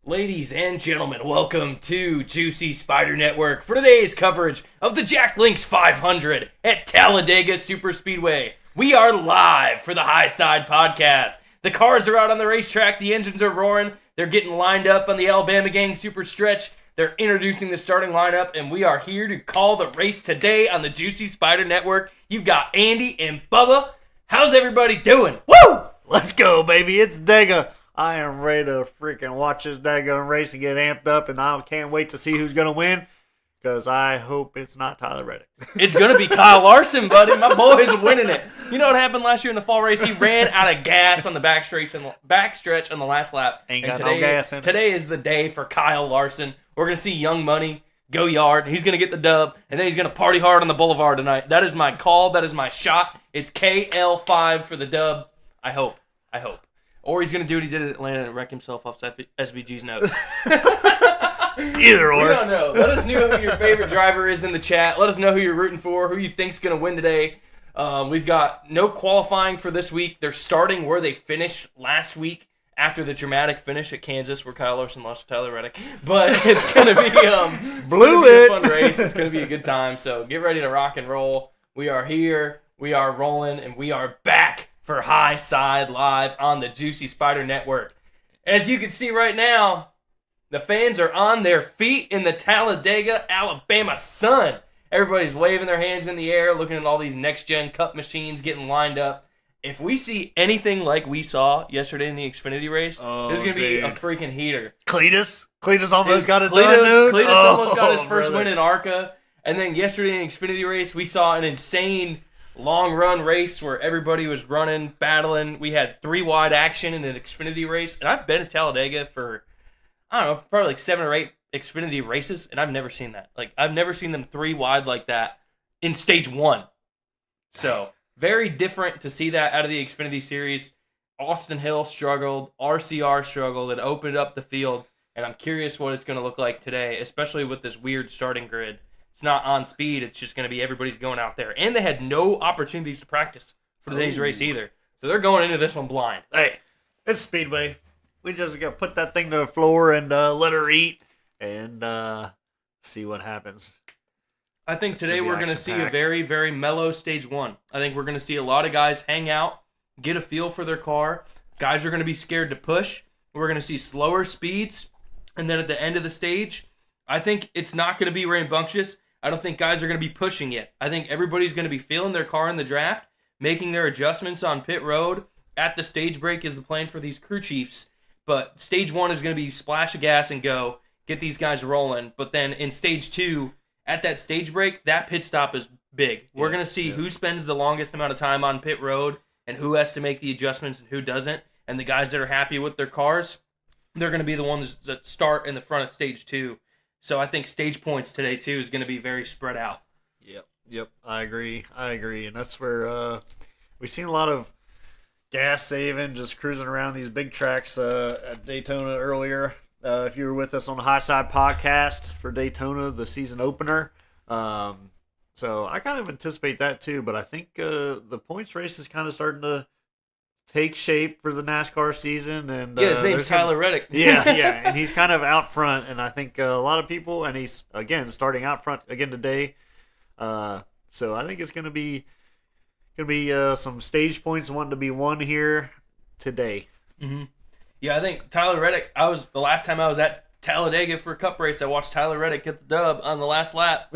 Ladies and gentlemen, welcome to JuicySpydr Network for today's coverage of the Jack Links 500 at Talladega Superspeedway. We are live for the High Side Podcast. The cars are out on the racetrack, the engines are roaring, they're getting lined up on the Alabama Gang Super Stretch, they're introducing the starting lineup, and we are here to call the race today on the JuicySpydr Network. You've got Andy and Bubba. How's everybody doing? Woo! Let's go, baby. It's DEGA. I am ready to freaking watch this daggone race and get amped up, and I can't wait to see who's going to win, because I hope it's not Tyler Reddick. It's going to be Kyle Larson, buddy. My boys are winning it. You know what happened last year in the fall race? He ran out of gas on the backstretch on the last lap. Ain't got no gas in it. Today is the day for Kyle Larson. We're going to see Young Money go yard. He's going to get the dub, and then he's going to party hard on the boulevard tonight. That is my call. That is my shot. It's KL5 for the dub. I hope. Or he's going to do what he did at Atlanta and wreck himself off SVG's nose. Either or. We don't know. Let us know who your favorite driver is in the chat. Let us know who you're rooting for, who you think's going to win today. We've got no qualifying for this week. They're starting where they finished last week after the dramatic finish at Kansas where Kyle Larson lost to Tyler Reddick. But it's going to be, a fun race. It's going to be a good time. So get ready to rock and roll. We are here. We are rolling. And we are back for High Side Live on the JuicySpydr Network. As you can see right now, the fans are on their feet in the Talladega, Alabama sun. Everybody's waving their hands in the air, looking at all these next-gen cup machines getting lined up. If we see anything like we saw yesterday in the Xfinity race, this is going to be a freaking heater. Cletus almost got it done, dude. Cletus almost got his first win in ARCA. And then yesterday in the Xfinity race, we saw an insane long-run race where everybody was running, battling. We had 3-wide action in an Xfinity race. And I've been to Talladega for, I don't know, probably like 7 or 8 Xfinity races, and I've never seen that. Like, I've never seen them 3-wide like that in stage 1. So, very different to see that out of the Xfinity series. Austin Hill struggled, RCR struggled, and opened up the field. And I'm curious what it's going to look like today, especially with this weird starting grid. It's not on speed. It's just going to be everybody's going out there. And they had no opportunities to practice for today's race either. So they're going into this one blind. Hey, it's Speedway. We just got to put that thing to the floor and let her eat and see what happens. I think today we're going to see a very, very mellow stage 1. I think we're going to see a lot of guys hang out, get a feel for their car. Guys are going to be scared to push. We're going to see slower speeds. And then at the end of the stage, I think it's not going to be rambunctious. I don't think guys are going to be pushing yet. I think everybody's going to be feeling their car in the draft, making their adjustments on pit road. At the stage break is the plan for these crew chiefs. But stage 1 is going to be splash of gas and go, get these guys rolling. But then in stage 2, at that stage break, that pit stop is big. We're going to see who spends the longest amount of time on pit road and who has to make the adjustments and who doesn't. And the guys that are happy with their cars, they're going to be the ones that start in the front of stage 2. So I think stage points today, too, is going to be very spread out. Yep. I agree. And that's where we've seen a lot of gas saving, just cruising around these big tracks at Daytona earlier. If you were with us on the High Side Podcast for Daytona, the season opener. So I kind of anticipate that, too. But I think the points race is kind of starting to take shape for the NASCAR season, and his name's Tyler Reddick. yeah, and he's kind of out front, and I think a lot of people, and he's again starting out front again today. So I think it's gonna be some stage points wanting to be won here today. Mm-hmm. Yeah, I think Tyler Reddick. The last time I was at Talladega for a Cup race, I watched Tyler Reddick get the dub on the last lap.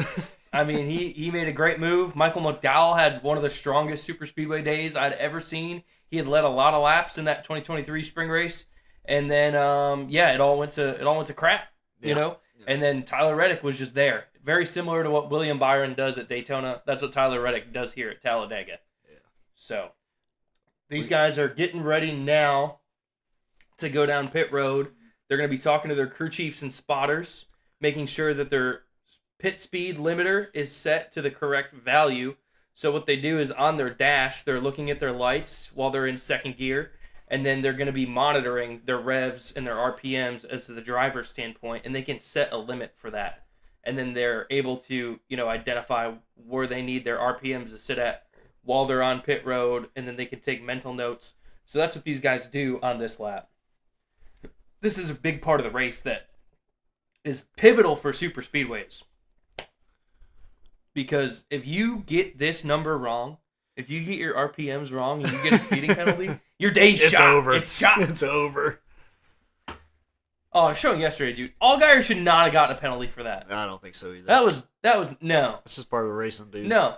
I mean, he made a great move. Michael McDowell had one of the strongest Superspeedway days I'd ever seen. He had led a lot of laps in that 2023 spring race, and then it all went to crap, you know. Yeah. And then Tyler Reddick was just there, very similar to what William Byron does at Daytona. That's what Tyler Reddick does here at Talladega. Yeah. So these guys are getting ready now to go down pit road. They're going to be talking to their crew chiefs and spotters, making sure that their pit speed limiter is set to the correct value. So what they do is on their dash, they're looking at their lights while they're in second gear, and then they're going to be monitoring their revs and their RPMs as the driver's standpoint, and they can set a limit for that. And then they're able to, identify where they need their RPMs to sit at while they're on pit road, and then they can take mental notes. So that's what these guys do on this lap. this is a big part of the race that is pivotal for super speedways. Because if you get this number wrong, if you get your RPMs wrong and you get a speeding penalty, your day's It's shot. over. It's shot. It's over. Oh, I was showing yesterday, dude. Allgaier should not have gotten a penalty for that. I don't think so either. That was no. It's just part of the racing, dude. No.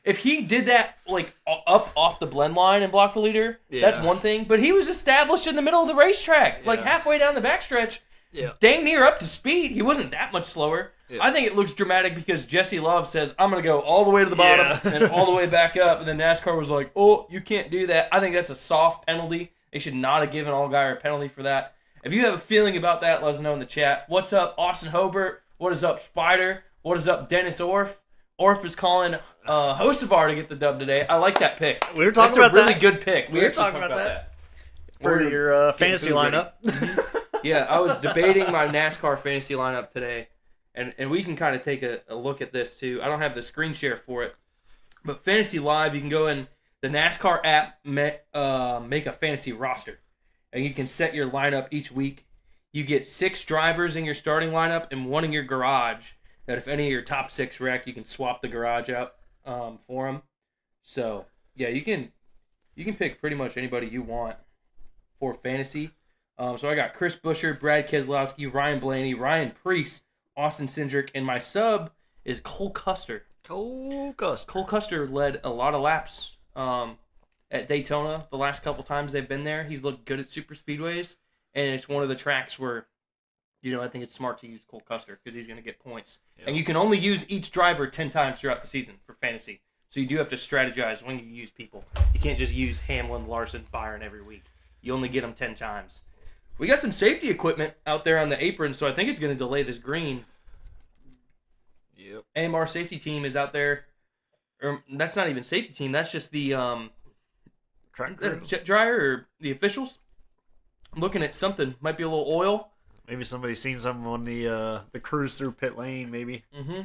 If he did that like up off the blend line and blocked the leader, that's one thing. But he was established in the middle of the racetrack, like halfway down the backstretch, dang near up to speed. He wasn't that much slower. Yeah. I think it looks dramatic because Jesse Love says, I'm going to go all the way to the bottom and all the way back up. And then NASCAR was like, oh, you can't do that. I think that's a soft penalty. They should not have given Allgaier a penalty for that. If you have a feeling about that, let us know in the chat. What's up, Austin Hobart? What is up, Spider? What is up, Dennis Orff? Orff is calling Hostevar to get the dub today. I like that pick. We were talking about about That's a really good pick. We were talking about that. For your fantasy lineup. Yeah, I was debating my NASCAR fantasy lineup today. And we can kind of take a look at this, too. I don't have the screen share for it. But Fantasy Live, you can go in the NASCAR app, make a fantasy roster. And you can set your lineup each week. You get 6 drivers in your starting lineup and 1 in your garage. That if any of your top 6 wreck, you can swap the garage out for them. So, yeah, you can pick pretty much anybody you want for fantasy. So I got Chris Buescher, Brad Keselowski, Ryan Blaney, Ryan Preece, Austin Cindric, and my sub is Cole Custer. Cole Custer led a lot of laps at Daytona the last couple times they've been there. He's looked good at super speedways, and it's one of the tracks where, I think it's smart to use Cole Custer because he's going to get points. Yep. And you can only use each driver 10 times throughout the season for fantasy. So you do have to strategize when you use people. You can't just use Hamlin, Larson, Byron every week. You only get them 10 times. We got some safety equipment out there on the apron, so I think it's going to delay this green. Yep. AMR safety team is out there. Or that's not even safety team. That's just the jet dryer or the officials. I'm looking at something. Might be a little oil. Maybe somebody's seen something on the cruise through pit lane, maybe. Mm-hmm.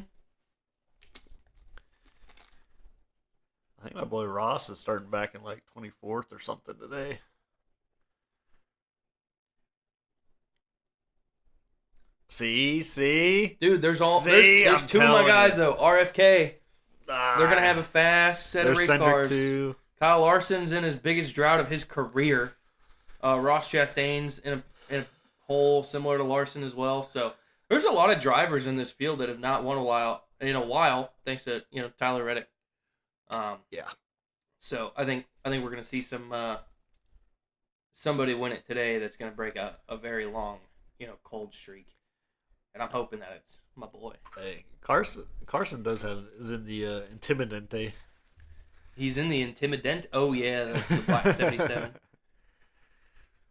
I think my boy Ross is starting back in like 24th or something today. See? Dude, there's 2 of my guys, though. RFK. They're going to have a fast set of race cars. Too. Kyle Larson's in his biggest drought of his career. Ross Chastain's in a hole similar to Larson as well. So there's a lot of drivers in this field that have not won in a while, thanks to Tyler Reddick. Yeah. So I think we're going to see somebody win it today that's going to break a very long cold streak. And I'm hoping that it's my boy. Hey, Carson is in the Intimidante. He's in the Intimidant. Oh yeah, the Black 77.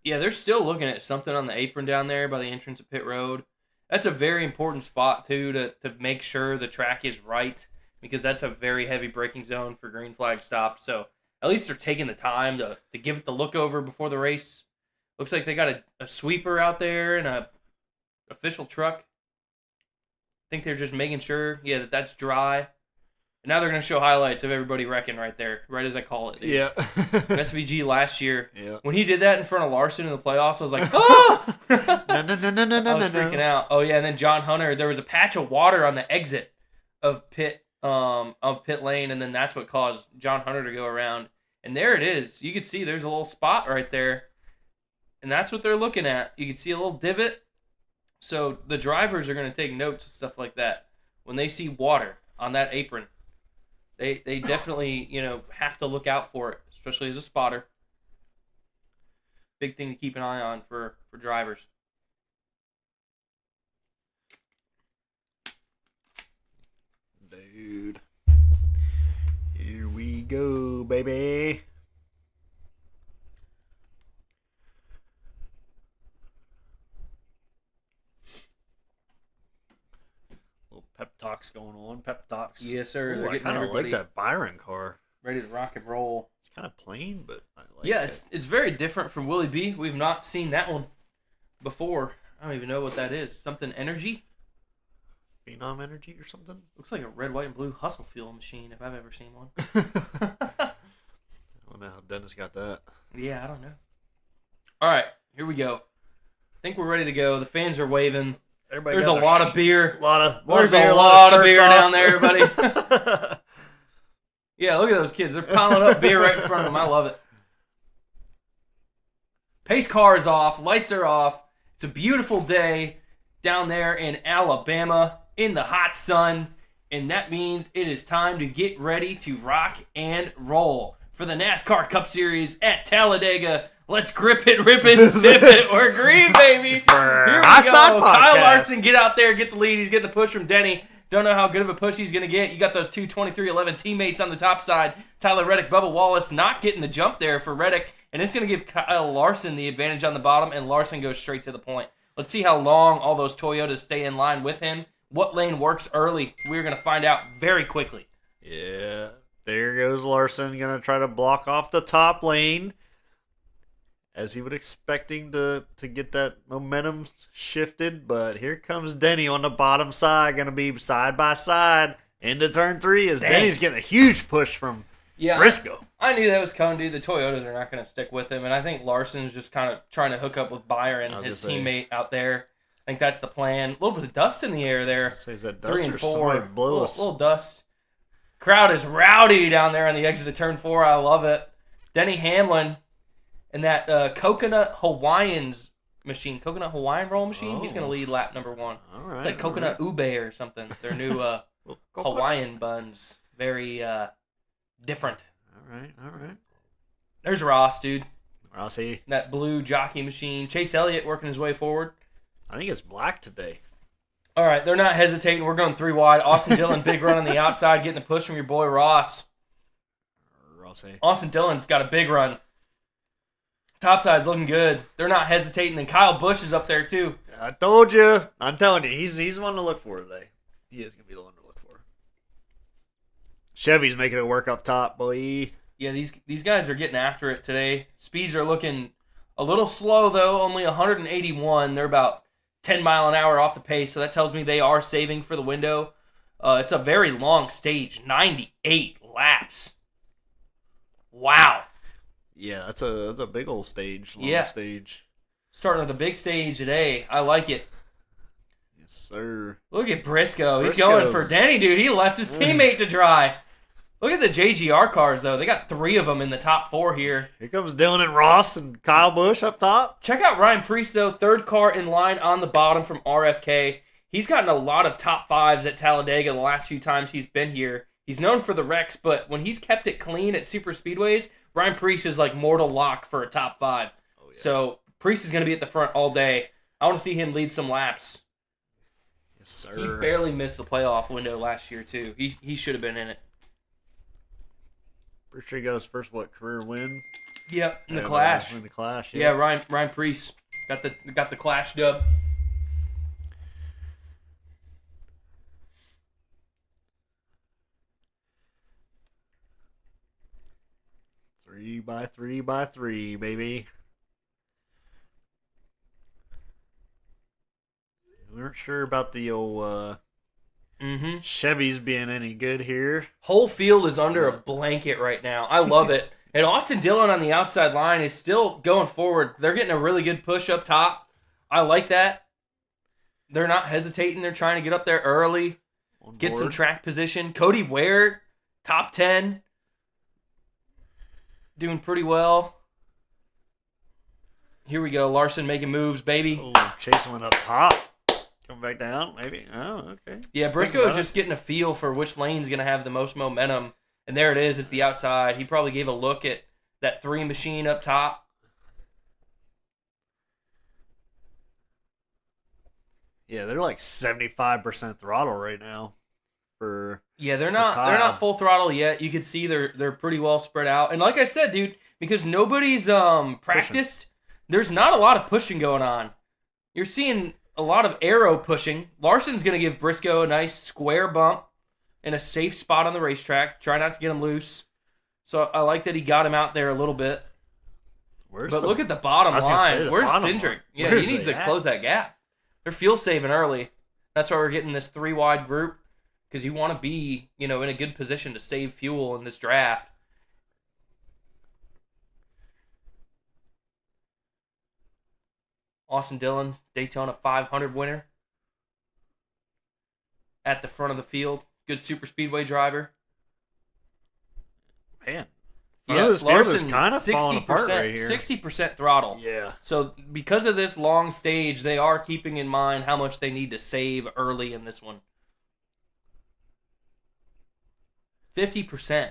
Yeah, they're still looking at something on the apron down there by the entrance of pit road. That's a very important spot too to make sure the track is right because that's a very heavy braking zone for green flag stops. So at least they're taking the time to give it the look over before the race. Looks like they got a sweeper out there and a official truck. I think they're just making sure, that's dry. And now they're going to show highlights of everybody wrecking right there, right as I call it. Dude. Yeah. SVG last year, yeah. When he did that in front of Larson in the playoffs, I was like, oh! No. I was freaking out. Oh, yeah, and then John Hunter, there was a patch of water on the exit of pit lane, and then that's what caused John Hunter to go around. And there it is. You can see there's a little spot right there. And that's what they're looking at. You can see a little divot. So the drivers are going to take notes and stuff like that. When they see water on that apron, they definitely, have to look out for it, especially as a spotter. Big thing to keep an eye on for drivers. Dude. Here we go, baby. Pep talks going on. Pep talks. Yes, sir. Ooh, I kind of like that Byron car. Ready to rock and roll. It's kind of plain, but I like it. It's very different from Willie B. We've not seen that one before. I don't even know what that is. Something energy? Phenom energy or something? Looks like a red, white, and blue hustle fuel machine if I've ever seen one. I don't know how Dennis got that. Yeah, I don't know. All right, here we go. think we're ready to go. The fans are waving. Everybody There's a got lot of beer. There's a lot of beer shirts down off. there, everybody. Yeah, look at those kids. They're piling up beer right in front of them. I love it. Pace car is off. Lights are off. It's a beautiful day down there in Alabama in the hot sun. And that means it is time to get ready to rock and roll for the NASCAR Cup Series at Talladega. Let's grip it, rip it, zip it. We're green, baby. Here we go. Kyle Larson, get out there, get the lead. He's getting the push from Denny. Don't know how good of a push he's going to get. You got those two 23-11 teammates on the top side. Tyler Reddick, Bubba Wallace not getting the jump there for Reddick. And it's going to give Kyle Larson the advantage on the bottom, and Larson goes straight to the point. Let's see how long all those Toyotas stay in line with him. What lane works early? We're going to find out very quickly. Yeah, there goes Larson. Going to try to block off the top lane. As he was expecting to get that momentum shifted. But here comes Denny on the bottom side. Going to be side by side into turn 3 as Denny's getting a huge push from Briscoe. I knew that was coming, dude. The Toyotas are not going to stick with him. And I think Larson's just kind of trying to hook up with Byron, his teammate out there. I think that's the plan. A little bit of dust in the air there. Says that 3 and 4. A blows. little dust. Crowd is rowdy down there on the exit of turn 4. I love it. Denny Hamlin. And that coconut Hawaiian roll machine, he's going to lead lap number 1. All right, it's like coconut ube or something. Their new Hawaiian buns. Very different. All right. There's Ross, dude. Rossi. That blue jockey machine. Chase Elliott working his way forward. I think it's black today. All right, they're not hesitating. We're going 3 wide. Austin Dillon, big run on the outside, getting the push from your boy Ross. Rossi. Austin Dillon's got a big run. Topside's looking good. They're not hesitating. And Kyle Busch is up there, too. I told you. I'm telling you. He's one to look for today. He is going to be the one to look for. Chevy's making it work up top, boy. Yeah, these guys are getting after it today. Speeds are looking a little slow, though. Only 181. They're about 10 mile an hour off the pace, so that tells me they are saving for the window. It's a very long stage. 98 laps. Wow. Yeah, that's a big old stage. Long stage. Starting with the big stage today. I like it. Yes, sir. Look at Briscoe. He's going for Denny, dude. He left his teammate to dry. Look at the JGR cars, though. They got 3 of them in the top 4 here. Here comes Dylan and Ross and Kyle Busch up top. Check out Ryan Preece, though. 3rd car in line on the bottom from RFK. He's gotten a lot of top 5s at Talladega the last few times he's been here. He's known for the wrecks, but when he's kept it clean at super speedways, Ryan Preece is like mortal lock for a top 5. Oh, yeah. So Preece is going to be at the front all day. I want to see him lead some laps. Yes, sir. He barely missed the playoff window last year, too. He should have been in it. Pretty sure he got his first, career win? Yep, in the Clash. In the Clash, yeah. Ryan Preece got the Clash dub. Three by three, baby. We weren't sure about the old Chevys being any good here. Whole field is under a blanket right now. I love it. And Austin Dillon on the outside line is still going forward. They're getting a really good push up top. I like that. They're not hesitating. They're trying to get up there early, get some track position. Cody Ware, top 10. Doing pretty well. Here we go. Larson making moves, baby. Oh, Chase went up top. Coming back down, maybe. Oh, okay. Yeah, Briscoe is just getting a feel for which lane's going to have the most momentum. And there it is. It's the outside. He probably gave a look at that 3 machine up top. Yeah, they're like 75% throttle right now. Yeah, they're not full throttle yet. You can see they're pretty well spread out. And like I said, dude, because nobody's practiced, there's not a lot of pushing going on. You're seeing a lot of arrow pushing. Larson's going to give Briscoe a nice square bump in a safe spot on the racetrack. Try not to get him loose. So I like that he got him out there a little bit. Look at the bottom line. Where's Cindric? Yeah, he needs to close that gap. They're fuel saving early. That's why we're getting this 3 wide group. Because you want to be, in a good position to save fuel in this draft. Austin Dillon, Daytona 500 winner. At the front of the field. Good Superspeedway driver. Man. This field is kind of falling apart right here. 60% throttle. Yeah. So because of this long stage, they are keeping in mind how much they need to save early in this one. 50%.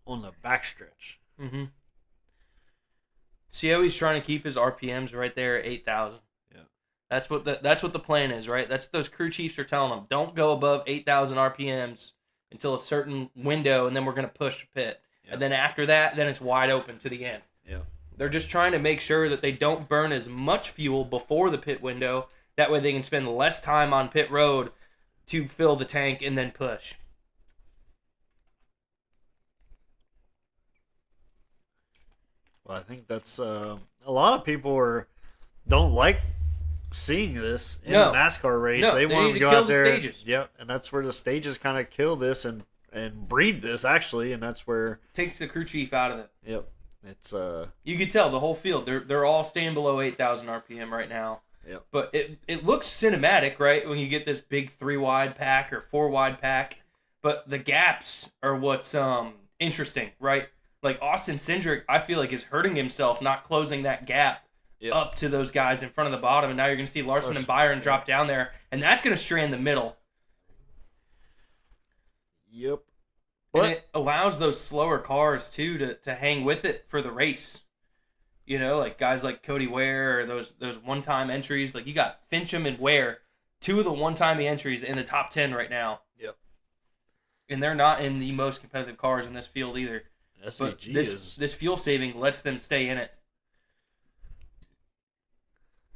On the backstretch. Mm-hmm. See how he's trying to keep his RPMs right there at 8,000. Yeah. That's what the plan is, right? That's what those crew chiefs are telling them. Don't go above 8,000 RPMs until a certain window, and then we're going to push the pit. Yep. And then after that, then it's wide open to the end. Yeah. They're just trying to make sure that they don't burn as much fuel before the pit window. That way they can spend less time on pit road to fill the tank and then push. Well, I think that's a lot of people don't like seeing this in a NASCAR race. No, they want to go kill out there. The stages. Yep, and that's where the stages kind of kill this and breed this actually, and that's where takes the crew chief out of it. Yep, it's you can tell the whole field. They're all staying below 8,000 RPM right now. Yep. But it looks cinematic, right? When you get this big 3-wide pack or 4-wide pack, but the gaps are what's interesting, right? Like Austin Cindric, I feel like is hurting himself not closing that gap. Yep. Up to those guys in front of the bottom, and now you're going to see Larson and Byron drop down there, and that's going to strand the middle. Yep. And it allows those slower cars, too, to hang with it for the race. You know, like guys like Cody Ware or those one-time entries. Like, you got Fincham and Ware, 2 of the one-time entries in the top 10 right now. Yep. And they're not in the most competitive cars in this field either. SVG but this fuel saving lets them stay in it.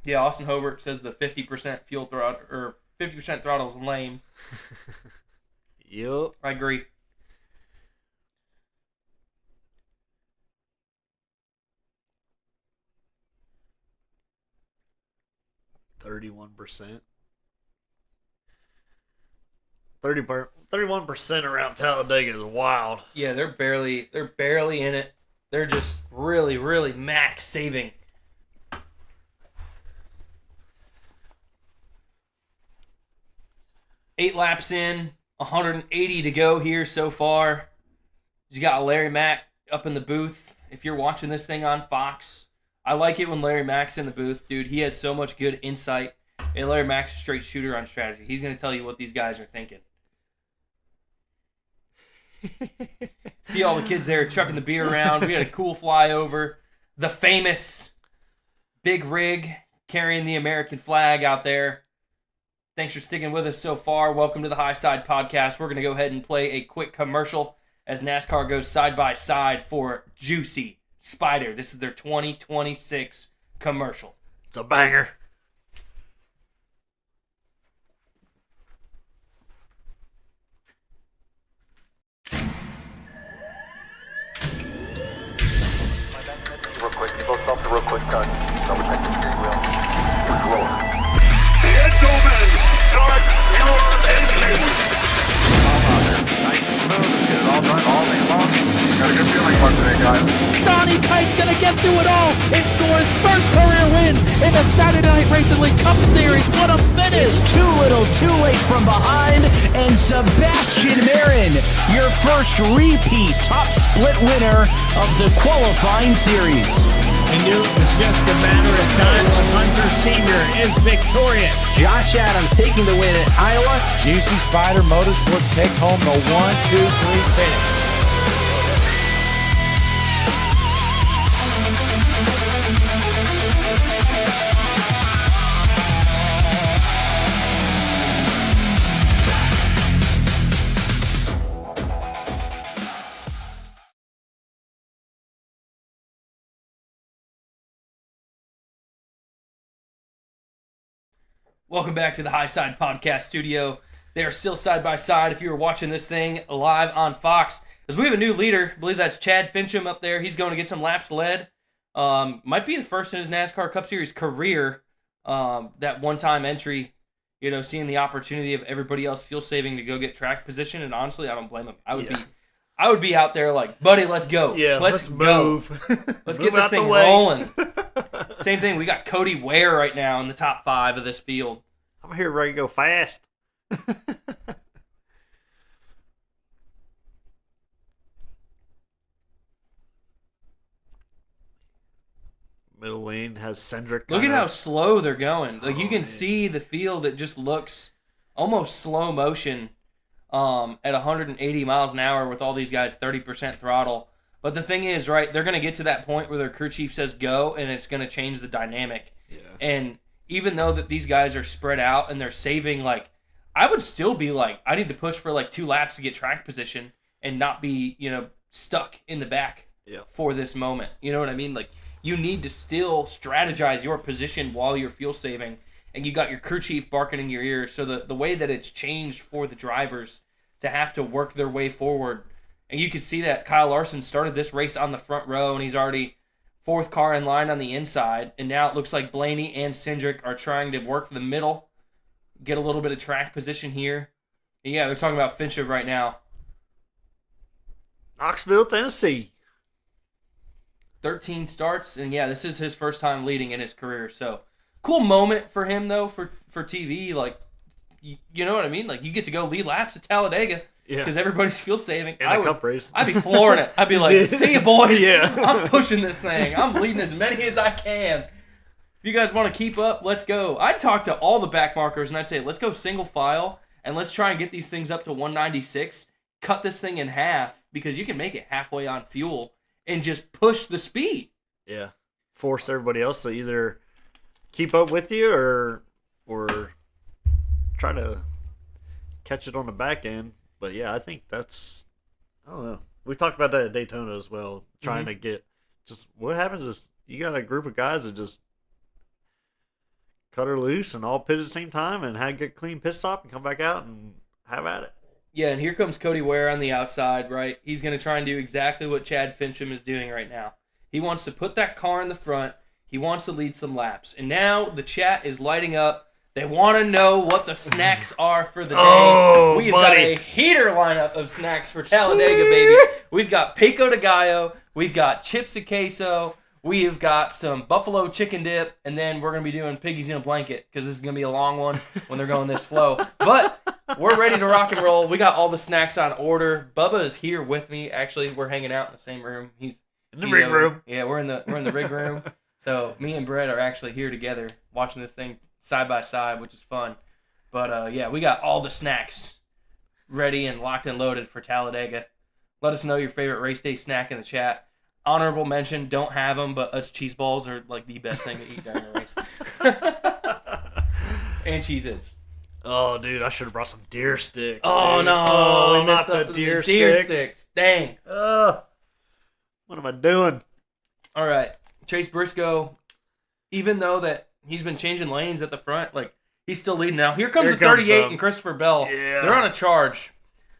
Yeah, Austin Hobart says the 50% fuel throttle or 50% throttle is lame. Yep. I agree. %31%. 31% around Talladega is wild. Yeah, they're barely in it. They're just really, really max saving. Eight laps in, 180 to go here so far. You got Larry Mack up in the booth. If you're watching this thing on Fox, I like it when Larry Mack's in the booth, dude. He has so much good insight. And Larry Mack's a straight shooter on strategy. He's going to tell you what these guys are thinking. See all the kids there chucking the beer around. We had a cool flyover. The famous big rig carrying the American flag out there. Thanks for sticking with us so far. Welcome to the High Side Podcast. We're going to go ahead and play a quick commercial as NASCAR goes side by side for JuicySpydr. This is their 2026 commercial. It's a banger. Real quick, you both stop the real quick cut. Double check the steering wheel. Roller. Gentlemen, start your engines! All out there. Nice and smooth. Let's get it all done all day long. Got a good feeling about today, guys. Donnie Kite's gonna get through it all and score his first career win in the Saturday Night Racing League Cup Series. What a finish! Too little, too late from behind, and Sebastian Marin, your first repeat top split winner of the qualifying series. I knew it was just a matter of time when Hunter Sr. is victorious. Josh Adams taking the win at Iowa. JuicySpydr Motorsports takes home the 1-2-3 finish. Welcome back to the High Side Podcast Studio. They are still side by side if you were watching this thing live on Fox. Because we have a new leader. I believe that's Chad Fincham up there. He's going to get some laps led. Might be the first in his NASCAR Cup Series career. That one-time entry, you know, seeing the opportunity of everybody else fuel saving to go get track position. And honestly, I don't blame him. I would be out there like, buddy, let's go. Yeah, let's go. move. Let's Move get this out the thing way. rolling. Same thing. We got Cody Ware right now in the top 5 of this field. I'm here ready to go fast. Middle lane has Cendric. Look at how slow they're going. Like you can see the field that just looks almost slow motion at 180 miles an hour with all these guys 30% throttle. But the thing is, right, they're going to get to that point where their crew chief says go, and it's going to change the dynamic. Yeah. And even though that these guys are spread out and they're saving, like, I would still be like, I need to push for like 2 laps to get track position and not be, stuck in the back for this moment. You know what I mean? Like, you need to still strategize your position while you're fuel saving, and you got your crew chief barking in your ear. So the way that it's changed for the drivers to have to work their way forward, and you could see that Kyle Larson started this race on the front row, and he's already 4th car in line on the inside, and now it looks like Blaney and Cindric are trying to work the middle, get a little bit of track position here. And yeah, they're talking about Fincham right now. Knoxville, Tennessee. 13 starts, and yeah, this is his first time leading in his career. So, cool moment for him, though, for TV. Like, you know what I mean? Like, you get to go lead laps at Talladega because everybody's fuel saving. In a cup race. I'd be flooring it. I'd be like, see you, boys. Yeah. I'm pushing this thing. I'm leading as many as I can. If you guys want to keep up, let's go. I'd talk to all the back markers, and I'd say, let's go single file, and let's try and get these things up to 196. Cut this thing in half, because you can make it halfway on fuel and just push the speed. Yeah. Force everybody else to either keep up with you or try to catch it on the back end. But yeah, I think that's, I don't know. We talked about that at Daytona as well, trying to get, just what happens is you got a group of guys that just cut her loose and all pit at the same time and have a good clean pit stop and come back out and have at it. Yeah, and here comes Cody Ware on the outside, right? He's going to try and do exactly what Chad Fincham is doing right now. He wants to put that car in the front. He wants to lead some laps. And now the chat is lighting up. They want to know what the snacks are for the day. Oh, We've got a heater lineup of snacks for Talladega, baby. We've got pico de gallo. We've got chips and queso. We've got some buffalo chicken dip. And then we're going to be doing piggies in a blanket because this is going to be a long one when they're going this slow. But we're ready to rock and roll. We got all the snacks on order. Bubba is here with me. Actually, we're hanging out in the same room. He's in the rig room. Yeah, we're in the rig room. So me and Brett are actually here together watching this thing side by side, which is fun. But yeah, we got all the snacks ready and locked and loaded for Talladega. Let us know your favorite race day snack in the chat. Honorable mention, don't have them, but us cheese balls are like the best thing to eat during the race. And Cheez-Its. Oh, dude, I should have brought some deer sticks. Oh, dude. no. Oh, We not messed up the deer sticks. Dang. What am I doing? All right. Chase Briscoe, even though that he's been changing lanes at the front, like, he's still leading now. Here comes the 38 and Christopher Bell. Yeah. They're on a charge.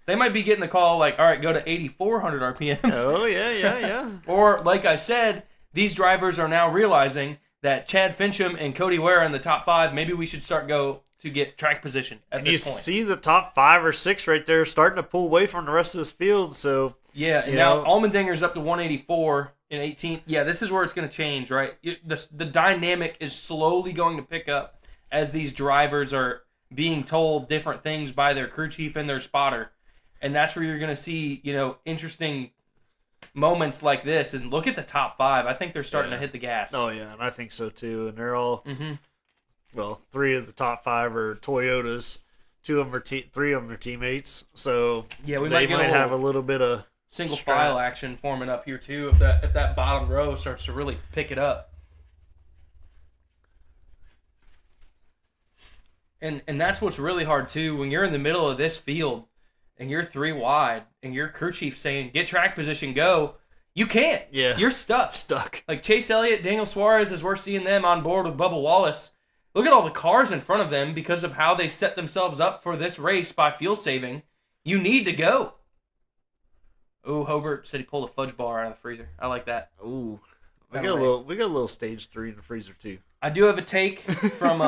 They might be getting a call like, all right, go to 8,400 RPMs. Oh, yeah. Or, like I said, these drivers are now realizing that Chad Fincham and Cody Ware are in the top 5. Maybe we should start go to get track position at this point. You see the top 5 or 6 right there starting to pull away from the rest of this field. So yeah, and now Allmendinger's up to 184 in 18th. Yeah, this is where it's going to change, right? The dynamic is slowly going to pick up as these drivers are being told different things by their crew chief and their spotter. And that's where you're going to see, interesting moments like this. And look at the top 5. I think they're starting to hit the gas. Oh, yeah, and I think so, too. And they're all, well, 3 of the top 5 are Toyotas. 3 of them are teammates. So yeah, we they might have a little bit of single file action forming up here, too, if that bottom row starts to really pick it up. And that's what's really hard, too, when you're in the middle of this field and you're 3 wide and your crew chief saying, get track position, go, you can't. Yeah. You're stuck. Like Chase Elliott, Daniel Suarez, as we're seeing them on board with Bubba Wallace, look at all the cars in front of them because of how they set themselves up for this race by fuel saving. You need to go. Oh, Hobart said he pulled a fudge bar out of the freezer. I like that. Ooh. We got a little stage 3 in the freezer, too. I do have a take from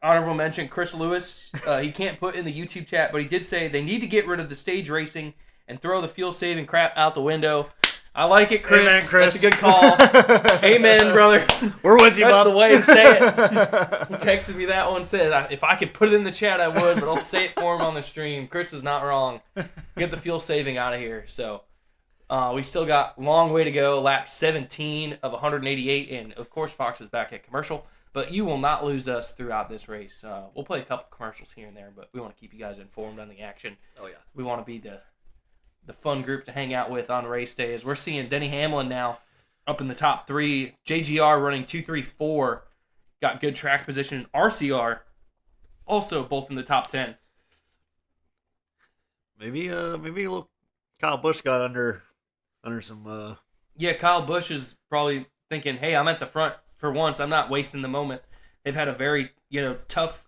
honorable mention, Chris Lewis. He can't put in the YouTube chat, but he did say they need to get rid of the stage racing and throw the fuel-saving crap out the window. I like it, Chris. Amen, Chris. That's a good call. Amen, brother. We're with you, That's bub. the way to say it. He texted me that one, said, if I could put it in the chat, I would, but I'll say it for him on the stream. Chris is not wrong. Get the fuel saving out of here. So we still got a long way to go. Lap 17 of 188, and of course Fox is back at commercial. But you will not lose us throughout this race. We'll play a couple commercials here and there, but we want to keep you guys informed on the action. Oh, yeah. We want to be the fun group to hang out with on race days. We're seeing Denny Hamlin now up in the top 3. JGR running 2-3-4. Got good track position. RCR also both in the top 10. Maybe a little Kyle Busch got under some. Yeah, Kyle Busch is probably thinking, hey, I'm at the front for once. I'm not wasting the moment. They've had a very tough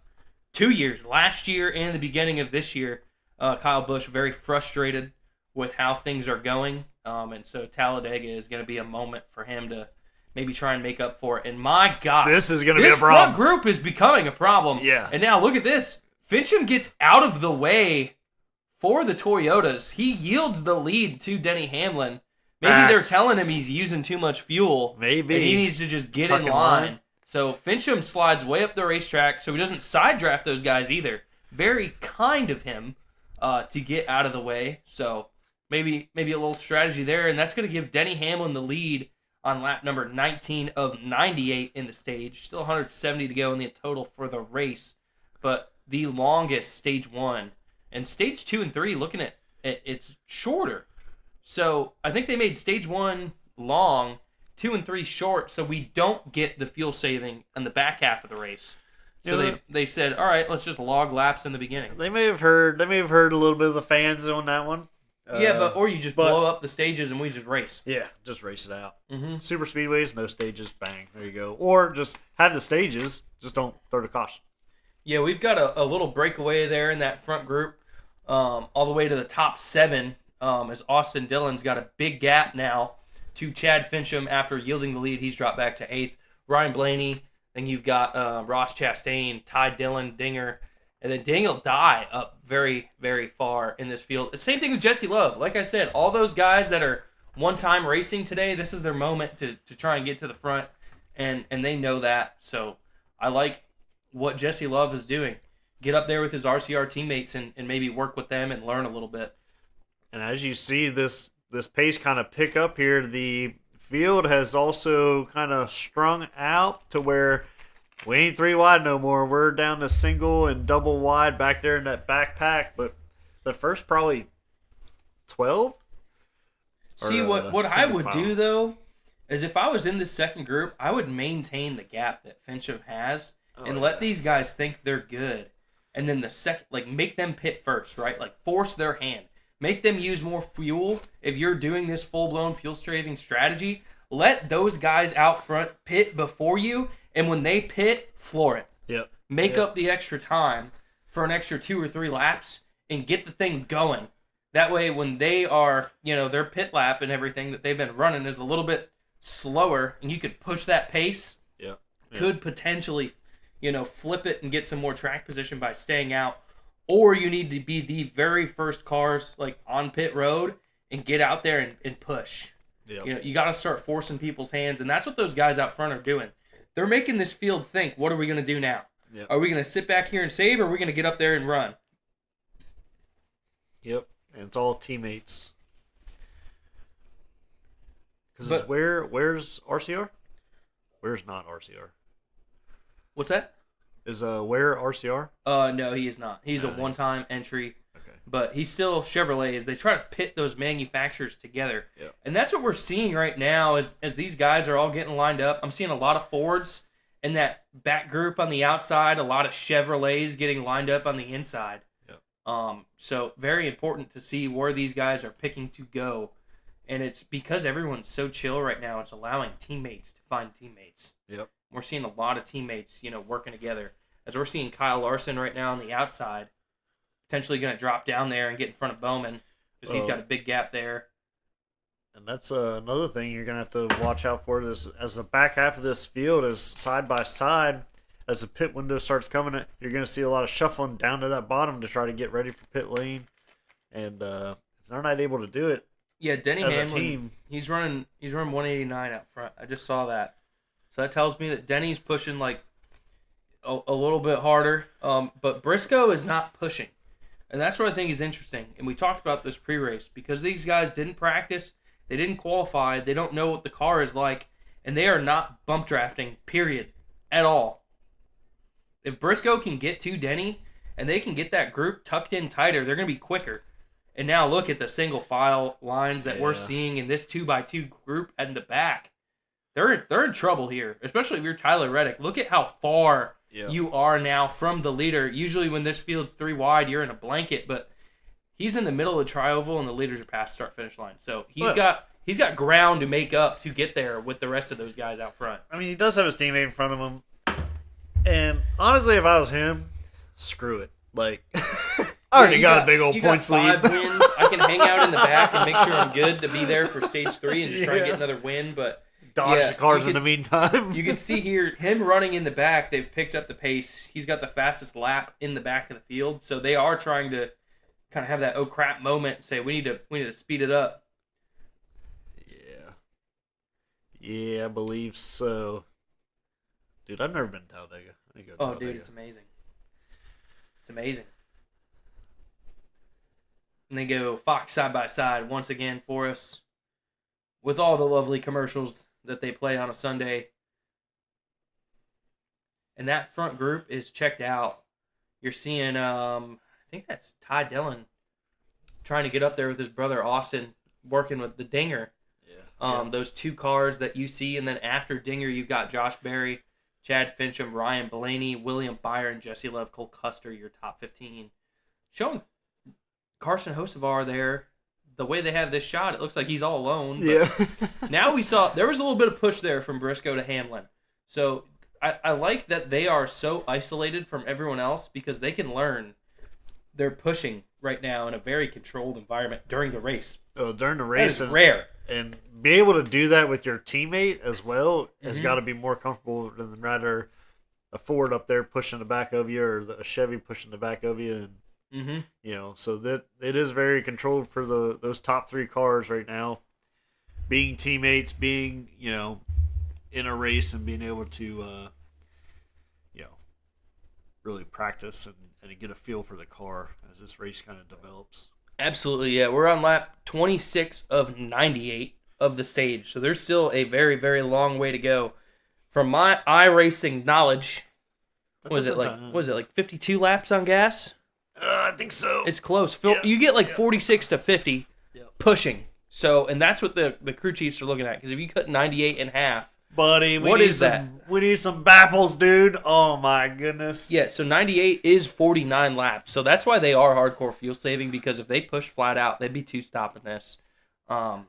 2 years. Last year and the beginning of this year, Kyle Busch very frustrated with how things are going. And so Talladega is going to be a moment for him to maybe try and make up for it. And my God, This is going to be a this problem. front group is becoming a problem. Yeah. And now look at this. Fincham gets out of the way for the Toyotas. He yields the lead to Denny Hamlin. Maybe they're telling him he's using too much fuel. Maybe. And he needs to just get Tuck in in line. line. So Fincham slides way up the racetrack, so he doesn't side draft those guys either. Very kind of him to get out of the way. So maybe a little strategy there, and that's going to give Denny Hamlin the lead on lap number 19 of 98 in the stage. Still 170 to go in the total for the race, but the longest stage 1. And stage 2 and 3, looking at it, it's shorter. So I think they made stage 1 long, 2 and 3 short, so we don't get the fuel saving in the back half of the race. So they said, all right, let's just log laps in the beginning. They may have heard a little bit of the fans on that one. Or you just blow up the stages and we just race. Yeah, just race it out. Mm-hmm. Super speedways, no stages, bang, there you go. Or just have the stages, just don't throw the caution. Yeah, we've got a little breakaway there in that front group, all the way to the top 7, as Austin Dillon's got a big gap now to Chad Fincham after yielding the lead. He's dropped back to 8th. Ryan Blaney, then you've got Ross Chastain, Ty Dillon, Dinger, and then Daniel Dye up very, very far in this field. The same thing with Jesse Love. Like I said, all those guys that are one-time racing today, this is their moment to try and get to the front, and they know that. So I like what Jesse Love is doing. Get up there with his RCR teammates and maybe work with them and learn a little bit. And as you see this pace kind of pick up here, the field has also kind of strung out to where we ain't 3 wide no more. We're down to single and double wide back there in that backpack. But the first probably 12? See, what I would do, though, is if I was in the second group, I would maintain the gap that Fincham has and let these guys think they're good. And then the second, make them pit first, right? Force their hand. Make them use more fuel. If you're doing this full-blown fuel saving strategy, let those guys out front pit before you, and when they pit, floor it. Yep. Make up the extra time for an extra 2 or 3 laps and get the thing going. That way, when they are, their pit lap and everything that they've been running is a little bit slower, and you could push that pace, could potentially, flip it and get some more track position by staying out. Or you need to be the very first cars on pit road and get out there and push. Yep. You got to start forcing people's hands, and that's what those guys out front are doing. They're making this field think, what are we going to do now? Yep. Are we going to sit back here and save, or are we going to get up there and run? Yep, and it's all teammates. Because But- where's RCR? Where's not RCR? What's that? Is where RCR? No, he is not. He's a No. one-time entry. Okay. But he's still Chevrolet as they try to pit those manufacturers together. Yep. And that's what we're seeing right now as these guys are all getting lined up. I'm seeing a lot of Fords in that back group on the outside, a lot of Chevrolets getting lined up on the inside. Yep. So very important to see where these guys are picking to go. And it's because everyone's so chill right now, it's allowing teammates to find teammates. Yep. We're seeing a lot of teammates, working together. As we're seeing Kyle Larson right now on the outside, potentially going to drop down there and get in front of Bowman because he's got a big gap there. And that's another thing you're going to have to watch out for. This as the back half of this field is side by side. As the pit window starts coming, you're going to see a lot of shuffling down to that bottom to try to get ready for pit lane. And if they're not able to do it, Yeah, Denny as a Hamlin. team. He's running 189 out front. I just saw that. So that tells me that Denny's pushing like a little bit harder. But Briscoe is not pushing. And that's what I think is interesting. And we talked about this pre-race because these guys didn't practice, they didn't qualify, they don't know what the car is like, and they are not bump drafting, period, at all. If Briscoe can get to Denny and they can get that group tucked in tighter, they're going to be quicker. And now look at the single file lines that we're seeing in this 2x2 group at the back. They're in trouble here, especially if you're Tyler Reddick. Look at how far you are now from the leader. Usually when this field's 3 wide, you're in a blanket, but he's in the middle of the tri-oval and the leaders are past start-finish line. So he's got ground to make up to get there with the rest of those guys out front. I mean, he does have his teammate in front of him. And honestly, if I was him, screw it. Like, I already got a big old points lead. 5 wins. I can hang out in the back and make sure I'm good to be there for stage 3 and just try and get another win. But dodge the cars in the meantime. You can see here him running in the back. They've picked up the pace. He's got the fastest lap in the back of the field. So they are trying to kind of have that oh crap moment and say we need to speed it up. Yeah, I believe so. Dude, I've never been to Talladega. I need to go to Talladega. Dude, it's amazing. It's amazing. And they go Fox side by side once again for us with all the lovely commercials that they play on a Sunday. And that front group is checked out. You're seeing, I think that's Ty Dillon trying to get up there with his brother Austin, working with the Dinger. Those 2 cars that you see, and then after Dinger, you've got Josh Berry, Chad Fincham, Ryan Blaney, William Byron, Jesse Love, Cole Custer, your top 15. Showing Carson Hocevar there, the way they have this shot, it looks like he's all alone. But now we saw, there was a little bit of push there from Briscoe to Hamlin. So I like that they are so isolated from everyone else because they can learn. They're pushing right now in a very controlled environment during the race. Oh, during the race. That is rare. And be able to do that with your teammate as well has got to be more comfortable than rather a Ford up there pushing the back of you or a Chevy pushing the back of you. And, you know, so that it is very controlled for those top 3 cars right now. Being teammates, being, you know, in a race and being able to, you know, really practice and get a feel for the car as this race kind of develops. Absolutely, yeah. We're on lap 26 of 98 of the stage, so there's still a very, very long way to go. From my iRacing knowledge, was it like 52 laps on gas? I think so. It's close. You get like 46 to 50 pushing. So, and that's what the crew chiefs are looking at, because if you cut 98 in half, buddy, what is that? We need some baffles, dude. Oh my goodness. Yeah, so 98 is 49 laps. So that's why they are hardcore fuel saving, because if they push flat out, they'd be 2 stopping this. And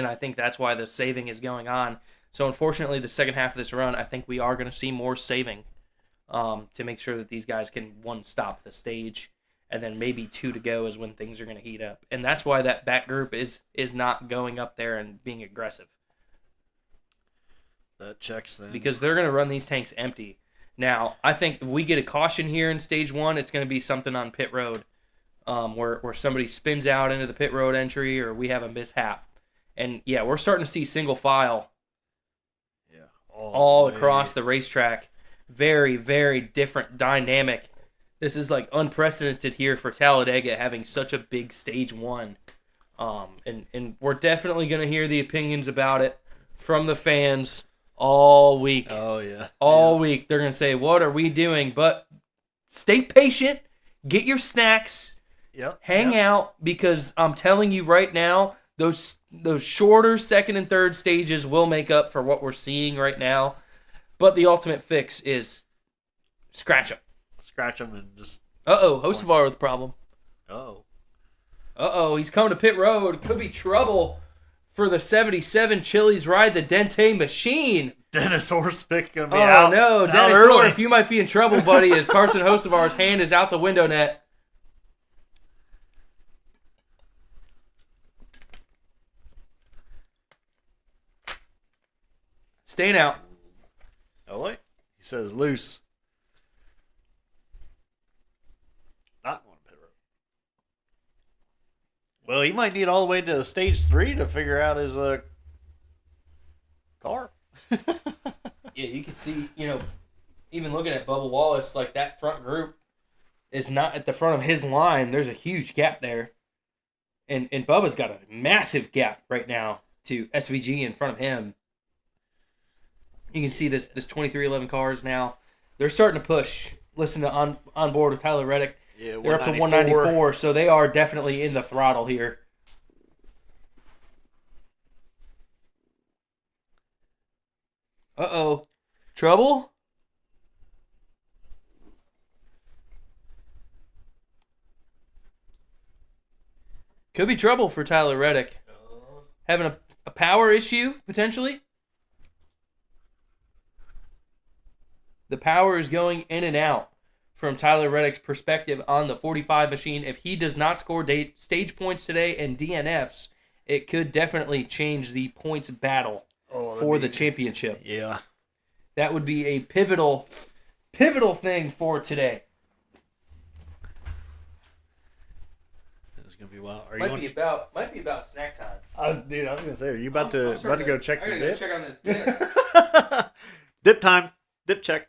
I think that's why the saving is going on. So unfortunately, the second half of this run, I think we are going to see more saving to make sure that these guys can 1 stop the stage, and then maybe 2 to go is when things are going to heat up. And that's why that back group is not going up there and being aggressive. That checks then. Because they're going to run these tanks empty. Now, I think if we get a caution here in stage 1, it's going to be something on pit road where somebody spins out into the pit road entry or we have a mishap. And, yeah, we're starting to see single file all across the racetrack. Very, very different dynamic. This is, like, unprecedented here for Talladega having such a big stage 1. And we're definitely going to hear the opinions about it from the fans all week. Oh, yeah. All week. They're going to say, what are we doing? But stay patient. Get your snacks. Hang out, because I'm telling you right now, those shorter second and third stages will make up for what we're seeing right now. But the ultimate fix is scratch them. Scratch them and just... Hocevar with a problem. He's coming to pit road. Could be trouble for the 77 Chili's Ride the Dente Machine. Dennis Orspick going to be out. Oh, no. Dennis Orspick, you might be in trouble, buddy, as Carson Hocevar's hand is out the window net. Staying out. Oh, wait. He says loose. Not going to pit road. Well, he might need all the way to stage 3 to figure out his car. Yeah, you can see, even looking at Bubba Wallace, like that front group is not at the front of his line. There's a huge gap there. And Bubba's got a massive gap right now to SVG in front of him. You can see this 2311 cars now. They're starting to push. Listen to on board with Tyler Reddick. Yeah, they're up to 194, so they are definitely in the throttle here. Uh-oh. Trouble? Could be trouble for Tyler Reddick. Having a power issue, potentially. The power is going in and out from Tyler Reddick's perspective on the 45 machine. If he does not score stage points today and DNFs, it could definitely change the points battle for the championship. Yeah. That would be a pivotal thing for today. It's gonna be wild. Might be about snack time. I was gonna say, are you about to go check I the gotta dip? go check on this dip. Dip time. Dip check.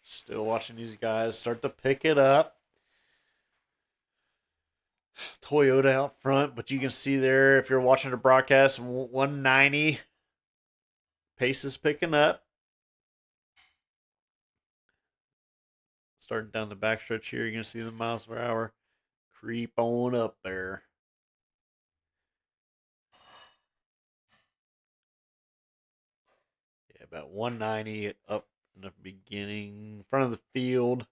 Still watching these guys start to pick it up. Toyota out front, but you can see there, if you're watching the broadcast, 190. Pace is picking up. Starting down the backstretch here, you're going to see the miles per hour creep on up there. Yeah, about 190 up in the beginning, front of the field.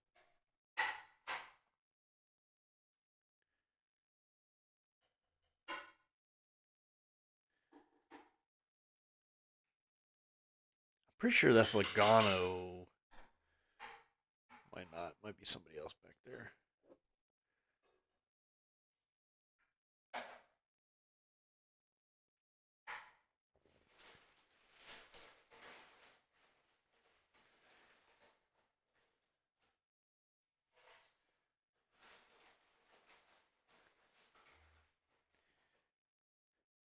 Pretty sure that's Logano. Might not. Might be somebody else back there.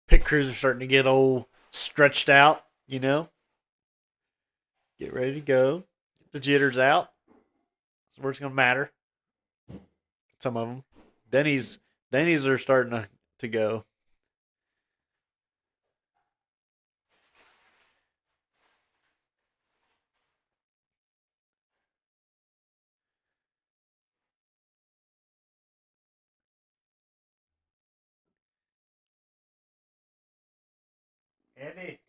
Pit crews are starting to get old, stretched out, Get ready to go. Get the jitters out. That's where it's going to matter. Some of them. Denny's are starting to go. Andy,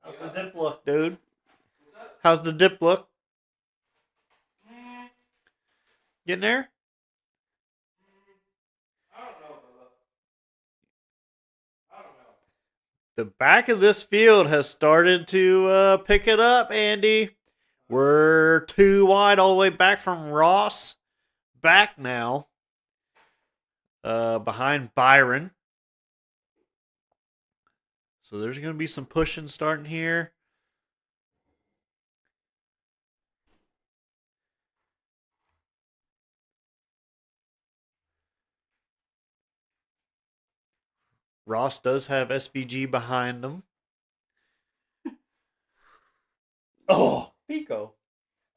how's the dip look, dude? How's the dip look? Getting there? I don't know, Bubba. I don't know. The back of this field has started to pick it up, Andy. We're 2 wide all the way back from Ross. Back now. Behind Byron. So there's going to be some pushing starting here. Ross does have SVG behind him. Oh, Pico.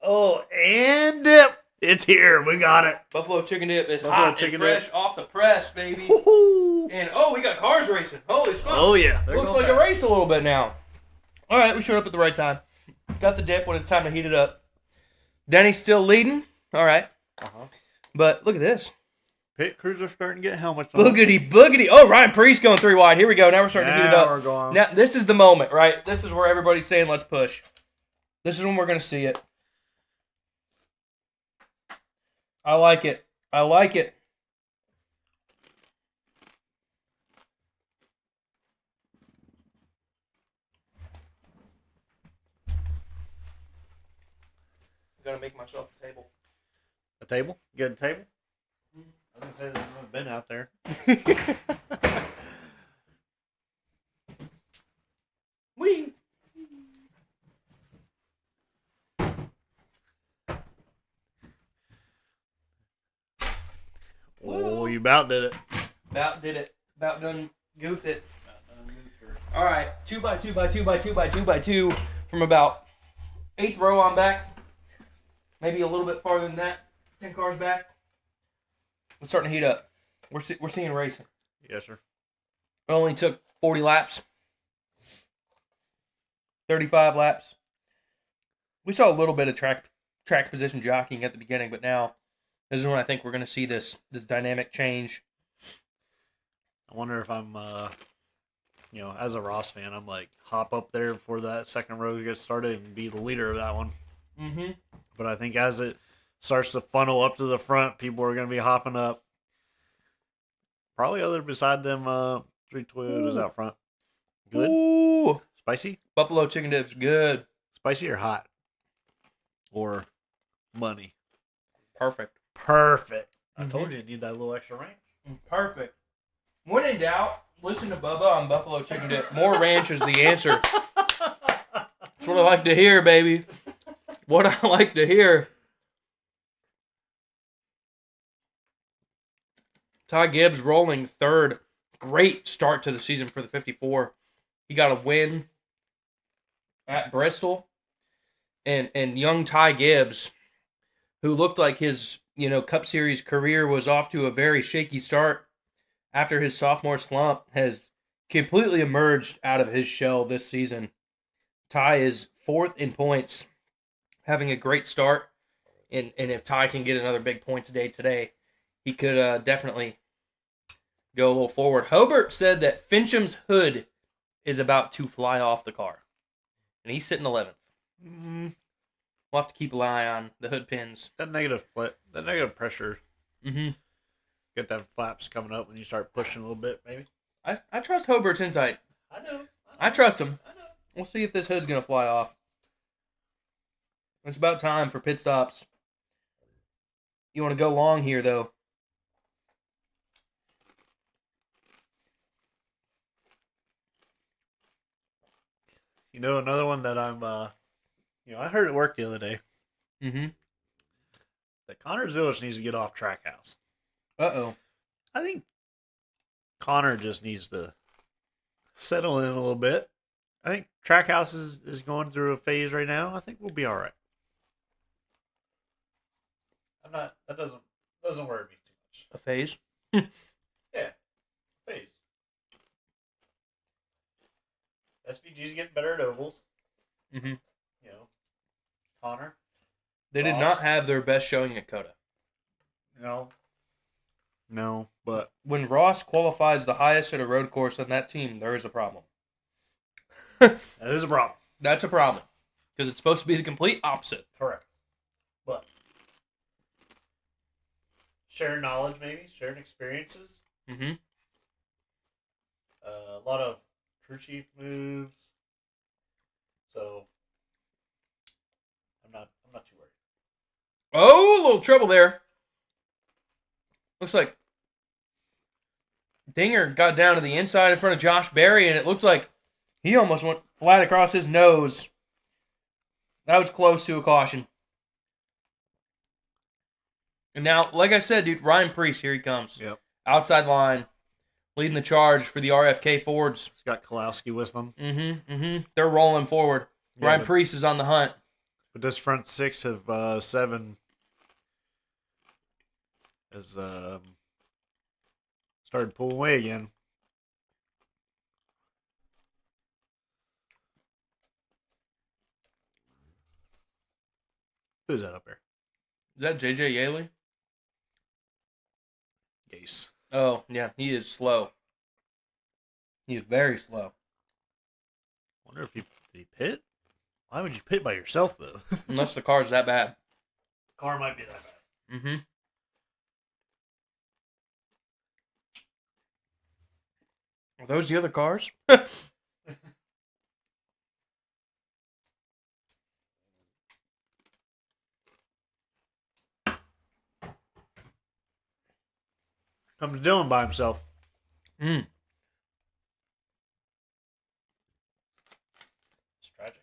Oh, and dip. It's here. We got it. Buffalo chicken dip is Buffalo hot chicken and fresh dip. off the press, baby. Woo-hoo. And we got cars racing. Holy smokes. Oh, yeah. Looks like a race a little bit now. All right, we showed up at the right time. Got the dip when it's time to heat it up. Denny's still leading. All right. But look at this. Pit crews are starting to get helmets on. Boogity. Oh, Ryan Priest going 3 wide. Here we go. Now we're starting to heat it up. We're going. Now, this is the moment, right? This is where everybody's saying, let's push. This is when we're going to see it. I like it. I'm going to make myself a table. A table? Get a table? I was going to say there's no bin out there. about did it. About did it. About done goofed it. All right, 2x2x2x2x2x2 from about 8th row on back. Maybe a little bit farther than that. 10 cars back. It's starting to heat up. We're seeing racing. Yes, sir. It only took 40 laps. 35 laps. We saw a little bit of track position jockeying at the beginning, but now this is when I think we're going to see this dynamic change. I wonder if I'm, as a Ross fan, I'm like, hop up there before that second row gets started and be the leader of that one. Mm-hmm. But I think as it starts to funnel up to the front, people are going to be hopping up. Probably other beside them 3 Toyotas out front. Good? Ooh. Spicy? Buffalo chicken dips, good. Spicy or hot? Or money? Perfect. I told you need that little extra ranch. Perfect. When in doubt, listen to Bubba on Buffalo chicken dip. More ranch is the answer. That's what I like to hear, baby. What I like to hear. Ty Gibbs rolling third. Great start to the season for the 54. He got a win at Bristol. And young Ty Gibbs, who looked like his, Cup Series career was off to a very shaky start after his sophomore slump, has completely emerged out of his shell this season. Ty is 4th in points, having a great start. And if Ty can get another big points day today, he could definitely go a little forward. Hobart said that Fincham's hood is about to fly off the car. And he's sitting 11th. Mm-hmm. We'll have to keep an eye on the hood pins. That negative pressure. Mm-hmm. Get them flaps coming up when you start pushing a little bit, maybe. I trust Hobart's insight. I know. I trust him. I know. We'll see if this hood's going to fly off. It's about time for pit stops. You want to go long here, though. Another one that I'm, I heard at work the other day. Mm-hmm. That Connor Zillich needs to get off Trackhouse. Uh-oh. I think Connor just needs to settle in a little bit. I think Trackhouse is going through a phase right now. I think we'll be all right. That doesn't worry me too much. A phase? Yeah, phase. SVG's getting better at ovals. Mm-hmm. Connor. They did Ross. not have their best showing at Coda. No, but When Ross qualifies the highest at a road course on that team, there is a problem. that is a problem. That's a problem. Because it's supposed to be the complete opposite. Correct. But sharing knowledge, maybe sharing experiences. Mm-hmm. A lot of crew chief moves. So I'm not too worried. Oh, a little trouble there. Looks like Dinger got down to the inside in front of Josh Berry, and it looked like he almost went flat across his nose. That was close to a caution. And now, like I said, dude, Ryan Preece, here he comes. Yep. Outside line, leading the charge for the RFK Fords. He's got Kalowski with them. Mm-hmm. They're rolling forward. Yeah, Ryan but- Preece is on the hunt. But this front six of 7 has started pulling away again. Who's that up there? Is that JJ Yaley? Gase. Oh, yeah, he is slow. He is very slow. Wonder if did he pit? Why would you pit by yourself though? Unless the car's that bad. Car might be that bad. Mm-hmm. Are those the other cars? Come to Dylan by himself. Mm. It's tragic.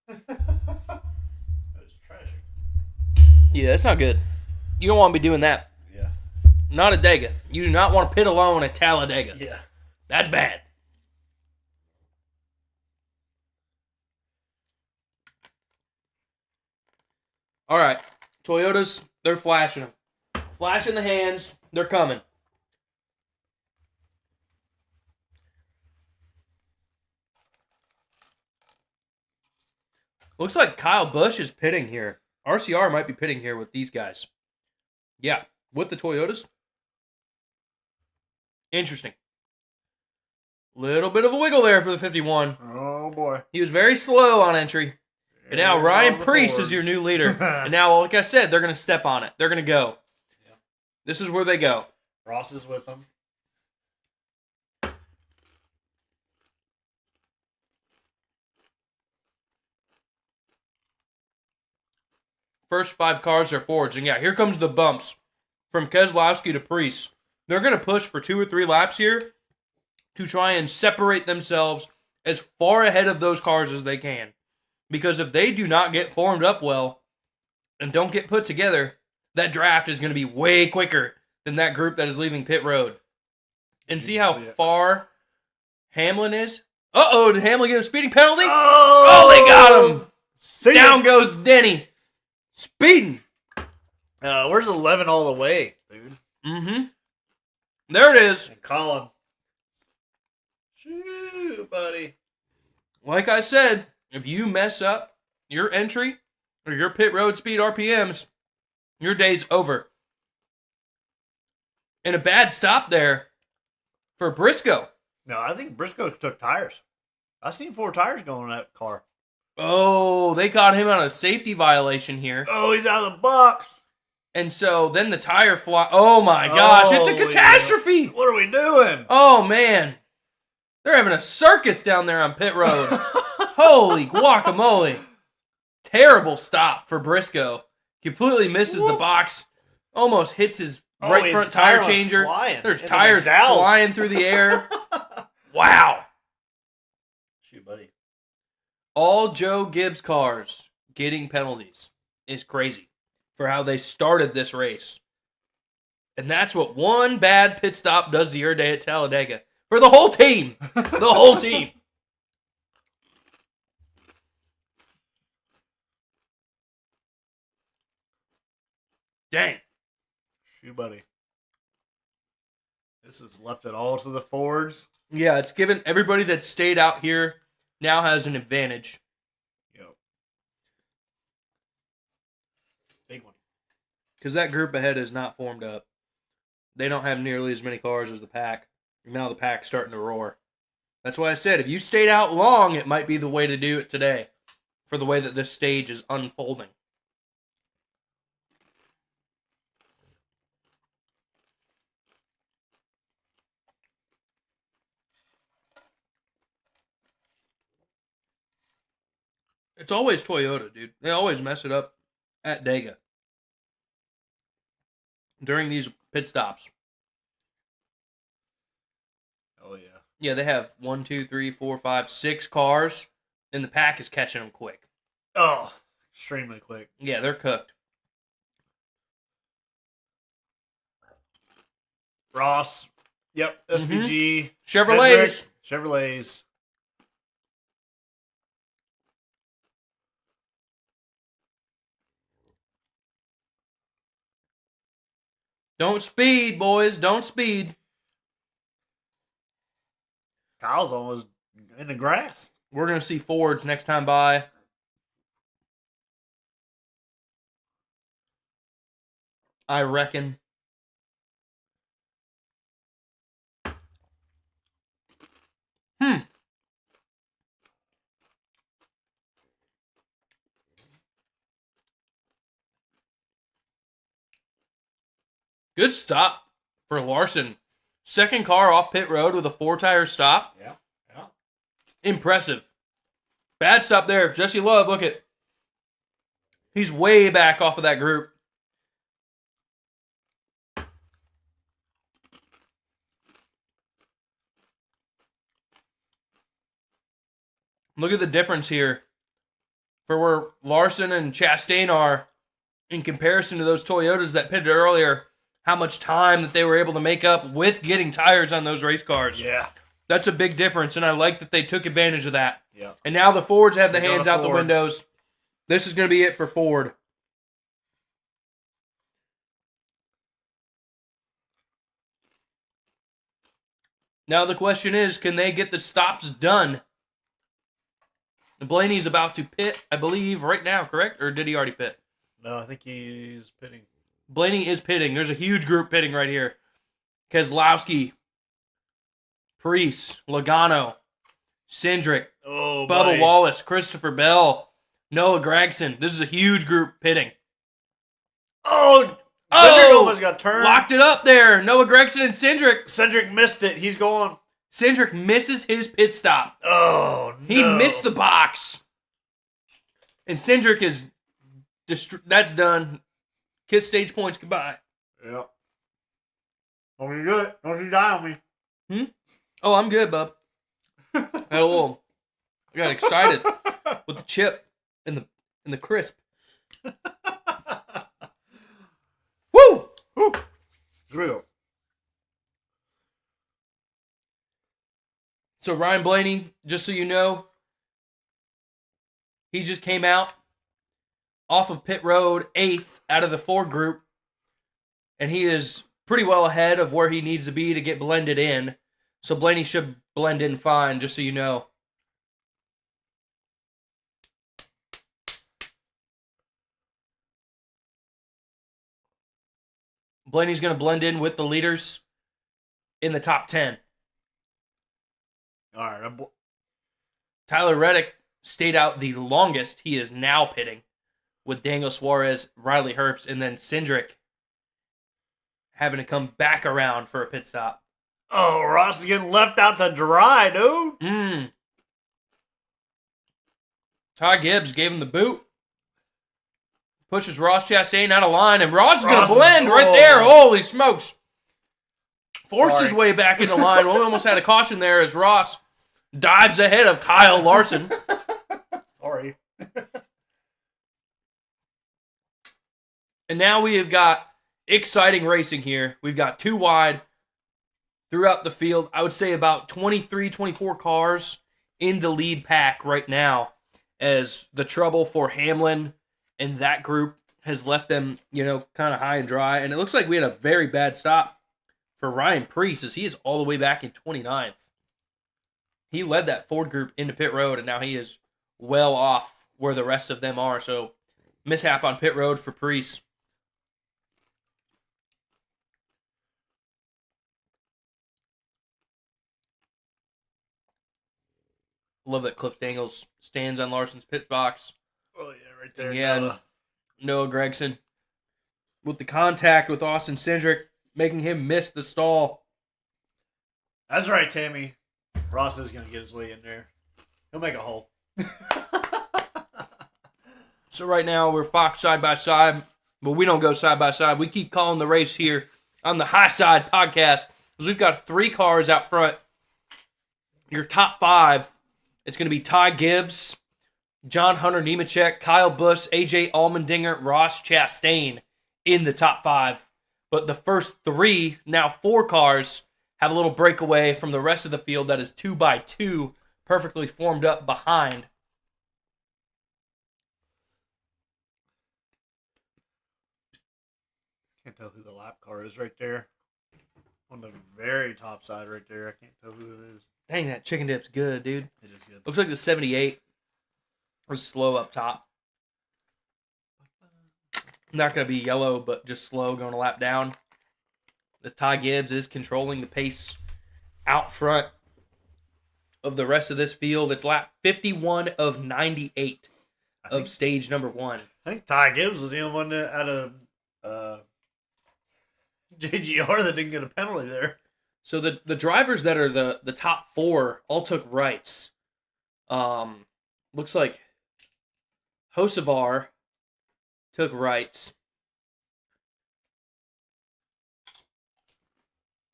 That is tragic. Yeah, that's not good. You don't want to be doing that. Yeah. not at DEGA. You do not want to pit alone at Talladega. Yeah. That's bad. All right. Toyotas, they're flashing them. Flashing the hands. They're coming. Looks like Kyle Busch is pitting here. RCR might be pitting here with these guys. Yeah, with the Toyotas. Interesting. Little bit of a wiggle there for the 51. Oh, boy. He was very slow on entry. And now Ryan Preece is Fords. your new leader. And now, like I said, they're going to step on it. They're going to go. Yeah. This is where they go. Ross is with them. First 5 cars are Fords. And yeah, here comes the bumps from Keselowski to Preece. They're going to push for 2 or 3 laps here to try and separate themselves as far ahead of those cars as they can. Because if they do not get formed up well and don't get put together, that draft is going to be way quicker than that group that is leaving pit road. And see how far Hamlin is? Uh-oh, did Hamlin get a speeding penalty? Oh, they got him! See Down goes Denny. Speeding. Where's 11 all the way, dude? Mm-hmm. There it is. And Colin. Shoot, buddy. Like I said, if you mess up your entry or your pit road speed RPMs, your day's over. And a bad stop there for Briscoe. No, I think Briscoe took tires. I seen 4 tires going in that car. Oh, they caught him on a safety violation here. Oh, he's out of the box. And so then the tire fly. Oh my gosh, it's a Holy catastrophe. What are we doing? Oh man. They're having a circus down there on pit road. Holy guacamole. Terrible stop for Briscoe. Completely misses the box. Almost hits his right front tire changer. There's tires flying through the air. Wow. Shoot, buddy. All Joe Gibbs cars getting penalties is crazy for how they started this race. And that's what one bad pit stop does to your day at Talladega. For the whole team. The whole team. Dang. Shoot, buddy. This has left it all to the Fords. Yeah, it's given everybody that stayed out here now has an advantage. Yep. Big one. Because that group ahead is not formed up. They don't have nearly as many cars as the pack. And now the pack's starting to roar. That's why I said, if you stayed out long, it might be the way to do it today. For the way that this stage is unfolding. It's always Toyota, dude. They always mess it up at DEGA. During these pit stops. Oh, yeah. Yeah, they have 1, 2, 3, 4, 5, 6 cars, and the pack is catching them quick. Oh, extremely quick. Yeah, they're cooked. Ross. Yep. SVG. Chevrolets. Chevrolets. Don't speed, boys. Don't speed. Kyle's almost in the grass. We're going to see Fords next time by. I reckon. Good stop for Larson. Second car off pit road with a 4-tire stop. Yeah. Yeah. Impressive. Bad stop there. Jesse Love, look at. He's way back off of that group. Look at the difference here for where Larson and Chastain are in comparison to those Toyotas that pitted earlier. how much time that they were able to make up with getting tires on those race cars. Yeah. That's a big difference, and I like that they took advantage of that. Yeah. And now the Fords have the They're hands going out the Fords. windows. This is going to be it for Ford. Now the question is, can they get the stops done? Blaney's about to pit, I believe, right now, correct? Or did he already pit? No, I think he's pitting. Blaney is pitting. There's a huge group pitting right here. Keselowski, Preece, Logano, Cindric, Oh, Bubba buddy. Wallace, Christopher Bell, Noah Gragson. This is a huge group pitting. Oh, Oh! Cindric almost got turned. Locked it up there. Noah Gragson and Cindric. Cindric missed it. He's going. Cindric misses his pit stop. Oh, no. He missed the box. And Cindric is... that's done. Kiss stage points goodbye. Yeah. Don't you do it. Don't you die on me. Oh, I'm good, bub. I got excited with the chip and the crisp. Woo! Woo. It's real. So Ryan Blaney, just so you know, he just came out off of pit road 8th out of the 4 group, and he is pretty well ahead of where he needs to be to get blended in. So Blaney should blend in fine, just so you know. Blaney's going to blend in with the leaders in the top 10. All right. Tyler Reddick stayed out the longest. He is now pitting with Daniel Suarez, Riley Herbst, and then Cindric having to come back around for a pit stop. Oh, Ross is getting left out to dry, dude. Ty Gibbs gave him the boot. Pushes Ross Chastain out of line, and Ross is going to blend right there. Holy smokes. Forced his way back into line. We almost had a caution there as Ross dives ahead of Kyle Larson. Sorry. And now we have got exciting racing here. We've got 2 wide throughout the field. I would say about 23, 24 cars in the lead pack right now, as the trouble for Hamlin and that group has left them, kind of high and dry. And it looks like we had a very bad stop for Ryan Preece, as he is all the way back in 29th. He led that Ford group into pit road, and now he is well off where the rest of them are. So mishap on pit road for Preece. Love that Cliff Daniels stands on Larson's pit box. Oh, yeah, right there. Again, Noah Gragson with the contact with Austin Cindric, making him miss the stall. That's right, Tammy. Ross is going to get his way in there. He'll make a hole. So right now we're Fox side by side, but we don't go side by side. We keep calling the race here on the High Side podcast, because we've got 3 cars out front. Your top 5, it's going to be Ty Gibbs, John Hunter Nemechek, Kyle Busch, AJ Allmendinger, Ross Chastain in the top 5. But the first 3, now 4 cars, have a little breakaway from the rest of the field that is 2 by 2, perfectly formed up behind. Can't tell who the lap car is right there. On the very top side right there. I can't tell who it is. Dang, that chicken dip's good, dude. It is good. Looks like the 78 was slow up top. Not going to be yellow, but just slow going a lap down. This Ty Gibbs is controlling the pace out front of the rest of this field. It's lap 51 of 98 of stage number 1. I think Ty Gibbs was the only one that, out of JGR that didn't get a penalty there. So the drivers that are the top 4 all took rights. Looks like Hocevar took rights.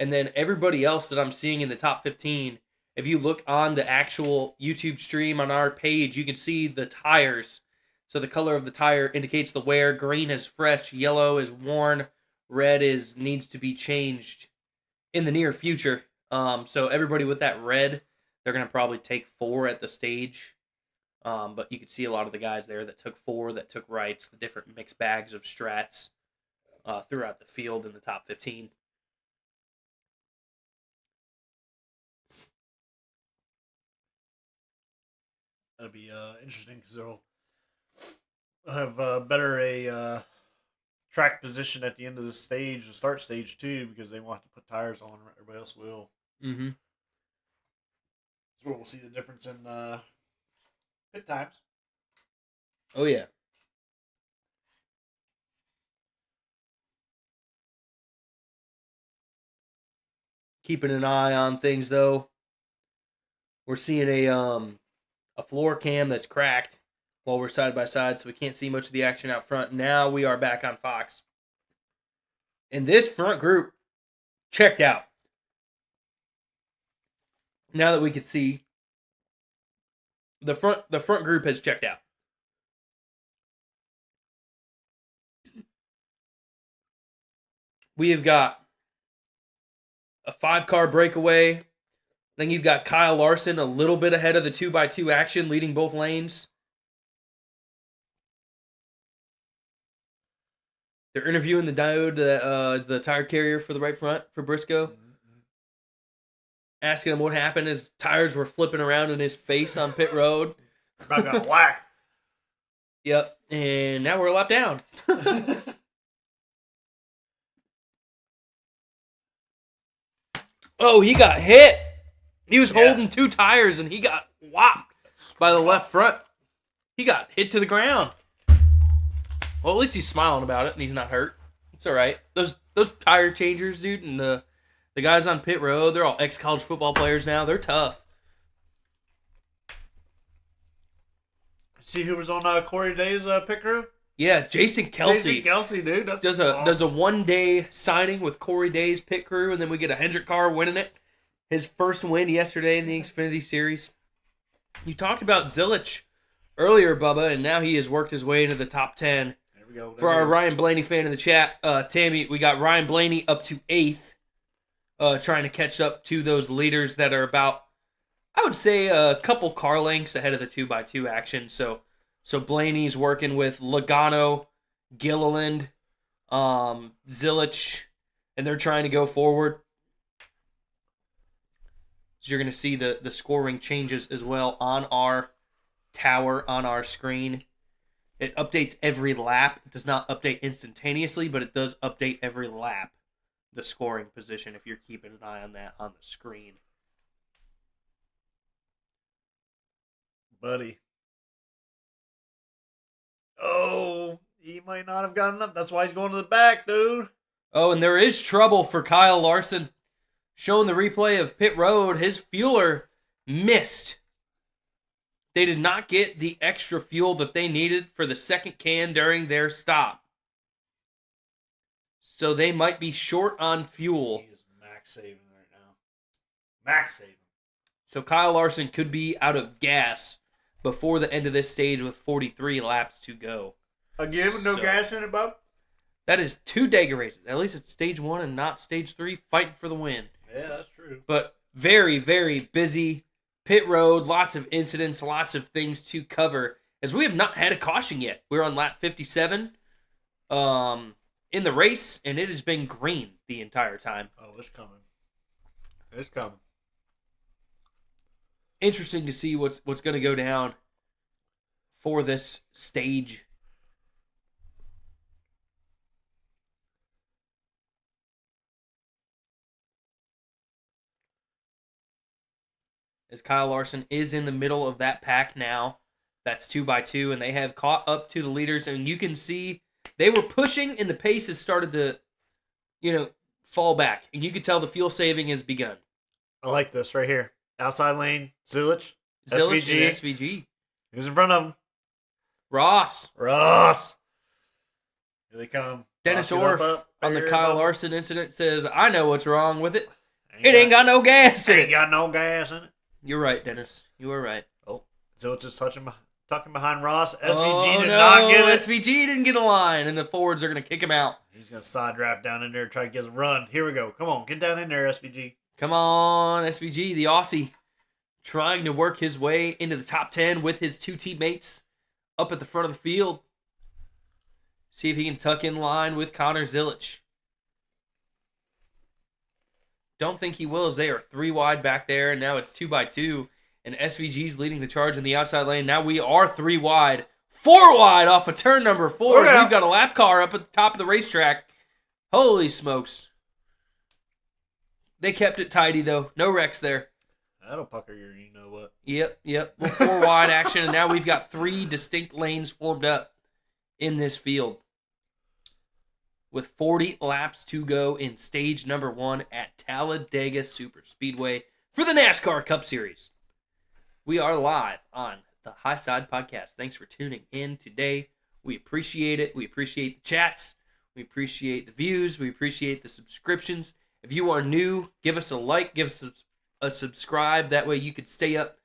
And then everybody else that I'm seeing in the top 15, if you look on the actual YouTube stream on our page, you can see the tires. So the color of the tire indicates the wear. Green is fresh, yellow is worn, red needs to be changed in the near future. So everybody with that red, they're going to probably take 4 at the stage. But you could see a lot of the guys there that took 4, that took rights, the different mixed bags of strats throughout the field in the top 15. That'll be interesting because they'll have better track position at the end of the stage to start stage 2 because they want to put tires on. Everybody else will. Mm-hmm. That's where we'll see the difference in pit times. Oh, yeah. Keeping an eye on things, though. We're seeing a floor cam that's cracked while we're side by side, so we can't see much of the action out front. Now we are back on Fox. And this front group checked out. Now that we can see, the front group has checked out. We have got a 5-car breakaway. Then you've got Kyle Larson a little bit ahead of the 2x2 action, leading both lanes. They're interviewing the diode that is the tire carrier for the right front for Briscoe. Asking him what happened. His tires were flipping around in his face on pit road. About got whacked. Yep. And now we're a lap down. Oh, he got hit. He was holding 2 tires and he got whopped by the left front. He got hit to the ground. Well, at least he's smiling about it and he's not hurt. It's all right. Those tire changers, dude, and the guys on pit road, they're all ex-college football players now. They're tough. See who was on Corey Day's pit crew? Yeah, Jason Kelsey. Jason Kelsey, dude. That's does a 1-day signing with Corey Day's pit crew, and then we get a Hendrick car winning it. His first win yesterday in the Xfinity Series. You talked about Zilich earlier, Bubba, and now he has worked his way into the top 10. There we go. For our Ryan Blaney fan in the chat, Tammy, we got Ryan Blaney up to 8th, trying to catch up to those leaders that are about, I would say, a couple car lengths ahead of the 2x2 action. So Blaney's working with Logano, Gilliland, Zilich, and they're trying to go forward. So you're going to see the scoring changes as well on our tower, on our screen. It updates every lap. It does not update instantaneously, but it does update every lap, the scoring position, if you're keeping an eye on that on the screen. Buddy. Oh, he might not have gotten up. That's why he's going to the back, dude. Oh, and there is trouble for Kyle Larson. Showing the replay of pit road, his fueler missed. They did not get the extra fuel that they needed for the second can during their stop. So they might be short on fuel. He is max saving right now. Max saving. So Kyle Larson could be out of gas before the end of this stage with 43 laps to go. Again, with no gas in it, bub? That is 2 DEGA races. At least it's stage 1 and not stage 3, fighting for the win. Yeah, that's true. But very, very busy pit road, lots of incidents, lots of things to cover, as we have not had a caution yet. We're on lap 57 in the race, and it has been green the entire time. Oh, it's coming. It's coming. Interesting to see what's going to go down for this stage. As Kyle Larson is in the middle of that pack now. That's 2x2, and they have caught up to the leaders, and you can see they were pushing, and the pace has started to, fall back, and you can tell the fuel saving has begun. I like this right here. Outside lane, Zilich, SVG. SVG. And SVG. Who's in front of him? Ross. Here they come. Dennis Ross, Orff up, on the here, Kyle up. Larson incident says, I know what's wrong with it. It ain't got no gas in Ain't it. got no gas in it. You're right, Dennis. You are right. Oh, Zilich is touching tucking behind Ross. SVG Oh, did no, not get it. SVG didn't get a line, and the forwards are going to kick him out. He's going to side draft down in there, try to get a run. Here we go. Come on, get down in there, SVG. Come on, SVG, the Aussie, trying to work his way into the top 10 with his two teammates up at the front of the field. See if he can tuck in line with Connor Zilich. Don't think he will, as they are 3 wide back there, and now it's 2x2, and SVG's leading the charge in the outside lane. Now we are 3 wide, 4 wide off of turn number 4. Oh, yeah. We've got a lap car up at the top of the racetrack. Holy smokes. They kept it tidy, though. No wrecks there. That'll pucker your you-know-what. Yep. Little 4 wide action, and now we've got 3 distinct lanes formed up in this field, with 40 laps to go in stage number 1 at Talladega Superspeedway for the NASCAR Cup Series. We are live on the High Side Podcast. Thanks for tuning in today. We appreciate it. We appreciate the chats. We appreciate the views. We appreciate the subscriptions. If you are new, give us a like, give us a subscribe. That way you can stay up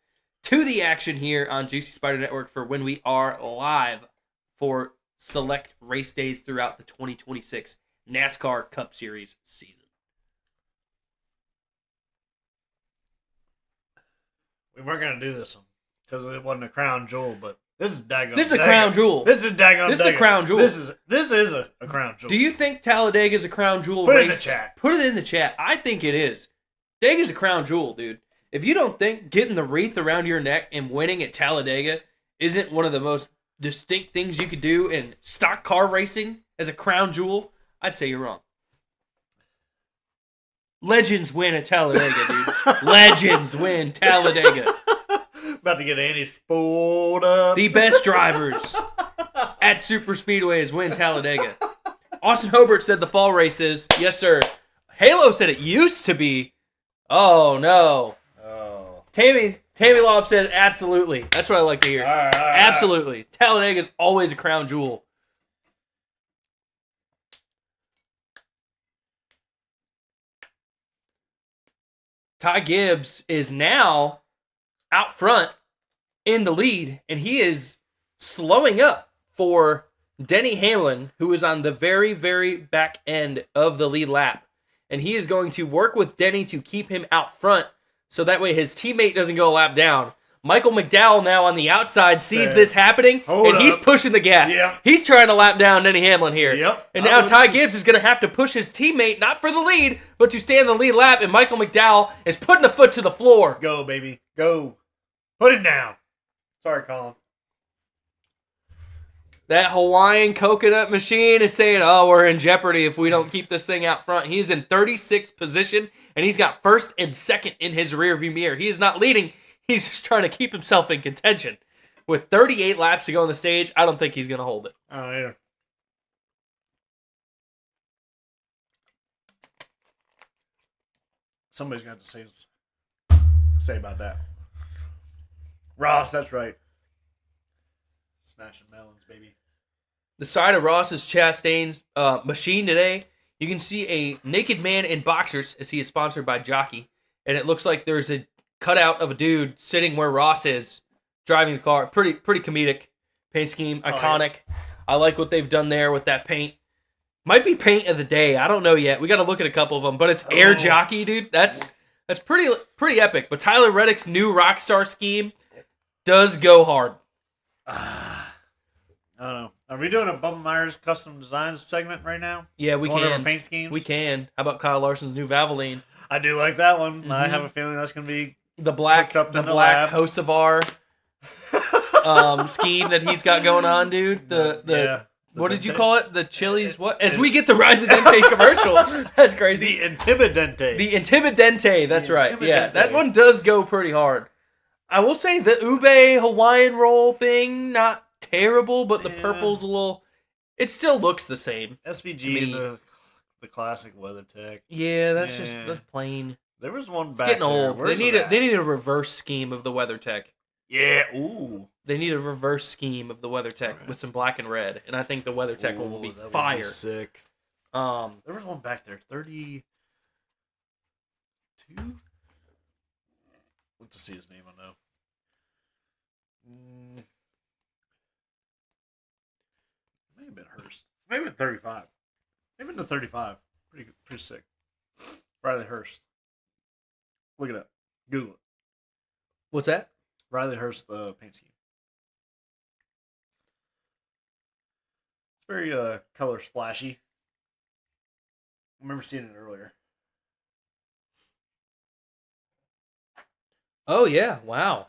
to the action here on JuicySpydr Network for when we are live for select race days throughout the 2026 NASCAR Cup Series season. We weren't going to do this one because it wasn't a crown jewel, but this is daggone. This is a crown jewel. This is daggone. This is a crown jewel. This is a crown jewel. Do you think Talladega is a crown jewel Put race? it in the chat. Put it in the chat. I think it is. Dega's a crown jewel, dude. If you don't think getting the wreath around your neck and winning at Talladega isn't one of the most distinct things you could do in stock car racing as a crown jewel, I'd say you're wrong. Legends win at Talladega, dude. Legends win Talladega. About to get Andy spooled up. The best drivers at Superspeedways win Talladega. Austin Hobart said the fall race is, yes, sir. Halo said it used to be. Oh, no. Oh. Tammy Lobb said absolutely. That's what I like to hear. All right. Absolutely. Talladega is always a crown jewel. Ty Gibbs is now out front in the lead, and he is slowing up for Denny Hamlin, who is on the very, very back end of the lead lap. And he is going to work with Denny to keep him out front, so that way his teammate doesn't go a lap down. Michael McDowell now on the outside sees this happening, and he's pushing the gas. Yep. He's trying to lap down Denny Hamlin here. Yep. And now Ty Gibbs is going to have to push his teammate, not for the lead, but to stay in the lead lap, and Michael McDowell is putting the foot to the floor. Go, baby. Go. Put it down. Sorry, Colin. That Hawaiian coconut machine is saying, oh, we're in jeopardy if we don't keep this thing out front. He's in 36th position, and he's got first and second in his rearview mirror. He is not leading. He's just trying to keep himself in contention. With 38 laps to go on the stage, I don't think he's going to hold it. I don't either. Somebody's got to say about that. Ross, that's right. Smashing melons, baby. The side of Ross's Chastain's machine today, you can see a naked man in boxers as he is sponsored by Jockey. And it looks like there's a cutout of a dude sitting where Ross is driving the car. Pretty comedic paint scheme, iconic. Yeah. I like what they've done there with that paint. Might be paint of the day. I don't know yet. We got to look at a couple of them, but it's Air Jockey, dude. That's pretty epic. But Tyler Reddick's new Rockstar scheme does go hard. I don't know. Are we doing a Bubba Myers custom designs segment right now? Yeah, we Going can. over paint schemes? We can. How about Kyle Larson's new Valvoline? I do like that one. Mm-hmm. I have a feeling that's going to be the black Hocevar scheme that he's got going on, dude. What did you call it? The Chili's what? As we get to ride the Dente commercial. That's crazy. The Intimidente. The Intimidente. That's right. Yeah, that one does go pretty hard. I will say the Ube Hawaiian roll thing, not terrible, but the purple's a little... It still looks the same. SVG and the classic WeatherTech. Yeah, that's plain. There was one back getting there. old. They need a reverse scheme of the WeatherTech. Yeah, ooh. They need a reverse scheme of the WeatherTech with some black and red, and I think the WeatherTech one will be fire. Would be sick. There was one back there, 32. Let's see his name. I know. Maybe in 35. Maybe in the 35. Pretty sick. Riley Hurst. Look it up. Google it. What's that? Riley Hurst, the paint scheme. It's very color splashy. I remember seeing it earlier. Oh, yeah. Wow.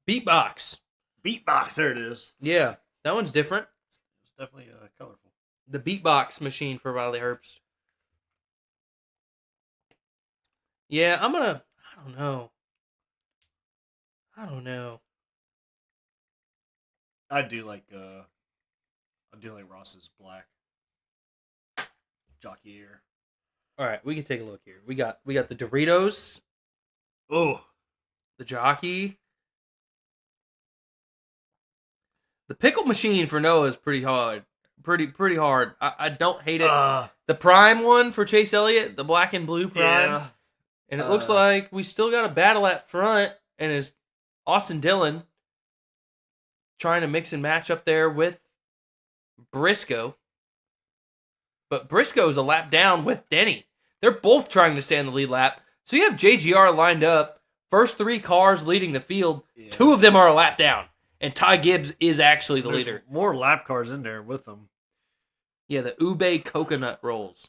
Beatbox. Beatbox, there it is. Yeah. That one's different. It's definitely colorful. The beatbox machine for Riley Herbst. Yeah, I don't know. I do like Ross's black jockey ear. All right, we can take a look here. We got the Doritos, Oh, the jockey. The pickle machine for Noah is pretty hard. Pretty hard. I don't hate it. The prime one for Chase Elliott, the black and blue prime. yeah. And it looks like we still got a battle at front, and it's Austin Dillon trying to mix and match up there with Briscoe. But Briscoe's a lap down with Denny. They're both trying to stay on the lead lap. So you have JGR lined up, first 3 cars leading the field. Yeah. 2 of them are a lap down. And Ty Gibbs is actually the There's leader. more lap cars in there with them. Yeah, the Ube coconut rolls.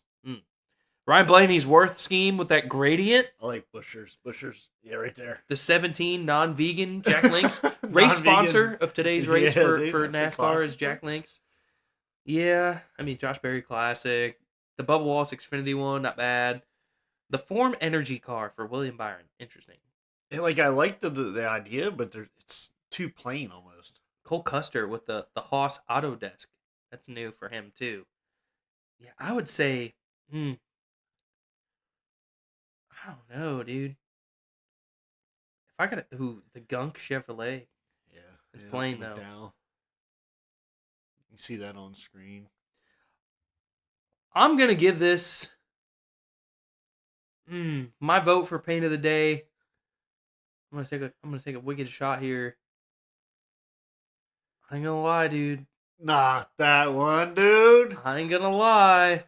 Ryan Blaney's Worth scheme with that gradient. I like Bushers. Yeah, right there. The 17 non-vegan Jack Links. Race sponsor of today's race Yeah, for dude, that's a NASCAR classic. is Jack Links. Yeah, I mean, Josh Berry Classic. The Bubba Wallace Xfinity one, not bad. The Form Energy car for William Byron. Interesting. Yeah, like, I like the idea, but it's too plain almost. Cole Custer with the Haas Autodesk. That's new for him, too. Yeah, I would say... I don't know, dude. If I got the Gunk Chevrolet. Yeah. It's plain, though. McDowell. You can see that on screen. I'm gonna give this my vote for paint of the day. I'm gonna take a wicked shot here. I ain't gonna lie, dude. Not that one, dude. I ain't gonna lie.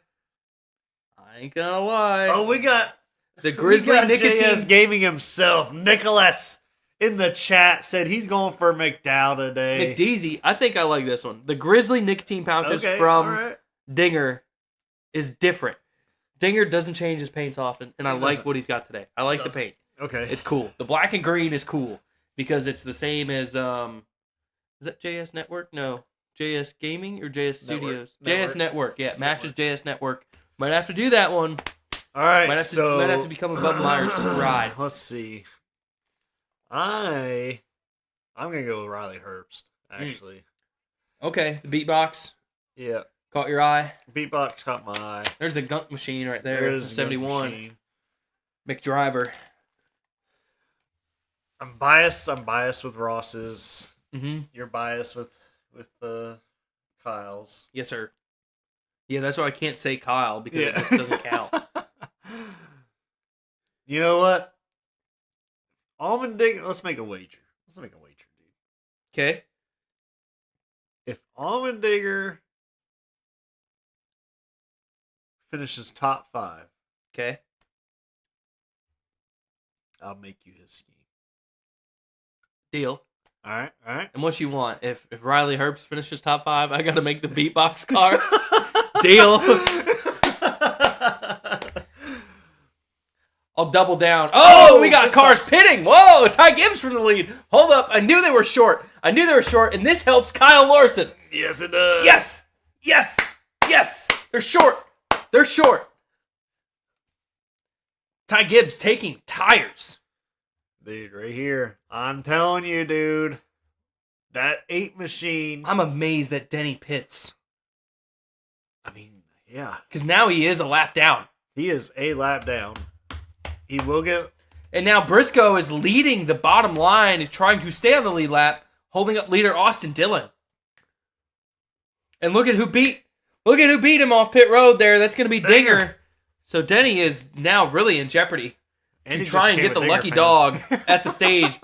Oh, we got The Grizzly Nicotine. JS Gaming himself, Nicholas, in the chat said he's going for McDowell today. McDeezy. I think I like this one. The Grizzly Nicotine pouches from alright. Dinger is different. Dinger doesn't change his paints often, and I like what he's got today. I like the paint. Okay. It's cool. The black and green is cool because it's the same as is that JS Network? No. JS Gaming or JS Studios? JS Network. Yeah, matches JS Network. Might have to do that one. All right. Might have to become a Bud Myers ride. Let's see. I'm gonna go with Riley Herbst, actually. Okay, the beatbox Yeah. caught your eye. Beatbox caught my eye. There's the Gunk machine right there. There's the 71. machine. McDriver. I'm biased with Ross's. Mm-hmm. You're biased with Kyle's. Yes, sir. Yeah, that's why I can't say Kyle because it just doesn't count. You know what? Allmendinger, let's make a wager. Dude. Okay. If Allmendinger finishes top 5, Okay. I'll make you his scheme. Deal. All right. And what you want? If Riley Herbst finishes top 5, I got to make the beatbox car. Deal. I'll double down. Oh, we got cars pitting. Whoa, Ty Gibbs from the lead. Hold up. I knew they were short. And this helps Kyle Larson. Yes, it does. Yes. They're short. Ty Gibbs taking tires. Dude, right here. I'm telling you, dude. That 8 machine. I'm amazed that Denny pits. I mean, yeah. Because now he is a lap down. He is a lap down. He will get... And now Briscoe is leading the bottom line and trying to stay on the lead lap, holding up leader Austin Dillon. And look at who beat him off pit road there. That's going to be Dinger. So Denny is now really in jeopardy to try and get the lucky dog at the stage.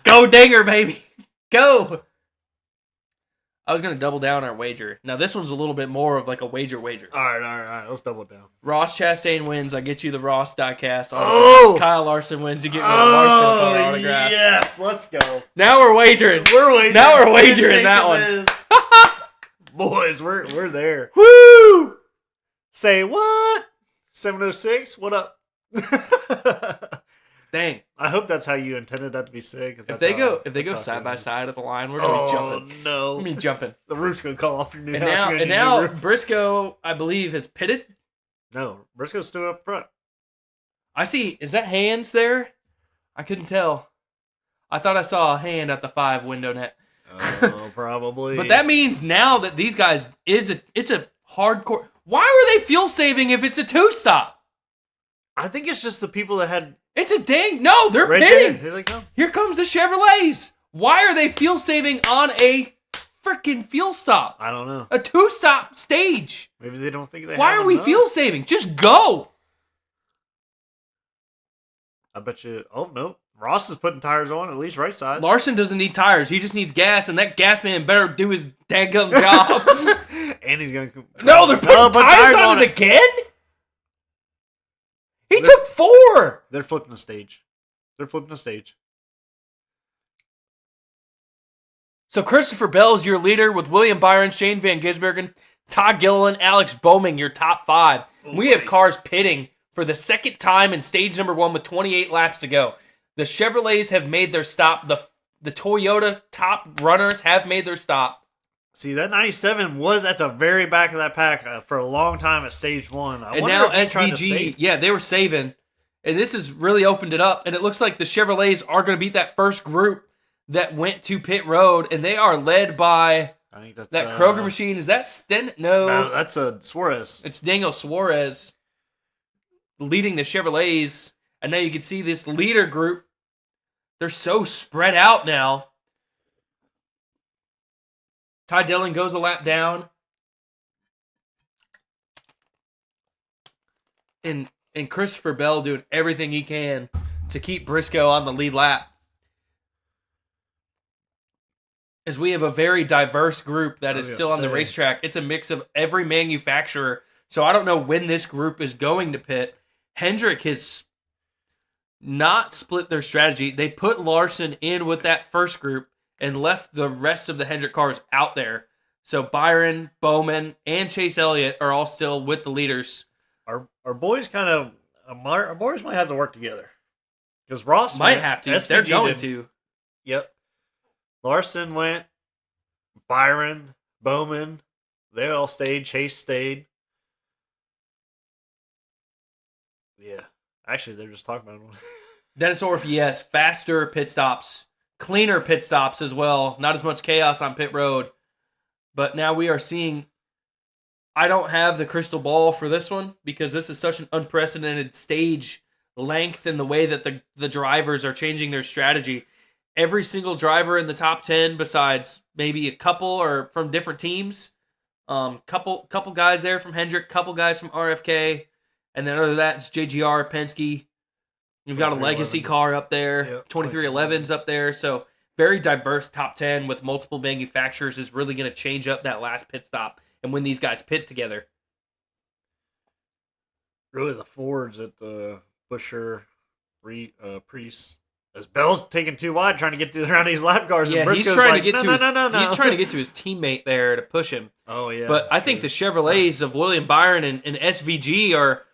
Go Dinger, baby. Go. I was going to double down our wager. Now, this one's a little bit more of like a wager. All right. Let's double it down. Ross Chastain wins. I get you the Ross diecast. Oh! Kyle Larson wins. You get me the Larson color autograph. Yes, let's go. Now we're wagering. Now we're wagering that one. Boys, we're there. Woo! Say what? 706? What up? Dang. I hope that's how you intended that to be said. If they go side by side at the line, we're gonna be jumping. No. We're gonna be jumping. The roof's gonna come off your new And house. now, You're and gonna need a now new roof. Briscoe, I believe, has pitted. No, Briscoe's still up front. I see. Is that hands there? I couldn't tell. I thought I saw a hand at the 5 window net. Oh, probably. But that means now that these guys it's a hardcore. Why were they fuel saving if it's a 2-stop? I think it's just the people that had It's a dang. No, they're right pitting. there. Here they come. Here comes the Chevrolets. Why are they fuel saving on a freaking fuel stop? I don't know. A 2-stop stage. Maybe they don't think they Why have are we enough. fuel saving? Just go. I bet you. Oh, no. Ross is putting tires on, at least right side. Larson doesn't need tires. He just needs gas, and that gas man better do his daggum job. And he's going to. No, they're putting tires on it again? He took 4. They're flipping the stage. So Christopher Bell is your leader with William Byron, Shane Van Gisbergen, Todd Gilliland, Alex Bowman, your top 5. We have cars pitting for the second time in stage number 1 with 28 laps to go. The Chevrolets have made their stop. The Toyota top runners have made their stop. See, that 97 was at the very back of that pack for a long time at stage 1. And now SVG, yeah, they were saving. And this has really opened it up. And it looks like the Chevrolets are going to beat that first group that went to pit road. And they are led by I think that's that Kroger machine. Is that Sten? No, that's Suarez. It's Daniel Suarez leading the Chevrolets. And now you can see this leader group. They're so spread out now. Ty Dillon goes a lap down. And Christopher Bell doing everything he can to keep Briscoe on the lead lap. As we have a very diverse group that is still on the racetrack. It's a mix of every manufacturer. So I don't know when this group is going to pit. Hendrick has not split their strategy. They put Larson in with that first group and left the rest of the Hendrick cars out there. So Byron, Bowman, and Chase Elliott are all still with the leaders. Our boys our boys might have to work together. Because Ross might have to. They're going to. Yep. Larson went. Byron, Bowman, they all stayed. Chase stayed. Yeah. Actually, they're just talking about it. Dennis Orff, yes. Faster pit stops. Cleaner pit stops as well. Not as much chaos on pit road. But now we are seeing... I don't have the crystal ball for this one because this is such an unprecedented stage length in the way that the drivers are changing their strategy. Every single driver in the top 10, besides maybe a couple or from different teams, couple guys there from Hendrick, couple guys from RFK, and then other than that, it's JGR, Penske. You've got a legacy car up there, yep, 2311's up there, so very diverse top 10 with multiple manufacturers is really going to change up that last pit stop and when these guys pit together. Really, the Fords at the Busher, Priest. As Bell's taking too wide, trying to get around these lap cars. Yeah, and he's trying to get to his. No. He's trying to get to his teammate there to push him. Oh yeah. But I think the Chevrolets of William Byron and SVG are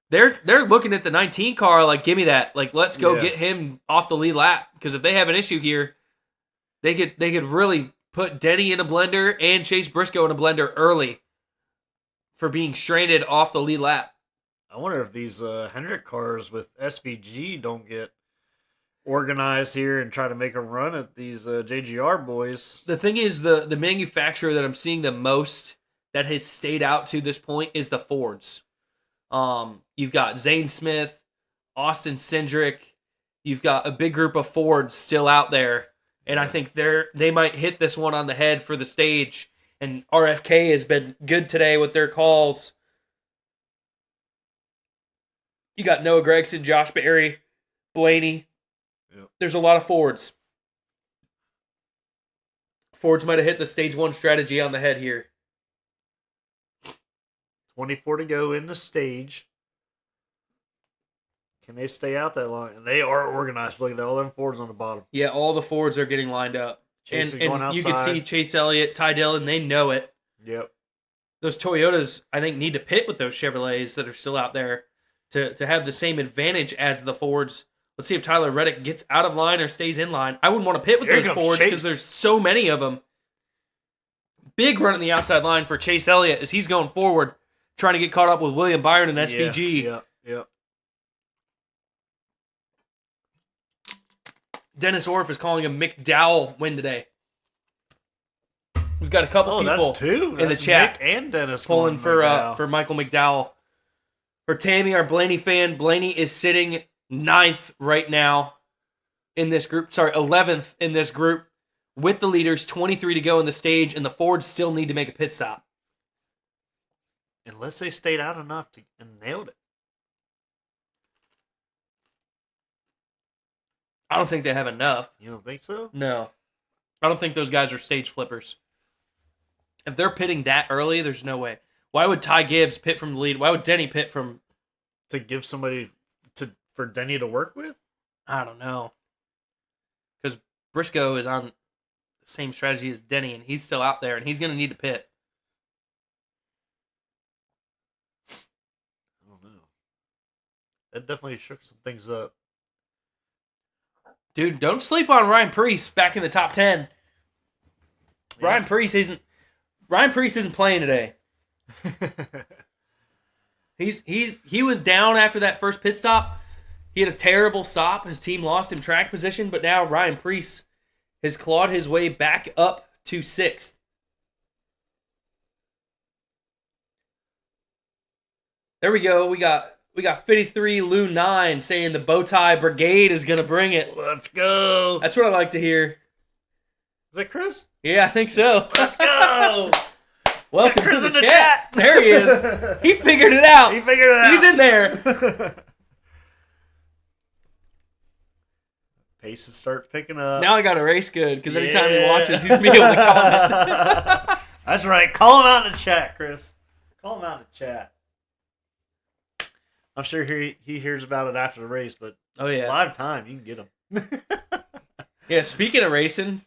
they're looking at the 19 car like, give me that. Like, let's go get him off the lead lap because if they have an issue here, they could really put Denny in a blender and Chase Briscoe in a blender early for being stranded off the lead lap. I wonder if these Hendrick cars with SVG don't get organized here and try to make a run at these JGR boys. The thing is, the manufacturer that I'm seeing the most that has stayed out to this point is the Fords. You've got Zane Smith, Austin Cindric. You've got a big group of Fords still out there. And I think they might hit this one on the head for the stage. And RFK has been good today with their calls. You got Noah Gregson, Josh Berry, Blaney. Yep. There's a lot of Fords. Fords might have hit the stage 1 strategy on the head here. 24 to go in the stage. Can they stay out that long? They are organized. Look at all them Fords on the bottom. Yeah, all the Fords are getting lined up. Chase And is going outside. you can see Chase Elliott, Ty Dillon, they know it. Yep. Those Toyotas, I think, need to pit with those Chevrolets that are still out there to have the same advantage as the Fords. Let's see if Tyler Reddick gets out of line or stays in line. I wouldn't want to pit with Here those comes Fords Chase. because there's so many of them. Big run on the outside line for Chase Elliott as he's going forward, trying to get caught up with William Byron and SVG. Yep. Dennis Orff is calling a McDowell win today. We've got a couple people that's two. in That's the chat Nick and Dennis pulling for McDowell. Michael McDowell. For Tammy, our Blaney fan, Blaney is sitting 9th right now in this group. Sorry, 11th in this group with the leaders, 23 to go in the stage, and the Fords still need to make a pit stop. Unless they stayed out enough and nailed it. I don't think they have enough. You don't think so? No. I don't think those guys are stage flippers. If they're pitting that early, there's no way. Why would Ty Gibbs pit from the lead? Why would Denny pit from... To give somebody for Denny to work with? I don't know. Because Briscoe is on the same strategy as Denny, and he's still out there, and he's going to need to pit. I don't know. That definitely shook some things up. Dude, don't sleep on Ryan Preece back in the top 10. Yeah. Ryan Preece isn't playing today. He was down after that first pit stop. He had a terrible stop. His team lost him track position, but now Ryan Preece has clawed his way back up to 6th. There we go. We got 53 Lou 9 saying the Bowtie Brigade is going to bring it. Let's go. That's what I like to hear. Is that Chris? Yeah, I think so. Let's go. Welcome Chris to in the the chat. chat. There he is. He figured it out. He figured it out. He's in there. Paces start picking up. Now I got to race good because anytime he watches, he's going to be able to comment. That's right. Call him out in the chat, Chris. Call him out in the chat. I'm sure he hears about it after the race, but Oh, yeah. live time, you can get him. Yeah, speaking of racing,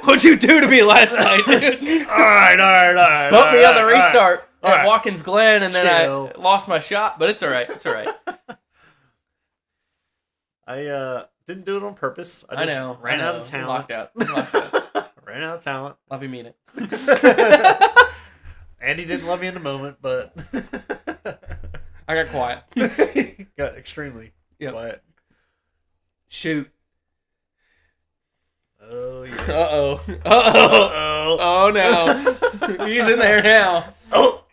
what'd you do to me last night, dude? All right. Bumped me on the restart All at right. Watkins Glen, and then Chill. I lost my shot, but it's all right. It's all right. I didn't do it on purpose. I know. Ran out of I'm talent. locked out. I'm locked out. Ran out of talent. Love you, mean it. Andy didn't love me in the moment, but I got quiet. got extremely quiet. Shoot. Oh, yeah. Uh-oh. Uh-oh. Uh-oh. Oh, no. He's in there now. Oh!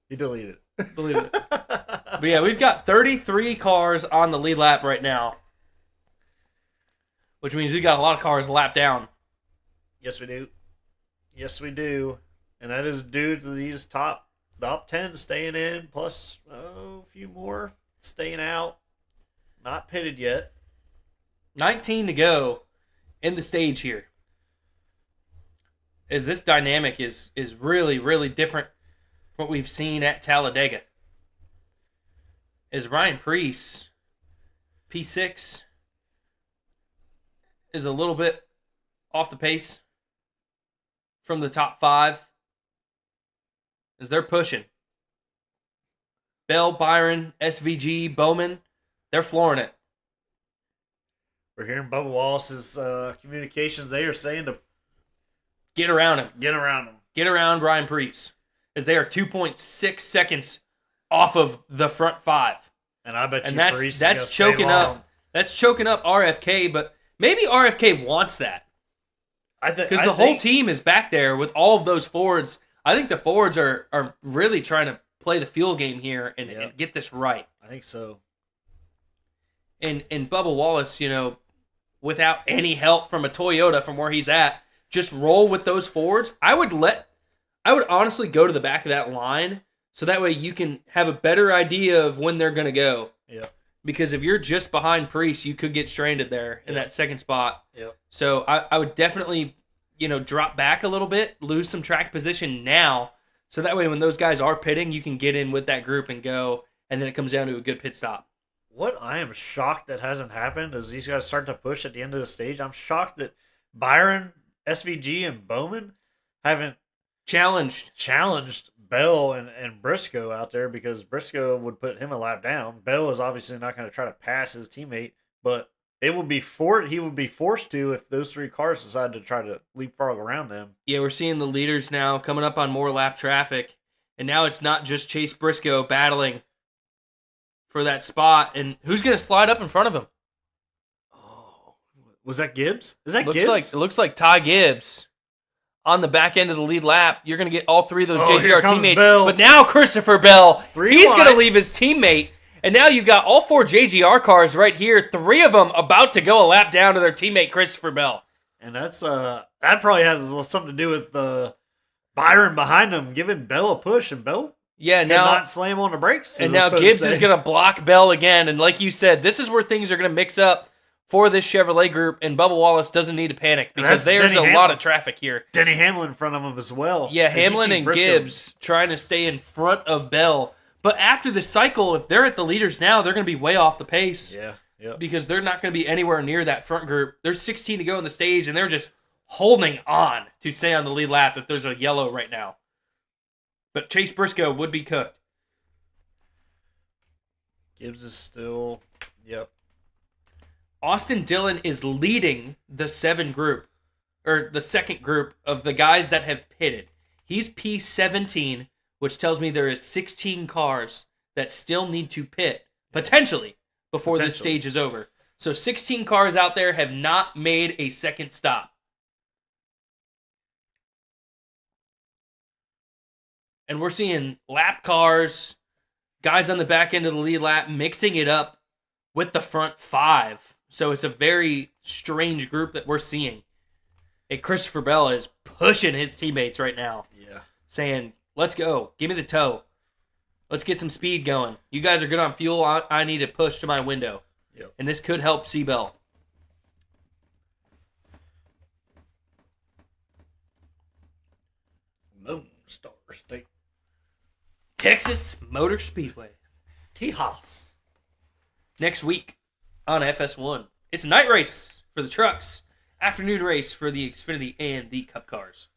He deleted it. Believe it. But yeah, we've got 33 cars on the lead lap right now. Which means we've got a lot of cars lapped down. Yes, we do. Yes, we do. And that is due to these top 10 staying in, plus a few more staying out. Not pitted yet. 19 to go in the stage here. As this dynamic is really, really different from what we've seen at Talladega. As Ryan Preece, P6, is a little bit off the pace from the top 5. As they're pushing. Bell, Byron, SVG, Bowman, they're flooring it. We're hearing Bubba Wallace's communications. They are saying to Get around him. get around him. Get around Ryan Preece. As they are 2.6 seconds off of the front 5. And I bet And you Preece is that's gonna stay choking long. up. That's choking up RFK, but maybe RFK wants that. Because the whole team is back there with all of those Fords. I think the Fords are really trying to play the fuel game here and get this right. I think so. And Bubba Wallace, without any help from a Toyota from where he's at, just roll with those Fords. I would honestly go to the back of that line so that way you can have a better idea of when they're going to go. Yeah. Because if you're just behind Preece, you could get stranded there in that second spot. Yep. So I would definitely, drop back a little bit, lose some track position now, so that way when those guys are pitting, you can get in with that group and go, and then it comes down to a good pit stop. What I am shocked that hasn't happened is these guys start to push at the end of the stage. I'm shocked that Byron, SVG, and Bowman haven't challenged Bell and Briscoe out there, because Briscoe would put him a lap down. Bell is obviously not going to try to pass his teammate, but he would be forced to if those three cars decide to try to leapfrog around them. Yeah, we're seeing the leaders now coming up on more lap traffic, and now it's not just Chase Briscoe battling for that spot, and who's going to slide up in front of him? Oh, was that Gibbs? Is that Gibbs? It looks like Ty Gibbs on the back end of the lead lap. You're going to get all three of those JGR teammates. Bell. But now Christopher Bell, he's wide. going to leave his teammate. And now you've got all four JGR cars right here, three of them about to go a lap down to their teammate Christopher Bell. And that's that probably has something to do with Byron behind him giving Bell a push, and Bell could not slam on the brakes. And now Gibbs is going to block Bell again. And like you said, this is where things are going to mix up for this Chevrolet group, and Bubba Wallace doesn't need to panic because there's a lot of traffic here. Denny Hamlin in front of him as well. Yeah, Hamlin and Gibbs trying to stay in front of Bell. But after the cycle, if they're at the leaders now, they're going to be way off the pace. Yeah. Because they're not going to be anywhere near that front group. There's 16 to go in the stage, and they're just holding on to stay on the lead lap if there's a yellow right now. But Chase Briscoe would be cooked. Gibbs is still, Austin Dillon is leading the second group of the guys that have pitted. He's P17, which tells me there is 16 cars that still need to pit, potentially, before this stage is over. So 16 cars out there have not made a second stop. And we're seeing lap cars, guys on the back end of the lead lap, mixing it up with the front five. So it's a very strange group that we're seeing. And Christopher Bell is pushing his teammates right now. Yeah. Saying, let's go. Give me the toe. Let's get some speed going. You guys are good on fuel. I need to push to my window. Yep. And this could help C. Bell. Lone Star State. Texas Motor Speedway. Tejas. Next week on FS1. It's a night race for the trucks. Afternoon race for the Xfinity and the Cup cars.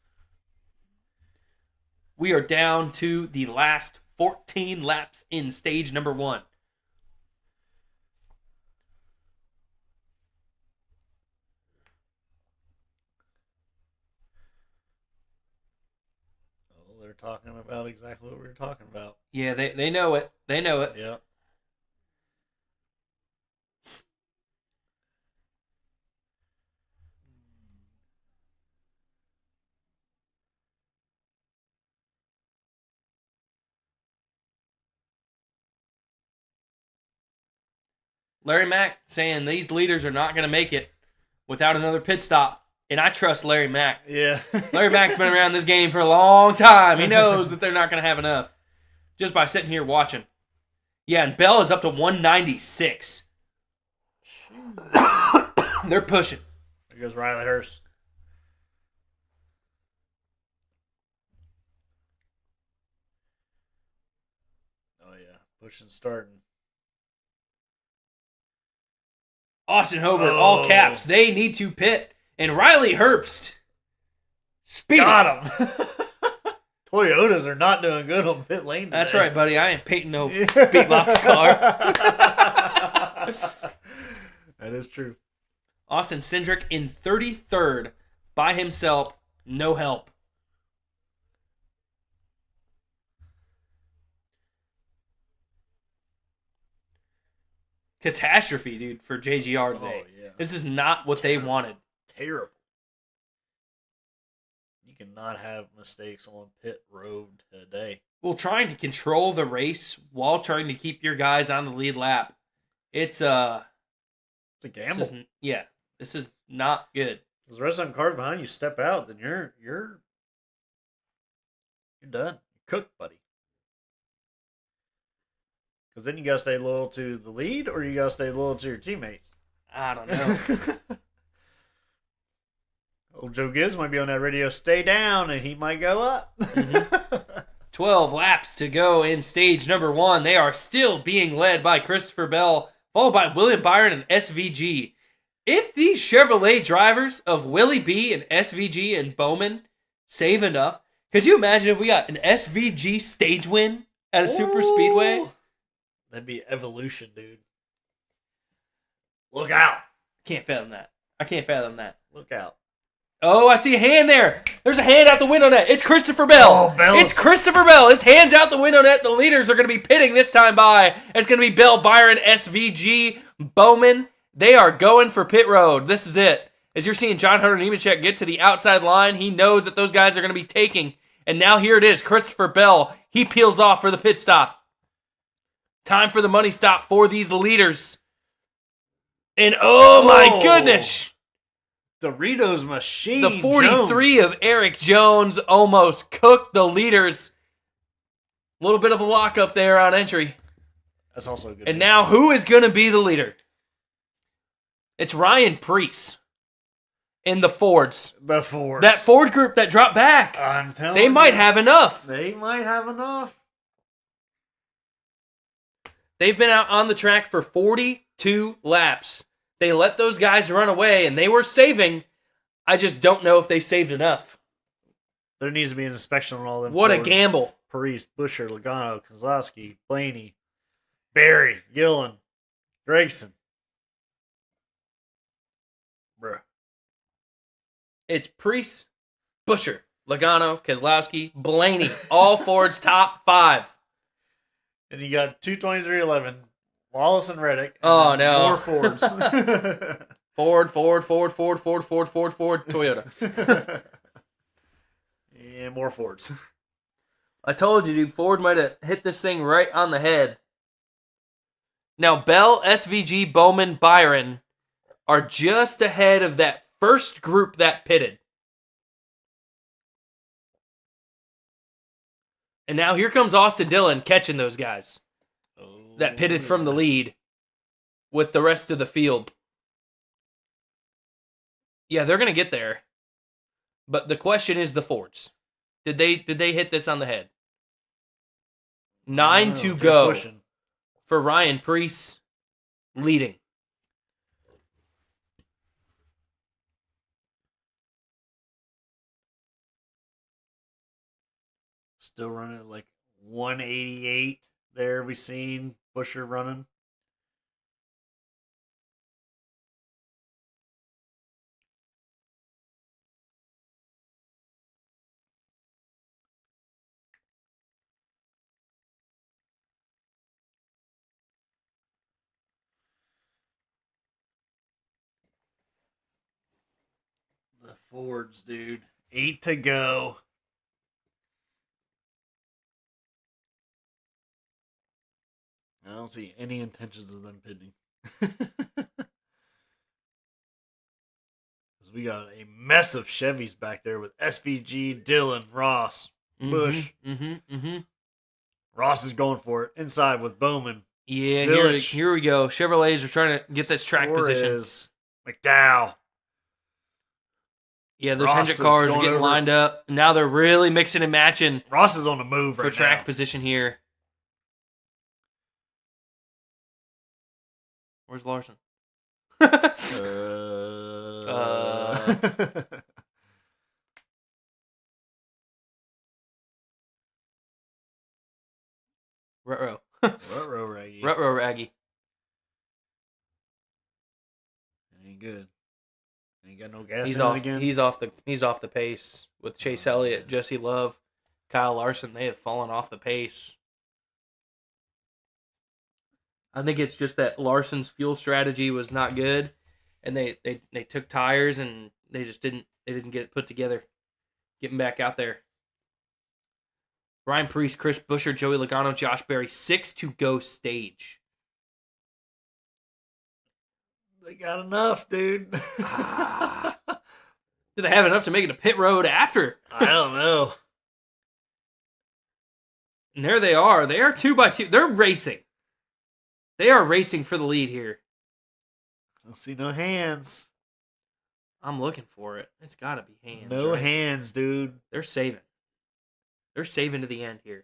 We are down to the last 14 laps in stage number 1. Oh, they're talking about exactly what we were talking about. Yeah, they know it. They know it. Yeah. Larry Mack saying these leaders are not going to make it without another pit stop. And I trust Larry Mack. Yeah. Larry Mack's been around this game for a long time. He knows that they're not going to have enough just by sitting here watching. Yeah, and Bell is up to 196. They're pushing. There goes Riley Hurst. Oh, yeah. Pushing, starting. Austin Hobart, all caps. They need to pit. And Riley Herbst. Speed. Got him. Toyotas are not doing good on pit lane today. That's right, buddy. I ain't painting no beatbox car. That is true. Austin Cindric in 33rd by himself. No help. Catastrophe, dude, for JGR today. Oh, yeah. This is not what they wanted. Terrible. You cannot have mistakes on pit road today. Well, trying to control the race while trying to keep your guys on the lead lap. It's a gamble. This is not good. Because the rest of them cars behind you step out, then you're done. You're cooked, buddy. Because then you got to stay loyal to the lead, or you got to stay loyal to your teammates. I don't know. Old Joe Gibbs might be on that radio. Stay down, and he might go up. 12 laps to go in stage number 1. They are still being led by Christopher Bell, followed by William Byron and SVG. If these Chevrolet drivers of Willie B and SVG and Bowman save enough, could you imagine if we got an SVG stage win at a super speedway? That'd be evolution, dude. Look out. Can't fathom that. I can't fathom that. Look out. Oh, I see a hand there. There's a hand out the window net. It's Christopher Bell. Oh, Bell. It's Christopher Bell. His hand's out the window net. The leaders are going to be pitting this time by. It's going to be Bell, Byron, SVG, Bowman. They are going for pit road. This is it. As you're seeing John Hunter Nemechek get to the outside line, he knows that those guys are going to be taking. And now here it is. Christopher Bell. He peels off for the pit stop. Time for the money stop for these leaders. And oh my goodness. Doritos machine. The 43 Jones. of Eric Jones almost cooked the leaders. A little bit of a lockup there on entry. That's also a good. And now who is going to be the leader? It's Ryan Preece in the Fords. The Fords. That Ford group that dropped back. I'm telling They you. might have enough. They might have enough. They've been out on the track for 42 laps. They let those guys run away, and they were saving. I just don't know if they saved enough. There needs to be an inspection on all them. What a Fords. gamble. Parise, Busher, Logano, Kozlowski, Blaney, Barry, Gillen, Gregson. Bruh. It's Preece, Busher, Logano, Keselowski, Blaney. All Ford's top 5. And you got 223.11, Wallace and Reddick. And Oh, then no. More Fords. Ford, Toyota. Yeah, more Fords. I told you, dude, Ford might have hit this thing right on the head. Now, Bell, SVG, Bowman, Byron are just ahead of that first group that pitted. And now here comes Austin Dillon catching those guys that pitted from the lead with the rest of the field. Yeah, they're going to get there. But the question is the Fords. Did they hit this on the head? 9 to go Pushing. for Ryan Preece leading. Still running at like 188 there. We seen Busher running. The Fords, dude. 8 to go. I don't see any intentions of them pitting. We got a mess of Chevys back there with SVG, Dillon, Ross, Bush. Ross is going for it inside with Bowman. Yeah, Zillage. here we go. Chevrolets are trying to get this track position. Suarez, McDowell. Yeah, those Ross Hendrick is cars are going getting over. lined up. Now they're really mixing and matching Ross is on the move for right track now. position here. Where's Larson? Ruh-roh. Ruh-roh, Raggy. Ruh-roh, Raggy. Ain't good. Ain't got no gas He's in off. it again. He's off the pace with Chase Elliott, Jesse Love, Kyle Larson. They have fallen off the pace. I think it's just that Larson's fuel strategy was not good, and they took tires and they just didn't get it put together, getting back out there. Ryan Preece, Chris Busher, Joey Logano, Josh Berry, 6 to go stage. They got enough, dude. Do they have enough to make it to pit road after? I don't know. And there they are. They are 2x2. They're racing. They are racing for the lead here. I don't see no hands. I'm looking for it. It's got to be hands. No right? hands, dude. They're saving. They're saving to the end here.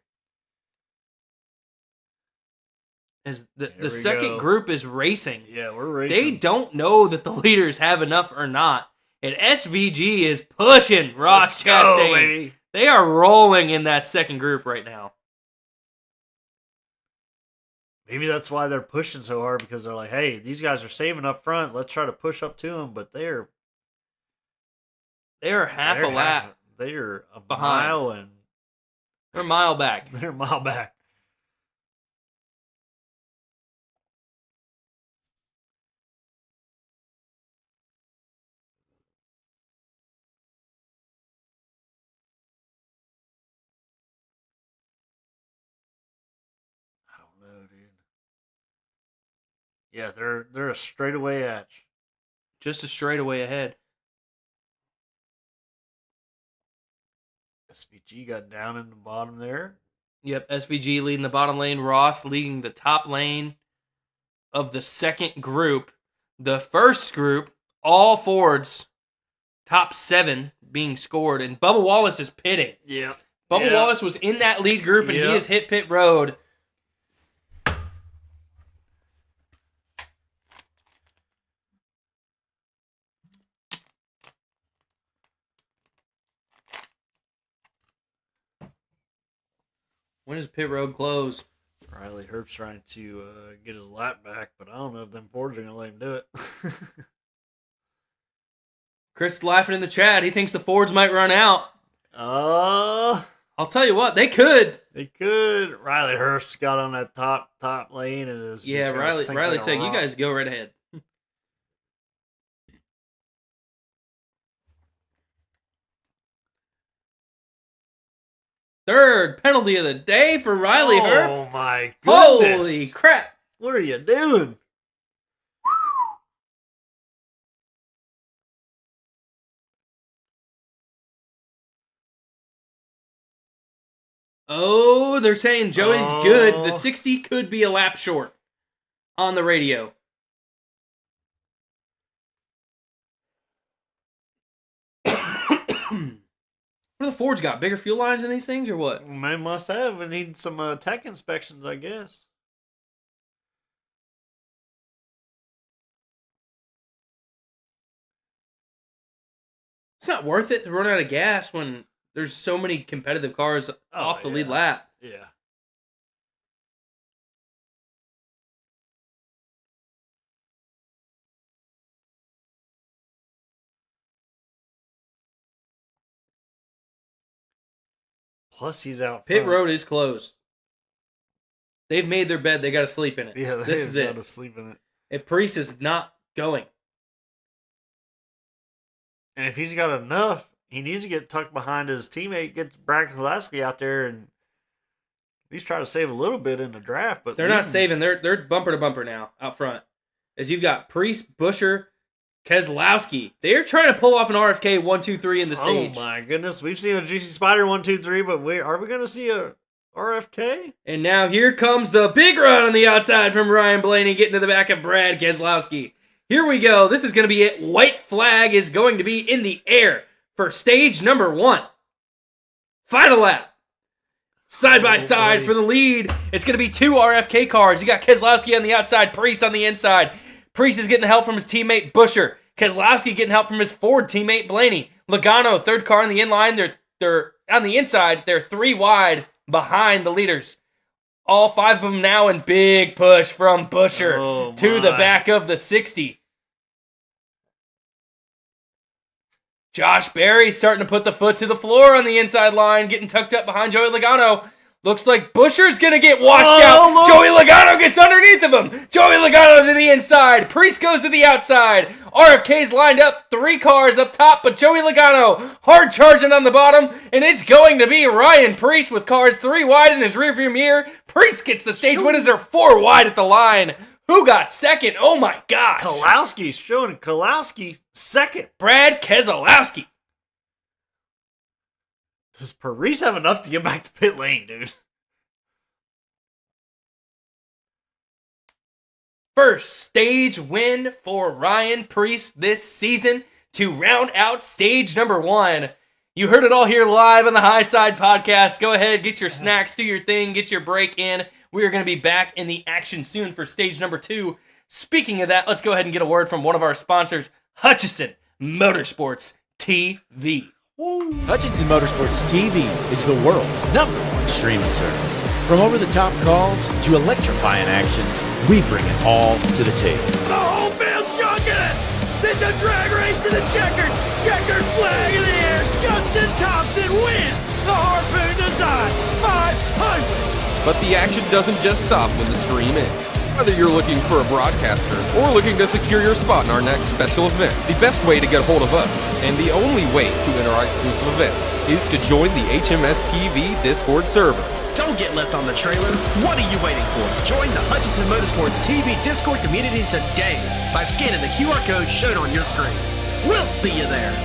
As the second group is racing. Yeah, we're racing. They don't know that the leaders have enough or not. And SVG is pushing Ross Chastain. Baby. They are rolling in that second group right now. Maybe that's why they're pushing so hard, because they're like, hey, these guys are saving up front. Let's try to push up to them. But they're half a lap. They're a behind. mile and They're a mile back. they're a mile back. I don't know, dude. Yeah, they're a straightaway edge. Just a straightaway ahead. SVG got down in the bottom there. Yep, SVG leading the bottom lane. Ross leading the top lane of the second group. The first group, all Fords, top 7 being scored. And Bubba Wallace is pitting. Yeah. Bubba Wallace was in that lead group, and he has hit pit road. When does pit road close? Riley Herb's trying to get his lap back, but I don't know if them Fords are going to let him do it. Chris is laughing in the chat. He thinks the Fords might run out. I'll tell you what, they could. They could. Riley Herb's got on that top lane and is Yeah, Riley said, you guys go right ahead. Third penalty of the day for Riley Herbst. Oh my goodness. Holy crap. What are you doing? Oh, they're saying Joey's good. The 60 could be a lap short on the radio. What do the Fords got? Bigger fuel lines in these things or what? They must have. We need some tech inspections, I guess. It's not worth it to run out of gas when there's so many competitive cars off the lead lap. Yeah. Plus, he's out Pit front. road is closed. They've made their bed. They got to sleep in it. Yeah, this is got it. to sleep in it. And Priest is not going. And if he's got enough, he needs to get tucked behind his teammate, get Brad Keselowski out there, and at least try to save a little bit in the draft. But they're not saving. They're bumper to bumper now out front. As you've got Priest, Busher, Keselowski. They're trying to pull off an RFK 1, 2, 3 in the stage. Oh my goodness. We've seen a JuicySpydr 1, 2, 3, but are we going to see a RFK? And now here comes the big run on the outside from Ryan Blaney getting to the back of Brad Keselowski. Here we go. This is going to be it. White flag is going to be in the air for stage number 1. Final lap. Side by side for the lead. It's going to be 2 RFK cars. You got Keselowski on the outside, Priest on the inside. Priest is getting the help from his teammate Busher. Keselowski getting help from his Ford teammate Blaney. Logano, third car in the inline. They're on the inside. They're 3 wide behind the leaders. All 5 of them now in big push from Busher to the back of the 60. Josh Berry starting to put the foot to the floor on the inside line, getting tucked up behind Joey Logano. Looks like Busher's going to get washed out. Look. Joey Logano gets underneath of him. Joey Logano to the inside. Priest goes to the outside. RFK's lined up. 3 cars up top, but Joey Logano hard charging on the bottom, and it's going to be Ryan Priest with cars 3 wide in his rearview mirror. Priest gets the stage win as they're 4 wide at the line. Who got second? Oh my gosh. Keselowski's showing Keselowski second. Brad Keselowski. Does Paris have enough to get back to pit lane, dude? First stage win for Ryan Priest this season. to round out stage number 1. You heard it all here live on the High Side Podcast. Go ahead, get your snacks, do your thing, get your break in. We are going to be back in the action soon for stage number 2. Speaking of that, let's go ahead and get a word from one of our sponsors, Hutchison Motorsports TV. Hutchinson Motorsports TV is the world's #1 streaming service. From over-the-top calls to electrifying action, we bring it all to the table. The whole field's chunking it! It's a drag race to the checkered flag in the air. Justin Thompson wins the Harpoon Design 500. But the action doesn't just stop when the stream ends. Whether you're looking for a broadcaster or looking to secure your spot in our next special event, the best way to get a hold of us, and the only way to enter our exclusive events, is to join the HMS TV Discord server. Don't get left on the trailer. What are you waiting for? Join the Hutchison Motorsports TV Discord community today by scanning the QR code shown on your screen. We'll see you there.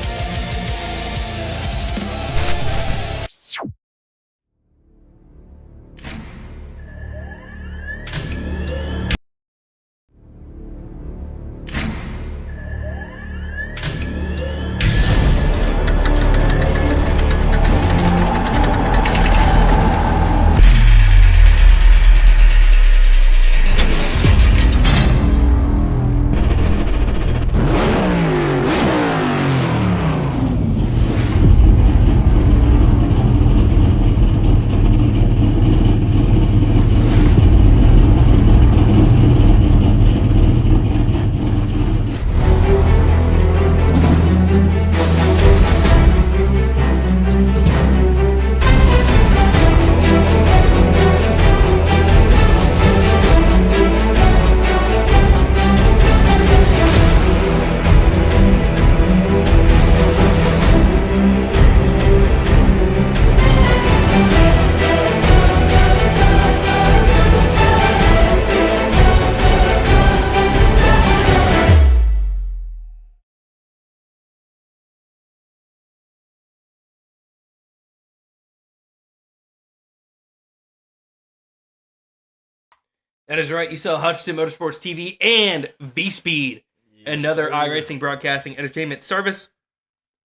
That is right. You saw Hutchison Motorsports TV and V-Speed, another iRacing broadcasting entertainment service.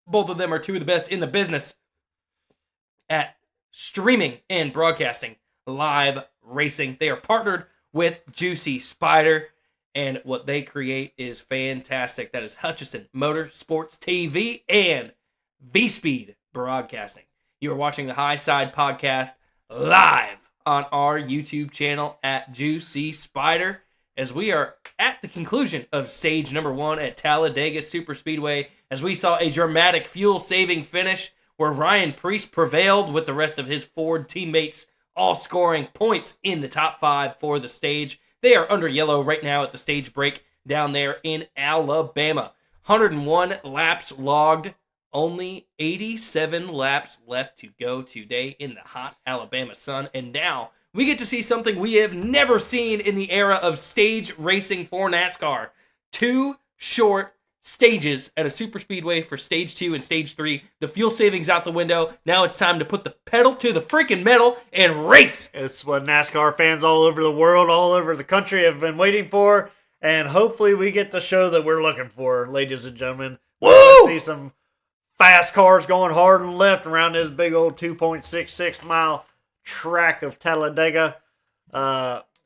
Both of them are two of the best in the business at streaming and broadcasting live racing. They are partnered with JuicySpydr, and what they create is fantastic. That is Hutchison Motorsports TV and V-Speed Broadcasting. You are watching the High Side Podcast live on our YouTube channel at JuicySpydr, as we are at the conclusion of stage number 1 at Talladega Superspeedway, as we saw a dramatic fuel-saving finish where Ryan Preece prevailed with the rest of his Ford teammates, all scoring points in the top 5 for the stage. They are under yellow right now at the stage break down there in Alabama. 101 laps logged. Only 87 laps left to go today in the hot Alabama sun. And now we get to see something we have never seen in the era of stage racing for NASCAR. 2 short stages at a superspeedway for stage 2 and stage 3. The fuel savings out the window. Now it's time to put the pedal to the freaking metal and race. It's what NASCAR fans all over the world, all over the country have been waiting for. And hopefully we get the show that we're looking for, ladies and gentlemen. Woo! We'll see some fast cars going hard and left around this big old 2.66 mile track of Talladega.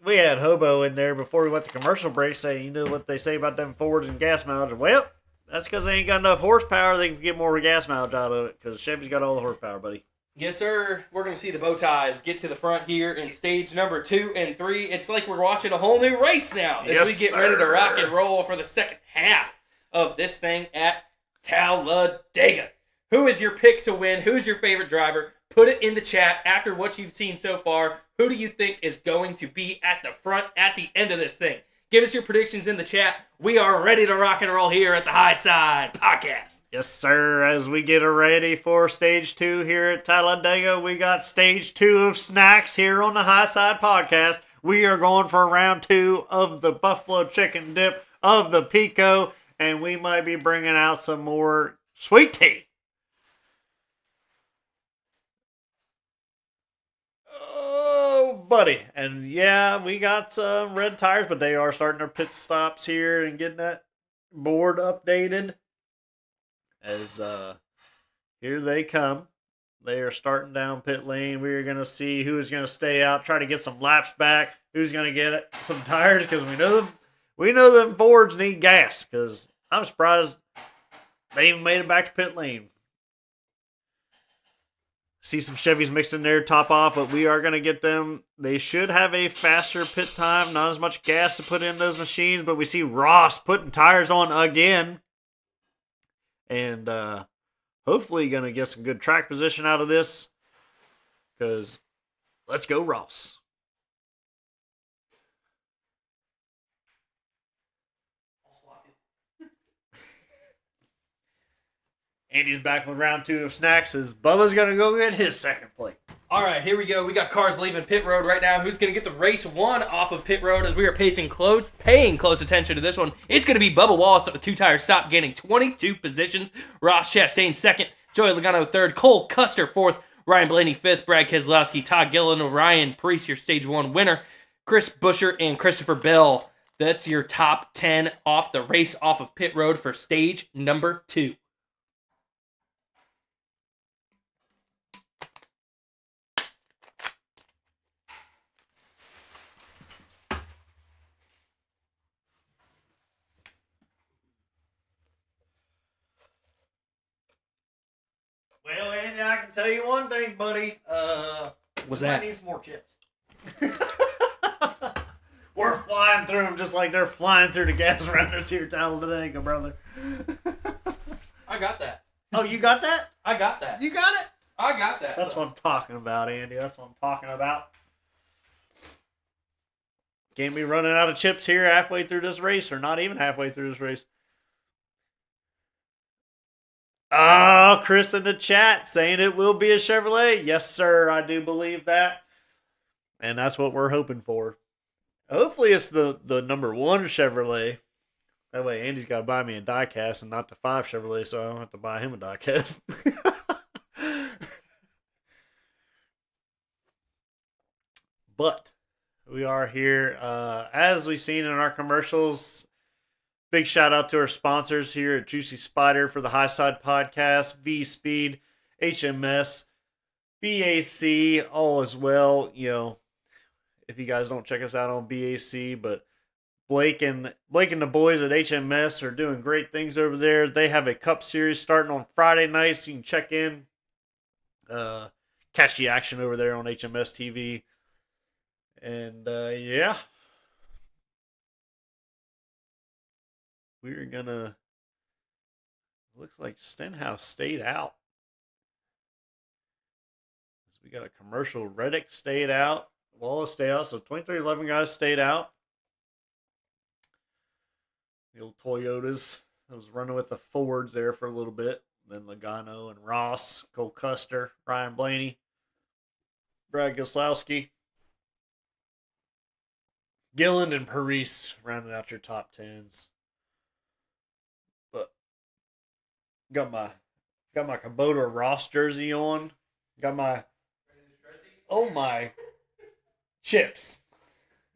We had Hobo in there before we went to commercial break saying, you know what they say about them Fords and gas mileage? Well, that's because they ain't got enough horsepower. They can get more gas mileage out of it because Chevy's got all the horsepower, buddy. Yes, sir. We're going to see the bow ties get to the front here in stage number 2 and 3. It's like we're watching a whole new race now as we get ready to rock and roll for the second half of this thing at Talladega. Who is your pick to win? Who's your favorite driver? Put it in the chat after what you've seen so far. Who do you think is going to be at the front at the end of this thing? Give us your predictions in the chat. We are ready to rock and roll here at the High Side Podcast. Yes, sir. As we get ready for stage 2 here at Talladega, we got stage 2 of snacks here on the High Side Podcast. We are going for round 2 of the buffalo chicken dip of the Pico, and we might be bringing out some more sweet tea. Oh, buddy. And yeah, we got some red tires, but they are starting their pit stops here and getting that board updated. as here they come. They are starting down pit lane. We are going to see who is going to stay out, try to get some laps back, who's going to get some tires, because we know them Fords need gas, because I'm surprised they even made it back to pit lane. See some Chevys mixed in there, top off, but we are going to get them. They should have a faster pit time, not as much gas to put in those machines, but we see Ross putting tires on again. And hopefully going to get some good track position out of this, because let's go Ross. Andy's back with round 2 of snacks as Bubba's going to go get his second plate. All right, here we go. We got cars leaving pit road right now. Who's going to get the race 1 off of pit road as we are paying close attention to this one? It's going to be Bubba Wallace at the 2-tire stop, gaining 22 positions. Ross Chastain second, Joey Logano third, Cole Custer fourth, Ryan Blaney fifth, Brad Keselowski, Todd Gillen, Ryan Preece, your stage 1 winner, Chris Buescher, and Christopher Bell. That's your top 10 off the race off of pit road for stage number 2. Well, Andy, I can tell you one thing, buddy. What's I that? need some more chips. We're flying through them just like they're flying through the gas around this here Talladega, brother. I got that. Oh, you got that? I got that. You got it? I got that. That's what I'm talking about, Andy. That's what I'm talking about. Can't be running out of chips here halfway through this race, or not even halfway through this race. Oh, Chris in the chat saying it will be a Chevrolet. Yes, sir. I do believe that. And that's what we're hoping for. Hopefully it's the number 1 Chevrolet. That way Andy's got to buy me a diecast and not the 5 Chevrolet, so I don't have to buy him a diecast. But we are here. As we've seen in our commercials, big shout out to our sponsors here at JuicySpydr for the High Side Podcast, V-Speed, HMS, BAC, all as well. You know, if you guys don't check us out on BAC, but Blake and the boys at HMS are doing great things over there. They have a Cup Series starting on Friday nights. You can check in, catch the action over there on HMS TV. And yeah. We're gonna. Looks like Stenhouse stayed out. We got a commercial. Reddick stayed out. Wallace stayed out. So 2311 guys stayed out. The old Toyotas. I was running with the Fords there for a little bit. Then Logano and Ross, Cole Custer, Ryan Blaney, Brad Keselowski, Gillen, and Parise rounding out your top 10s. Got my Kubota Ross jersey on. Got my chips.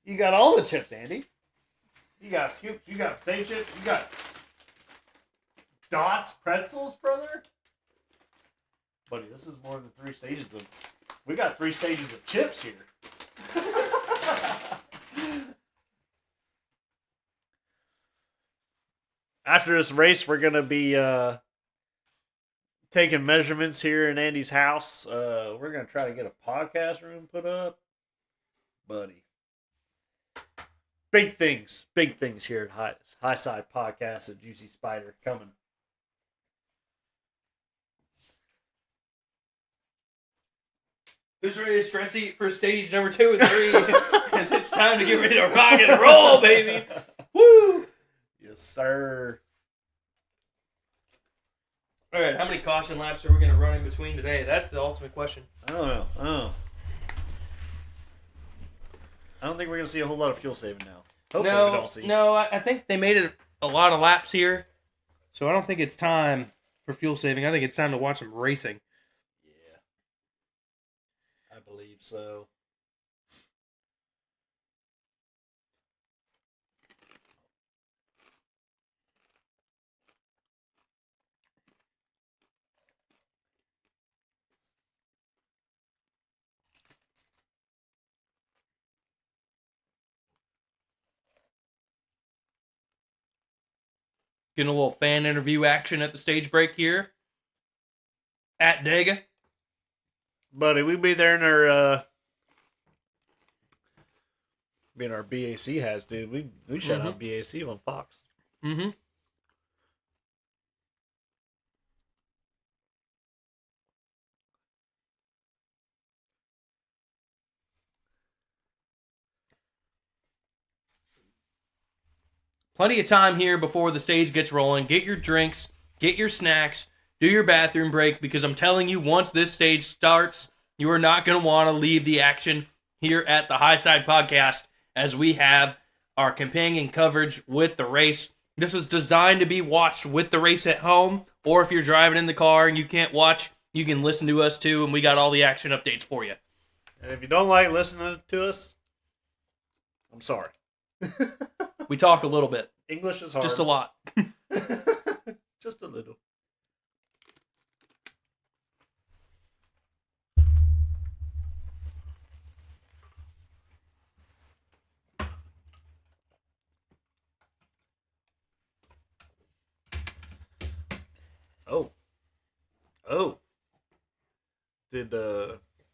You got all the chips, Andy. You got scoops. You got potato chips. You got Dots pretzels, brother. Buddy, this is more than 3 stages of. We got 3 stages of chips here. After this race, we're gonna be taking measurements here in Andy's house. We're going to try to get a podcast room put up. Buddy. Big things here at High Side Podcast at JuicySpydr coming. Who's ready to stress eat for stage number 2 and 3? Because it's time to get ready to rock and roll, baby. Woo! Yes, sir. All right, how many caution laps are we going to run in between today? That's the ultimate question. I don't know. I don't think we're going to see a whole lot of fuel saving now. Hopefully we don't see. No, I think they made it a lot of laps here. So I don't think it's time for fuel saving. I think it's time to watch some racing. Yeah. I believe so. Getting a little fan interview action at the stage break here at DEGA. Buddy, we be there in our being our BAC has, dude. We shout out BAC on Fox. Mm-hmm. Plenty of time here before the stage gets rolling. Get your drinks, get your snacks, do your bathroom break, because I'm telling you, once this stage starts, you are not going to want to leave the action here at the High Side Podcast, as we have our companion coverage with the race. This is designed to be watched with the race at home, or if you're driving in the car and you can't watch, you can listen to us too, and we got all the action updates for you. And if you don't like listening to us, I'm sorry. We talk a little bit. English is hard. Just a lot. Just a little. Oh. Did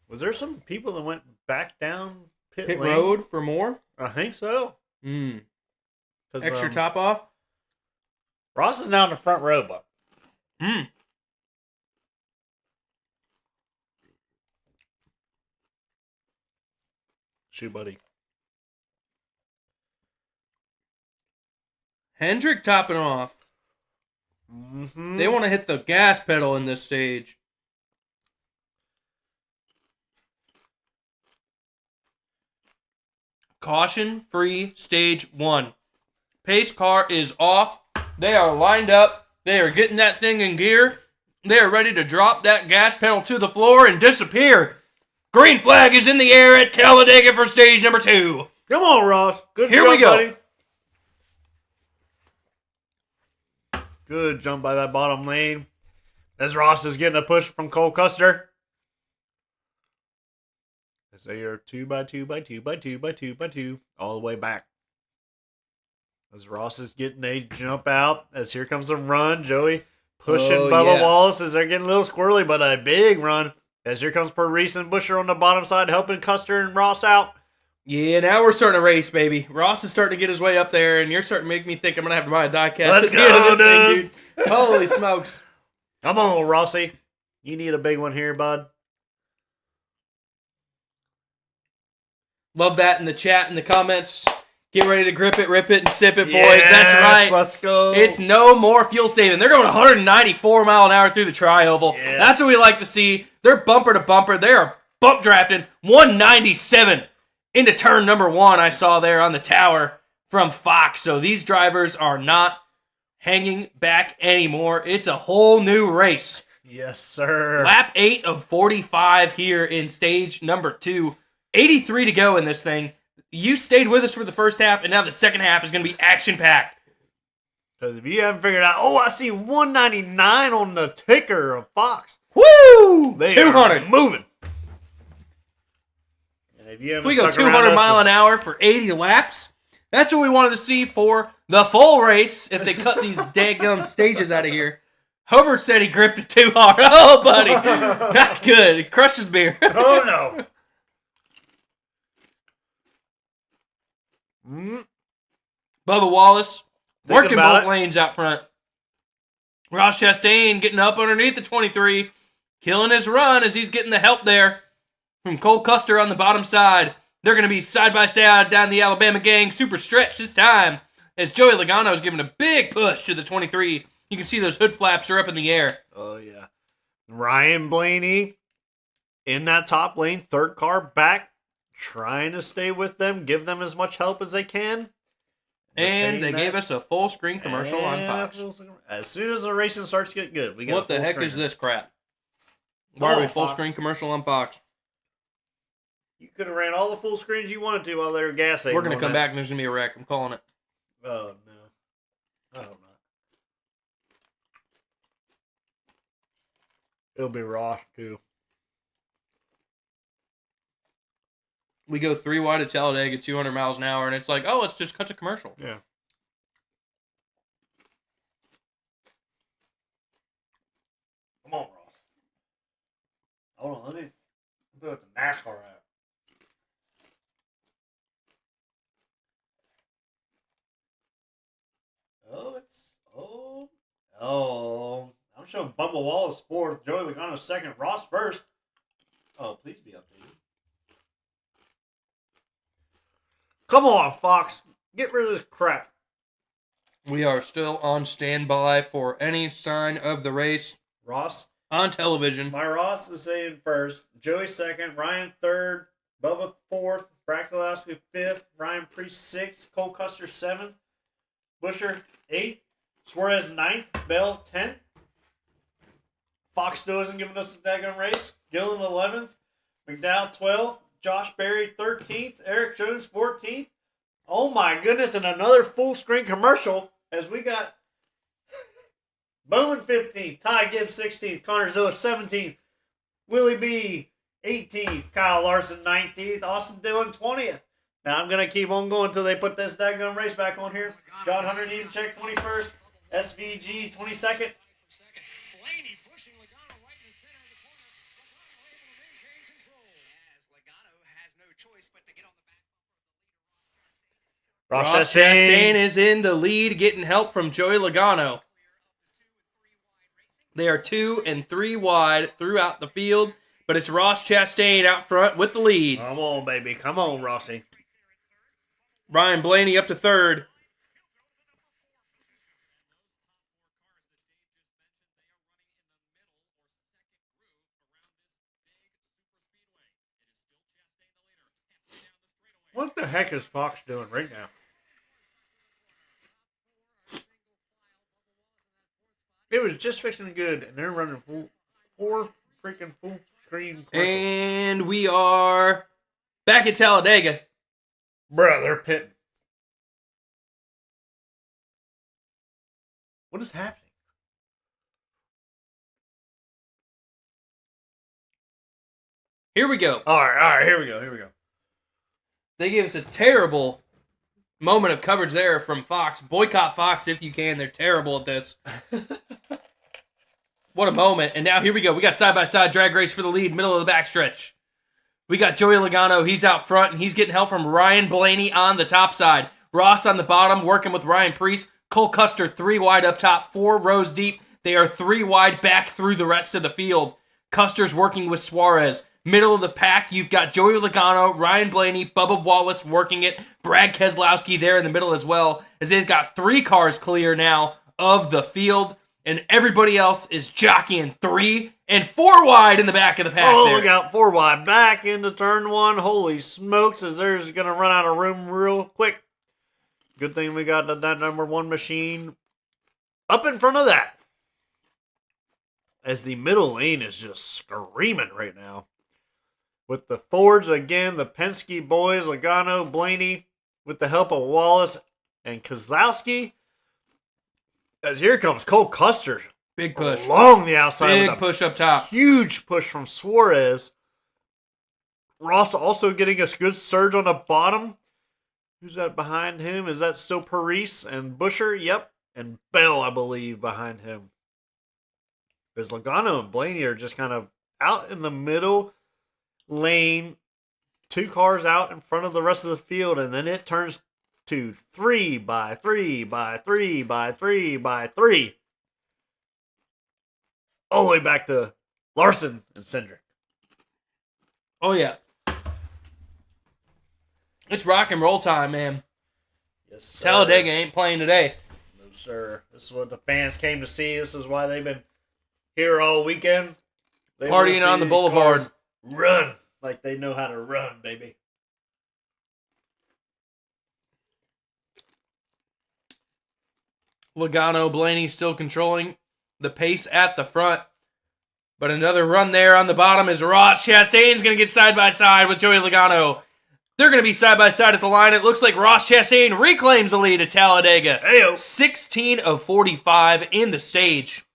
was there some people that went back down pit lane? Road for more? I think so. Extra top off? Ross is now in the front row, but shoot, buddy. Hendrick topping off. They want to hit the gas pedal in this stage. Caution free stage 1. Pace car is off. They are lined up. They are getting that thing in gear. They are ready to drop that gas pedal to the floor and disappear. Green flag is in the air at Talladega for stage number 2. Come on, Ross. Good Here jump, we go. buddy. Good jump by that bottom lane. As Ross is getting a push from Cole Custer. As they are 2 by 2 by 2 by 2 by 2 by 2 all the way back. As Ross is getting a jump out. As here comes a run. Joey pushing Bubba Wallace as they're getting a little squirrely, but a big run. As here comes Parise and Busher on the bottom side helping Custer and Ross out. Yeah, now we're starting to race, baby. Ross is starting to get his way up there, and you're starting to make me think I'm going to have to buy a diecast. Let's go, dude. Holy smokes. Come on, Rossi. You need a big one here, bud. Love that in the chat, in the comments. Get ready to grip it, rip it, and sip it, boys. Yes, that's right. Let's go. It's no more fuel saving. They're going 194 mile an hour through the tri-oval. Yes. That's what we like to see. They're bumper to bumper. They are bump drafting 197 into turn number 1 I saw there on the tower from Fox. So these drivers are not hanging back anymore. It's a whole new race. Yes, sir. Lap 8 of 45 here in stage number 2. 83 to go in this thing. You stayed with us for the first half, and now the second half is going to be action-packed. Because if you haven't figured out, I see 199 on the ticker of Fox. Woo! They 200. are moving. And if you If we go 200 mile an hour for 80 laps, that's what we wanted to see for the full race if they cut these daggum stages out of here. Hobart said he gripped it too hard. Oh, buddy. Not good. He crushed his beer. Oh, no. Bubba Wallace working about both it. lanes out front. Ross Chastain getting up underneath the 23, killing his run as he's getting the help there from Cole Custer on the bottom side. They're going to be side by side down the Alabama gang. Super stretch this time as Joey Logano is giving a big push to the 23. You can see those hood flaps are up in the air. Oh, yeah. Ryan Blaney in that top lane, third car back, trying to stay with them, give them as much help as they can. And they gave us a full screen commercial on Fox. As soon as the racing starts to get good, we got What the heck is this crap? Why are we full screen commercial on Fox? You could have ran all the full screens you wanted to while they were gas. We're going to come back and there's going to be a wreck. I'm calling it. Oh, no. I hope not. It'll be Ross, too. We go 3 wide at Talladega, 200 miles an hour, and it's like, oh, let's just cut to commercial. Yeah. Hold on, let me put the NASCAR app. I'm showing Bubba Wallace fourth, Joey Logano second, Ross first. Oh, please be updated. Come on, Fox. Get rid of this crap. We are still on standby for any sign of the race Ross. on television. My Ross is saying first, Joey second, Ryan third, Bubba fourth, Brad Keselowski fifth, Ryan Preece sixth, Cole Custer seventh, Busher eighth, Suarez ninth, Bell 10th. Fox still isn't giving us a daggone race. Gillen 11th, McDowell 12th, Josh Berry 13th, Eric Jones 14th. Oh my goodness, and another full screen commercial as we got Bowman 15th, Ty Gibbs 16th, Connor Ziller 17th, Willie B 18th, Kyle Larson 19th, Austin Dillon 20th. Now I'm going to keep on going until they put this daggone race back on here. John Hunter Nemechek 21st, SVG 22nd. Ross Chastain is in the lead, getting help from Joey Logano. They are 2 and 3 wide throughout the field, but it's Ross Chastain out front with the lead. Come on, baby. Come on, Rossi. Ryan Blaney up to third. What the heck is Fox doing right now? It was just fixing good, and they're running four freaking full screen. And we are back at Talladega. Bruh, they're pitting. What is happening? Here we go. All right, here we go. They gave us a terrible moment of coverage there from Fox. Boycott Fox if you can. They're terrible at this. What a moment. And now here we go. We got side-by-side drag race for the lead, middle of the backstretch. We got Joey Logano. He's out front, and he's getting help from Ryan Blaney on the top side. Ross on the bottom, working with Ryan Preece. Cole Custer 3 wide up top, 4 rows deep. They are 3 wide back through the rest of the field. Custer's working with Suarez. Middle of the pack, you've got Joey Logano, Ryan Blaney, Bubba Wallace working it. Brad Keselowski there in the middle as well, as they've got 3 cars clear now of the field. And everybody else is jockeying 3 and 4 wide in the back of the pack. Oh, there. look out, 4 wide back into turn 1. Holy smokes, as they're going to run out of room real quick. Good thing we got that number 1 machine up in front of that. As the middle lane is just screaming right now. With the Fords again, the Penske boys, Logano, Blaney, with the help of Wallace and Keselowski. As here comes Cole Custer. Big push. Along the outside. Big push up top. Huge push from Suarez. Ross also getting a good surge on the bottom. Who's that behind him? Is that still Parise and Busher? Yep. And Bell, I believe, behind him. Because Logano and Blaney are just kind of out in the middle lane. 2 cars out in front of the rest of the field. And then it turns to 3 by 3 by 3 by 3 by 3. All the way back to Larson and Cindric. Oh, yeah. It's rock and roll time, man. Yes, sir. Talladega ain't playing today. No, sir. This is what the fans came to see. This is why they've been here all weekend. They wanna see Partying on the these boulevard. cars run like they know how to run, baby. Logano, Blaney still controlling the pace at the front. But another run there on the bottom is Ross Chastain's going to get side by side with Joey Logano. They're going to be side by side at the line. It looks like Ross Chastain reclaims the lead at Talladega. Heyo. 16 of 45 in the stage.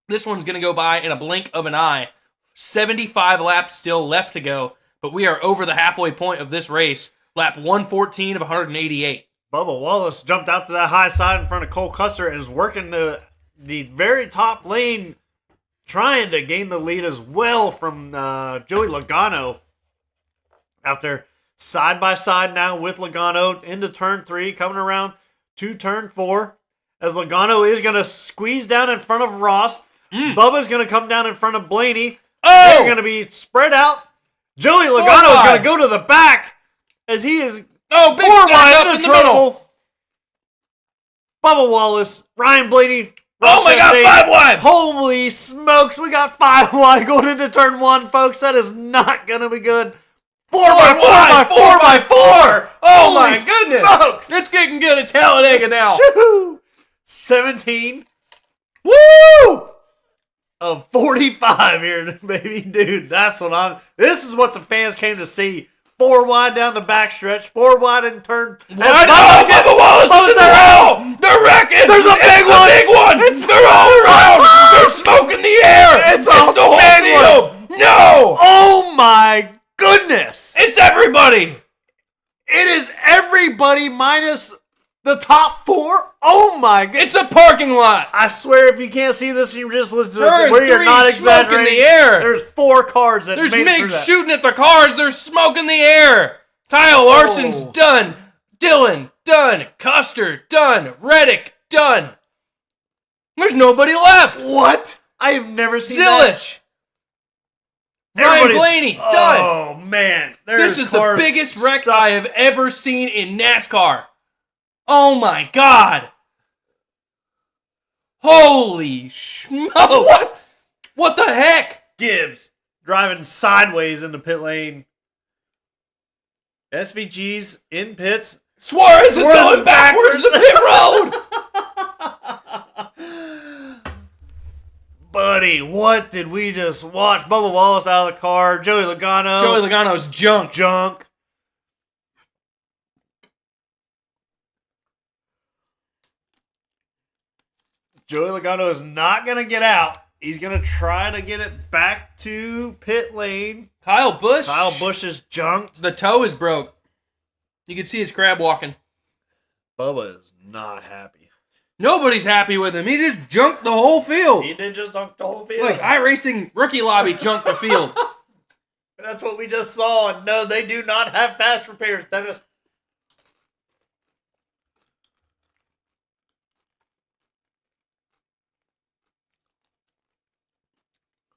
This one's going to go by in a blink of an eye. 75 laps still left to go, but we are over the halfway point of this race. Lap 114 of 188. Bubba Wallace jumped out to that high side in front of Cole Custer and is working the very top lane, trying to gain the lead as well from Joey Logano out there side by side now with Logano into turn 3, coming around to turn 4 as Logano is going to squeeze down in front of Ross. Bubba's going to come down in front of Blaney. They're going to be spread out. Joey Logano is going to go to the back as he is big wide up into in the middle. trouble. Bubba Wallace, Ryan Blaney. Oh my God, 5 wide. Holy smokes, we got 5 wide going into turn 1, folks. That is not going to be good. 4 by 4. Oh Holy my goodness. smokes. It's getting good at Talladega now. Shoo. 17 Woo! of 45 here, baby. Dude, this is what the fans came to see. 4 wide down the backstretch, 4 wide in turn. Bubba Wallace is around. They're wrecking. There's a big one. Big one. They're all around. They're smoking the air. It's a the whole big field. No. Oh my goodness. It's everybody. It is everybody minus the top 4. Oh my goodness. It's a parking lot. I swear, if you can't see this and you're just listening to Turn this, where you're 3, not smoke in exaggerating, the air. There's 4 cars that There's made it through Mig that. shooting at the cars. There's smoke in the air. Kyle Larson's done. Dylan, done. Custer, done. Reddick, done. There's nobody left. What? I have never seen that. Zillich. Ryan Blaney, done. Oh, man. This is the biggest wreck I have ever seen in NASCAR. Oh, my God. Holy smokes. What the heck? Gibbs driving sideways in the pit lane. SVG's in pits. Suarez is going backwards the pit road. Buddy, what did we just watch? Bubba Wallace out of the car. Joey Logano. Joey Logano's junk. Joey Logano is not going to get out. He's going to try to get it back to pit lane. Kyle Busch is junked. The toe is broke. You can see his crab walking. Bubba is not happy. Nobody's happy with him. He just junked the whole field. He did just junk the whole field. Like iRacing Rookie Lobby junked the field. That's what we just saw. And no, they do not have fast repairs, Dennis.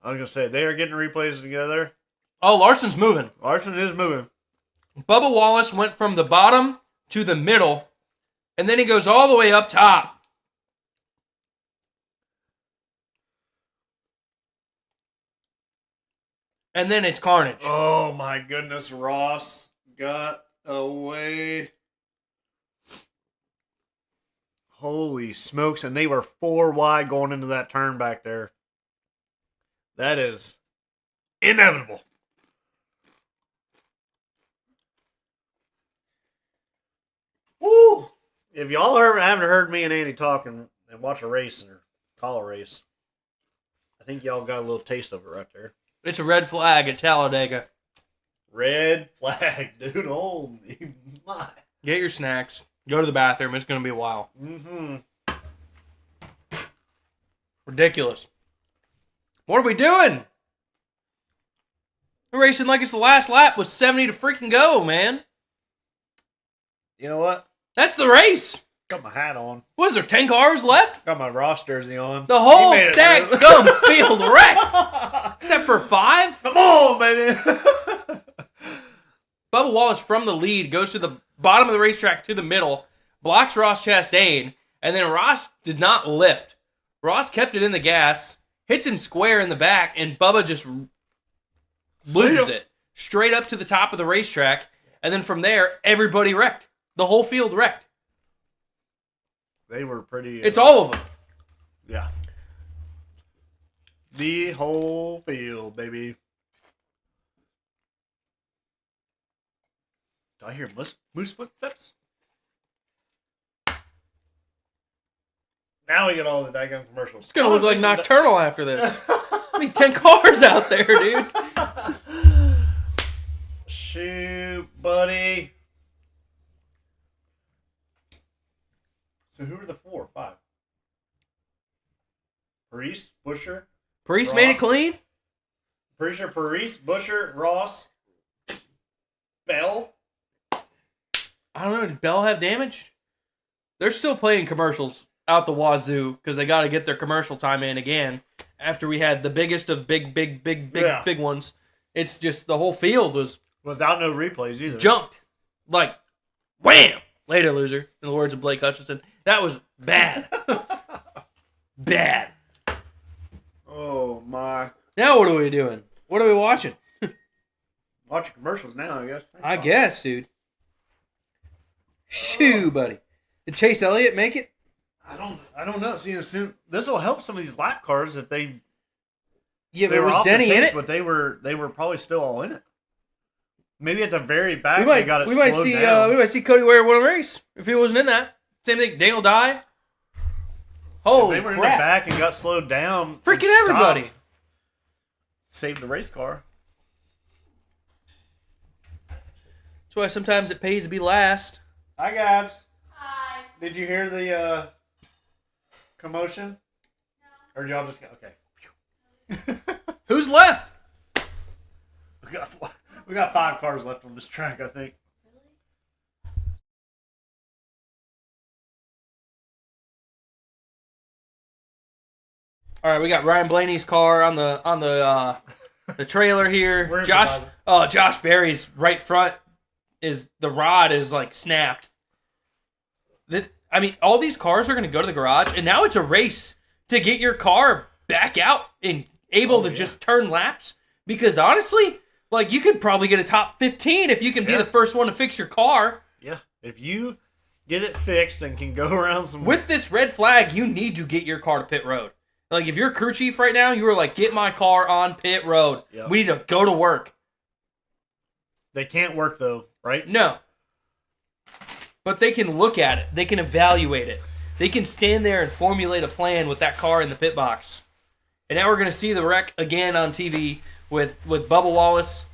I was going to say, they are getting replays together. Oh, Larson's moving. Larson is moving. Bubba Wallace went from the bottom to the middle, and then he goes all the way up top. And then it's carnage. Oh, my goodness. Ross got away. Holy smokes. And they were 4 wide going into that turn back there. That is inevitable. Woo! If y'all haven't heard me and Andy talking and watch a race or call a race, I think y'all got a little taste of it right there. It's a red flag at Talladega. Red flag, dude. Holy my. Get your snacks. Go to the bathroom. It's going to be a while. Mm-hmm. Ridiculous. What are we doing? We're racing like it's the last lap with 70 to freaking go, man. You know what? That's the race. Got my hat on. What is there, 10 cars left? Got my Ross jersey on. The whole daggum field wreck. Except for 5. Come on, baby. Bubba Wallace from the lead goes to the bottom of the racetrack to the middle, blocks Ross Chastain, and then Ross did not lift. Ross kept it in the gas, hits him square in the back, and Bubba just loses it straight up to the top of the racetrack. And then from there, everybody wrecked. The whole field wrecked. They were pretty... It's all of them. Yeah. The whole field, baby. Do I hear moose footsteps? Now we get all the daggone commercials. It's going to look like Nocturnal after this. I mean, 10 cars out there, dude. Shoot, buddy. So who are the 4, 5? Priest, Busher, Priest made it clean? Pretty sure Paris, Busher, Ross, Bell. I don't know. Did Bell have damage? They're still playing commercials out the wazoo because they got to get their commercial time in again after we had the biggest of big ones. It's just the whole field was Without no replays either. jumped. Like, wham! Later, loser. In the words of Blake Hutchinson. That was bad. Bad. Oh, my. Now what are we doing? What are we watching? Watching commercials now, I guess. I guess, dude. Shoo, buddy. Did Chase Elliott make it? I don't know. See, this will help some of these lap cars if they. Yeah, they but were was off the Denny in pace, it? But they were probably still all in it. Maybe at the very back We might, they got it we might slowed see down. we might see Cody Ware win a race if he wasn't in that. Same thing, Daniel Dye. Holy If they were crap. in the back and got slowed down. and Freaking stopped, everybody. Saved the race car. That's why sometimes it pays to be last. Hi, Gabs. Hi. Did you hear the commotion? No. Or y'all just got okay? Who's left? We got 5 cars left on this track, I think. All right, we got Ryan Blaney's car on the trailer here. We're Josh Berry's right front the rod is like snapped. I mean, all these cars are going to go to the garage, and now it's a race to get your car back out and able to just turn laps. Because honestly, like, you could probably get a top 15 if you can be the first one to fix your car. Yeah, if you get it fixed and can go around some... With this red flag, you need to get your car to pit road. Like, if you're crew chief right now, you are like, get my car on pit road. Yep. We need to go to work. They can't work, though, right? No. But they can look at it. They can evaluate it. They can stand there and formulate a plan with that car in the pit box. And now we're going to see the wreck again on TV with Bubba Wallace.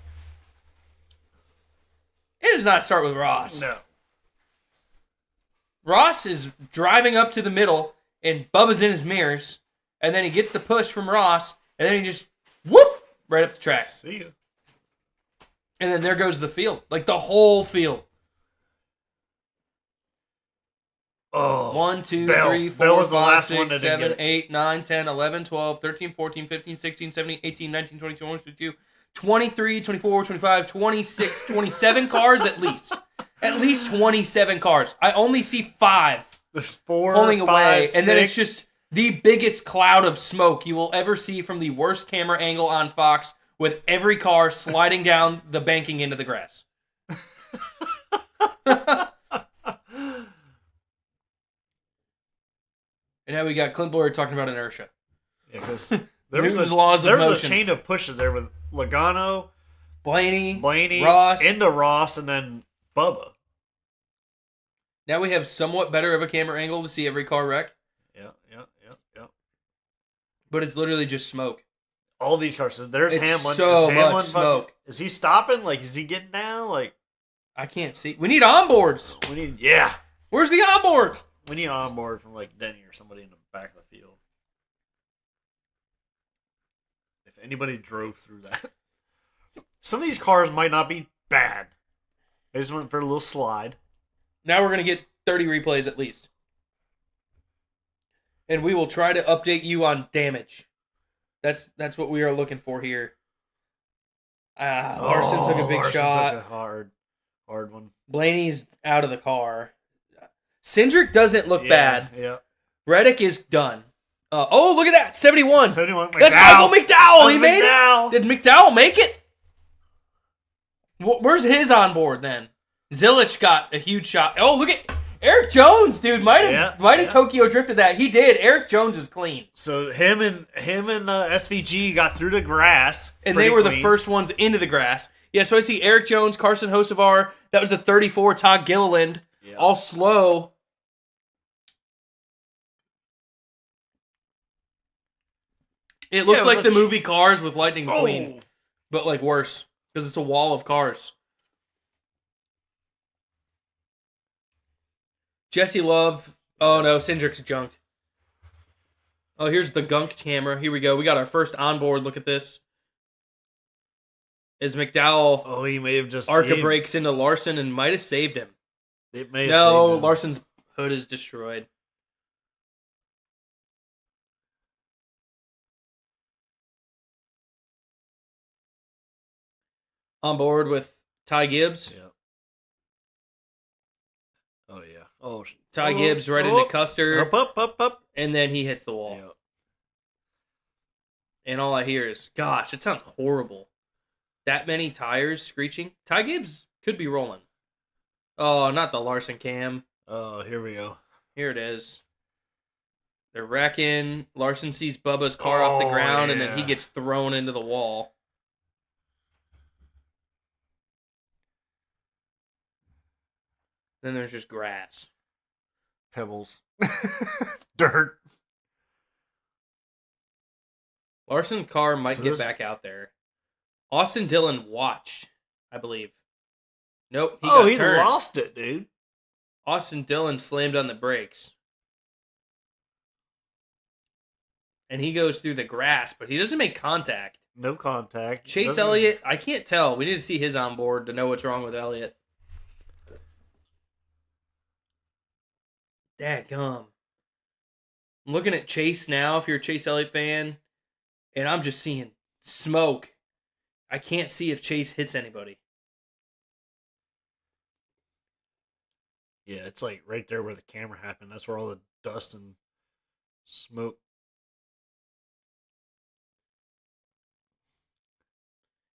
It does not start with Ross. No. Ross is driving up to the middle, and Bubba's in his mirrors, and then he gets the push from Ross, and then he just, whoop, right up the track. See ya. And then there goes the field. Like, the whole field. Oh. 1, 2, Bell. 3, Bell 4, was the 5, last one 6, that didn't 7, get it. 8, 9, 10, 11, 12, 13, 14, 15, 16, 17, 18, 19, 20, 21, 22, 23, 24, 25, 26, 27 cars at least. At least 27 cars. I only see 5 There's 4, pulling 5, away, 6. and then it's just the biggest cloud of smoke you will ever see from the worst camera angle on Fox, with every car sliding down the banking into the grass. And now we got Clint Boyer talking about inertia. Yeah, because there was Newton's a chain of pushes there with Logano, Blaney, Ross, into Ross, and then Bubba. Now we have somewhat better of a camera angle to see every car wreck, Yeah. but it's literally just smoke. All these cars. So there's It's Hamlin. so Is Hamlin much smoke. Is he stopping? Like, is he getting down? Like, I can't see. We need onboards. we need Where's the onboards? we need on board from like Denny or somebody in the back of the field. If anybody drove through that, some of these cars might not be bad. They just went for a little slide. Now we're going to get 30 replays at least. And we will try to update you on damage. That's what we are looking for here. Larson took a big shot. Took a hard one. Blaney's out of the car. Cindric doesn't look bad. Yeah. Reddick is done. Oh, look at that. 71. 71. That's Michael McDowell. He made McDowell. it. Did McDowell make it? Where's his on board then? Zilich got a huge shot. Oh, look at Eric Jones, dude. Might have Tokyo drifted that. He did. Eric Jones is clean. So him and SVG got through the grass. And they were the first ones into the grass. Yeah, so I see Eric Jones, Carson Hocevar. That was the 34, Todd Gilliland. Yeah. All slow. It looks like the movie Cars with Lightning McQueen. But like worse. Because it's a wall of cars. Jesse Love. Oh no, Cindric's junked. Oh, here's the gunk camera. Here we go. We got our first onboard. Look at this. Is McDowell Oh, he may have just Arca aimed. breaks into Larson and might have saved him. It may have No, saved him. Larson's hood is destroyed. On board with Ty Gibbs. Yeah. Oh yeah. Oh. Ty Gibbs right into Custer. Up. And then he hits the wall. Yeah. And all I hear is, gosh, it sounds horrible. That many tires screeching. Ty Gibbs could be rolling. Oh, not the Larson cam. Oh, here we go. Here it is. They're wrecking. Larson sees Bubba's car off the ground, and then he yeah. gets thrown into the wall. Then there's just grass. Pebbles. Dirt. Larson's car might So get this- back out there. Austin Dillon watched, I believe. Nope, he Oh, got he turned. lost it, dude. Austin Dillon slammed on the brakes. And he goes through the grass, but he doesn't make contact. No contact. Chase Doesn't- Elliott, I can't tell. We need to see his onboard to know what's wrong with Elliott. Dadgum. I'm looking at Chase now, if you're a Chase Elliott fan, and I'm just seeing smoke. I can't see if Chase hits anybody. Yeah, it's like right there where the camera happened. That's where all the dust and smoke.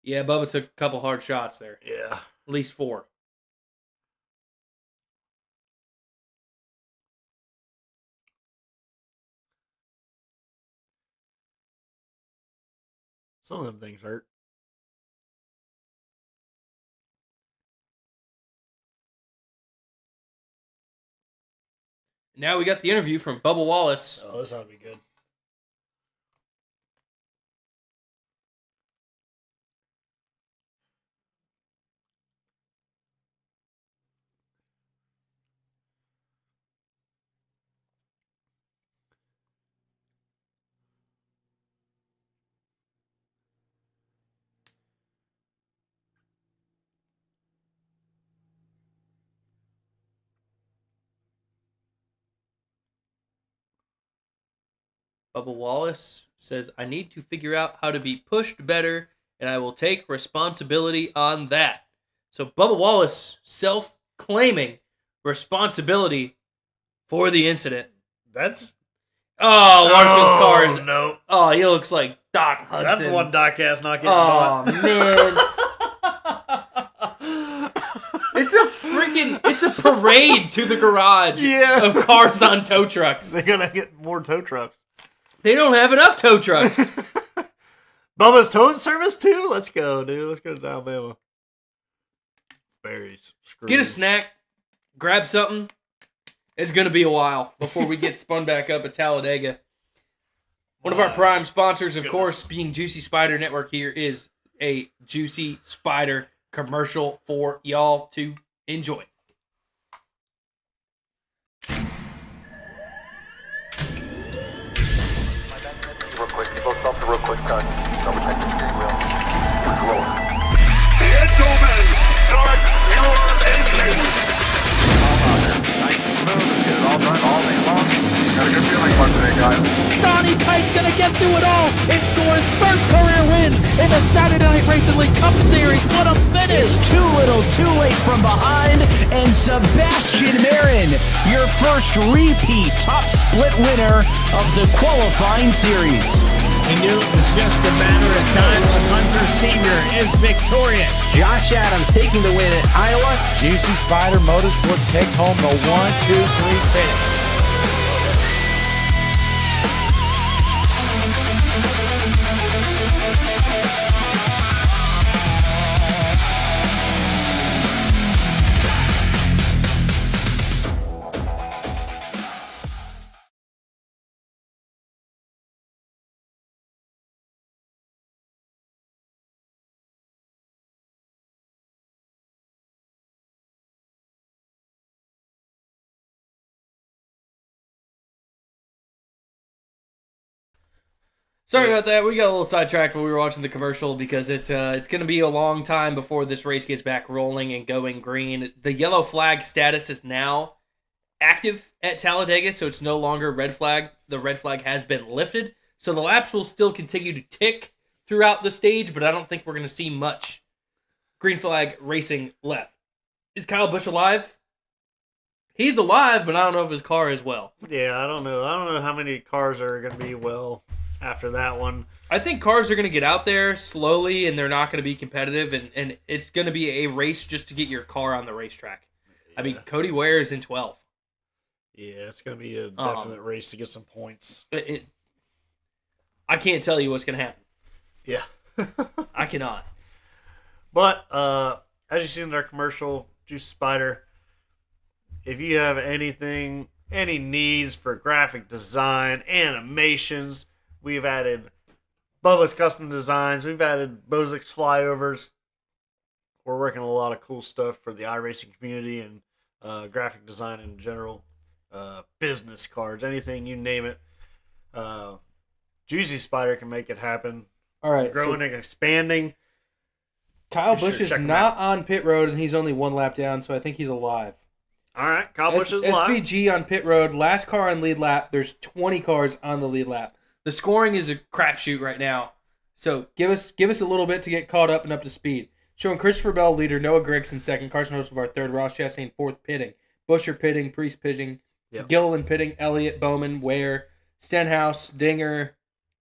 Yeah, Bubba took a couple hard shots there. Yeah. At least 4. Some of them things hurt. Now we got the interview from Bubba Wallace. Oh, this ought to be good. Bubba Wallace says, I need to figure out how to be pushed better, and I will take responsibility on that. So Bubba Wallace self-claiming responsibility for the incident. That's Oh, Larson's car is... no. Oh, he looks like Doc Hudson. That's one Doc ass not getting Oh, bought. man. It's a parade to the garage Yeah. of cars on tow trucks. They're gonna get more tow trucks. They don't have enough tow trucks. Bubba's towing service too? Let's go, dude. Let's go to Alabama. Berries. Get a snack, grab something. It's going to be a while before we get spun back up at Talladega. One of our prime sponsors, of course, being JuicySpydr Network here, is a JuicySpydr commercial for y'all to enjoy. Real quick, you both stop the real quick cut. Double check the steering wheel. Roll. Gentlemen, start your engines. Nice and smooth. Let's get it all done all day long. Got a good feeling about today, guys. Donnie Kite's gonna get through it all and score his first career win in the Saturday Night Racing League Cup Series. What a finish! Too little, too late from behind, and Sebastian Marin, your first repeat top split winner of the qualifying series. He knew it was just a matter of time when Hunter Sr. is victorious. Josh Adams taking the win at Iowa. JuicySpydr Motorsports takes home the 1-2-3 finish. Sorry about that. We got a little sidetracked when we were watching the commercial because it's going to be a long time before this race gets back rolling and going green. The yellow flag status is now active at Talladega, so it's no longer red flag. The red flag has been lifted, so the laps will still continue to tick throughout the stage, but I don't think we're going to see much green flag racing left. Is Kyle Busch alive? He's alive, but I don't know if his car is well. Yeah, I don't know. I don't know how many cars are going to be well after that one. I think cars are going to get out there slowly, and they're not going to be competitive, and it's going to be a race just to get your car on the racetrack. Yeah. I mean, Cody Ware is in 12th. Yeah, it's going to be a definite race to get some points. I can't tell you what's going to happen. Yeah. I cannot. But, as you see in our commercial, JuicySpydr, if you have any needs for graphic design, animations, we've added Bubba's Custom Designs, we've added Bozik's Flyovers. We're working on a lot of cool stuff for the iRacing community and graphic design in general. Business cards, anything, you name it. JuicySpydr can make it happen. All right, growing and expanding. Kyle Busch is not on pit road, and he's only one lap down, so I think he's alive. All right, Kyle Busch is live. SVG on pit road, last car on lead lap. There's 20 cars on the lead lap. The scoring is a crapshoot right now, so give us a little bit to get caught up and up to speed. Showing Christopher Bell leader, Noah Grigson second, Carson Hocevar third, Ross Chastain fourth pitting, Buescher pitting, Priest pitting, Gilliland pitting, Elliott, Bowman, Ware, Stenhouse, Dinger.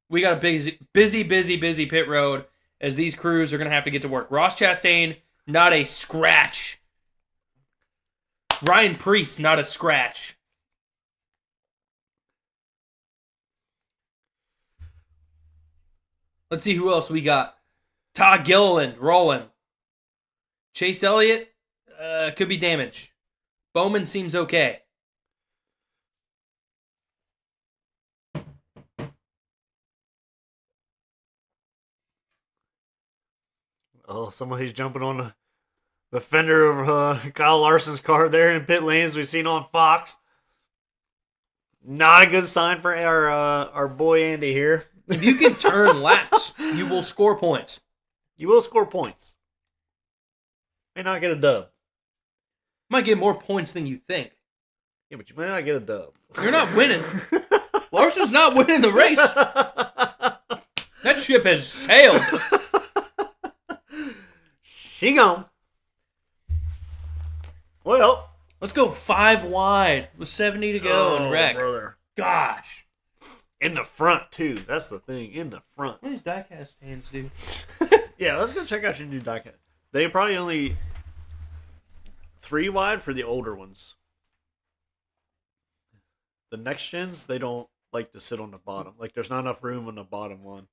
We got a busy pit road as these crews are going to have to get to work. Ross Chastain, not a scratch. Ryan Priest, not a scratch. Let's see who else we got. Todd Gilliland, rolling. Chase Elliott, could be damaged. Bowman seems okay. Oh, somebody's jumping on the fender of Kyle Larson's car there in pit lanes we've seen on Fox. Not a good sign for our boy Andy here. If you can turn laps, you will score points. You will score points. May not get a dub. Might get more points than you think. Yeah, but you may not get a dub. You're not winning. Larson's not winning the race. That ship has sailed. She gone. Well, let's go 5 wide with 70 to go and wreck. Brother. Gosh. In the front, too. That's the thing. In the front. What does diecast stands do? Yeah, let's go check out your new diecast. They probably only 3 wide for the older ones. The next gens, they don't like to sit on the bottom. Like, there's not enough room on the bottom one.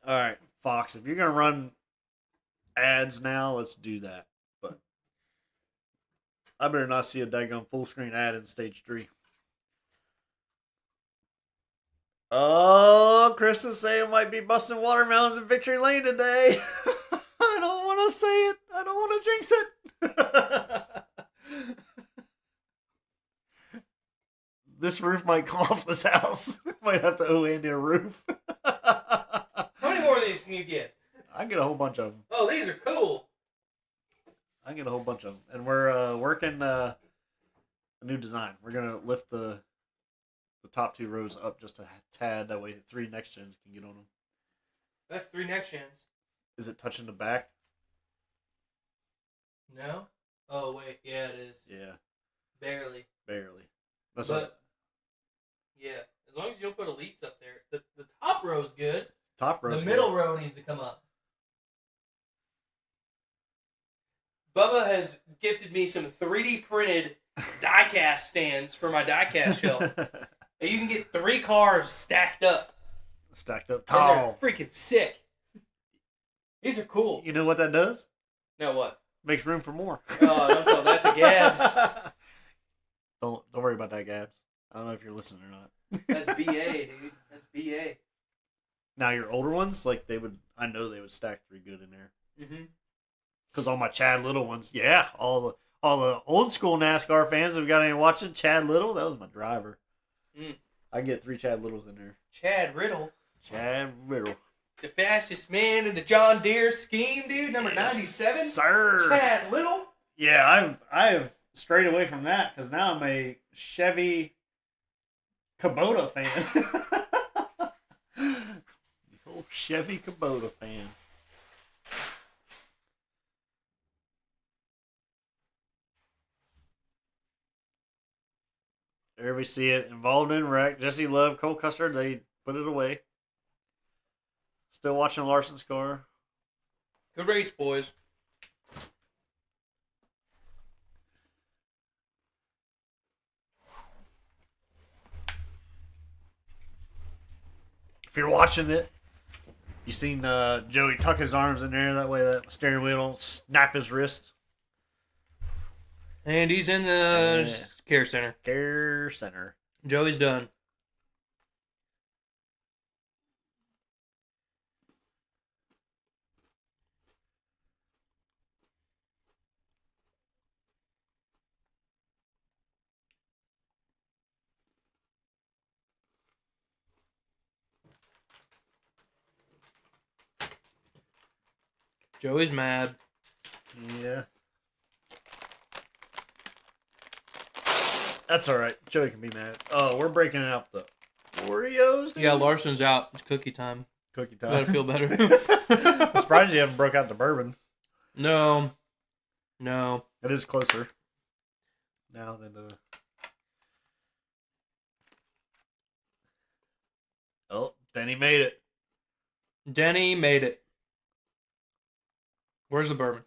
Alright, Fox, if you're going to run ads now, let's do that. But I better not see a daggone full screen ad in stage 3. Oh, Chris is saying might be busting watermelons in Victory Lane today. I don't want to say it. I don't want to jinx it. This roof might come off this house. Might have to owe Andy a roof. How many more of these can you get? I get a whole bunch of them. Oh, these are cool. I get a whole bunch of them. And we're working a new design. We're going to lift the top 2 rows up just a tad. That way 3 next gens can get on them. That's 3 next gens. Is it touching the back? No? Oh, wait. Yeah, it is. Yeah. Barely. That's yeah. As long as you don't put elites up there. The top row's good. Top row's The middle good. row needs to come up. Bubba has gifted me some 3D printed diecast stands for my diecast shelf. And you can get 3 cars stacked up. Tall. They're freaking sick. These are cool. You know what that does? No, what? Makes room for more. Oh, don't tell that to Gabs. Don't worry about that, Gabs. I don't know if you're listening or not. That's BA, dude. That's BA. Now your older ones, like I know they would stack pretty good in there. Mm-hmm. Because all my Chad Little ones, yeah, all the old school NASCAR fans have got any watching Chad Little. That was my driver. I get 3 Chad Littles in there. Chad Riddle. Chad Riddle. The fastest man in the John Deere scheme, dude. Number 97. Sir. Chad Little. Yeah, I've strayed away from that because now I'm a Chevy Kubota fan. The old Chevy Kubota fan. There we see it. Involved in wreck. Jesse Love, Cole Custer, they put it away. Still watching Larson's car. Good race, boys. If you're watching it, you seen Joey tuck his arms in there. That way that steering wheel don't snap his wrist. And he's in the care center. Care center. Joey's done. Joey's mad. Yeah. That's all right. Joey can be mad. Oh, we're breaking out the Oreos, dude. Yeah, Larson's out. It's cookie time. Cookie time. Gotta feel better. I'm surprised you haven't broke out the bourbon. No. It is closer now than Oh, Denny made it. Denny made it. Where's the bourbon?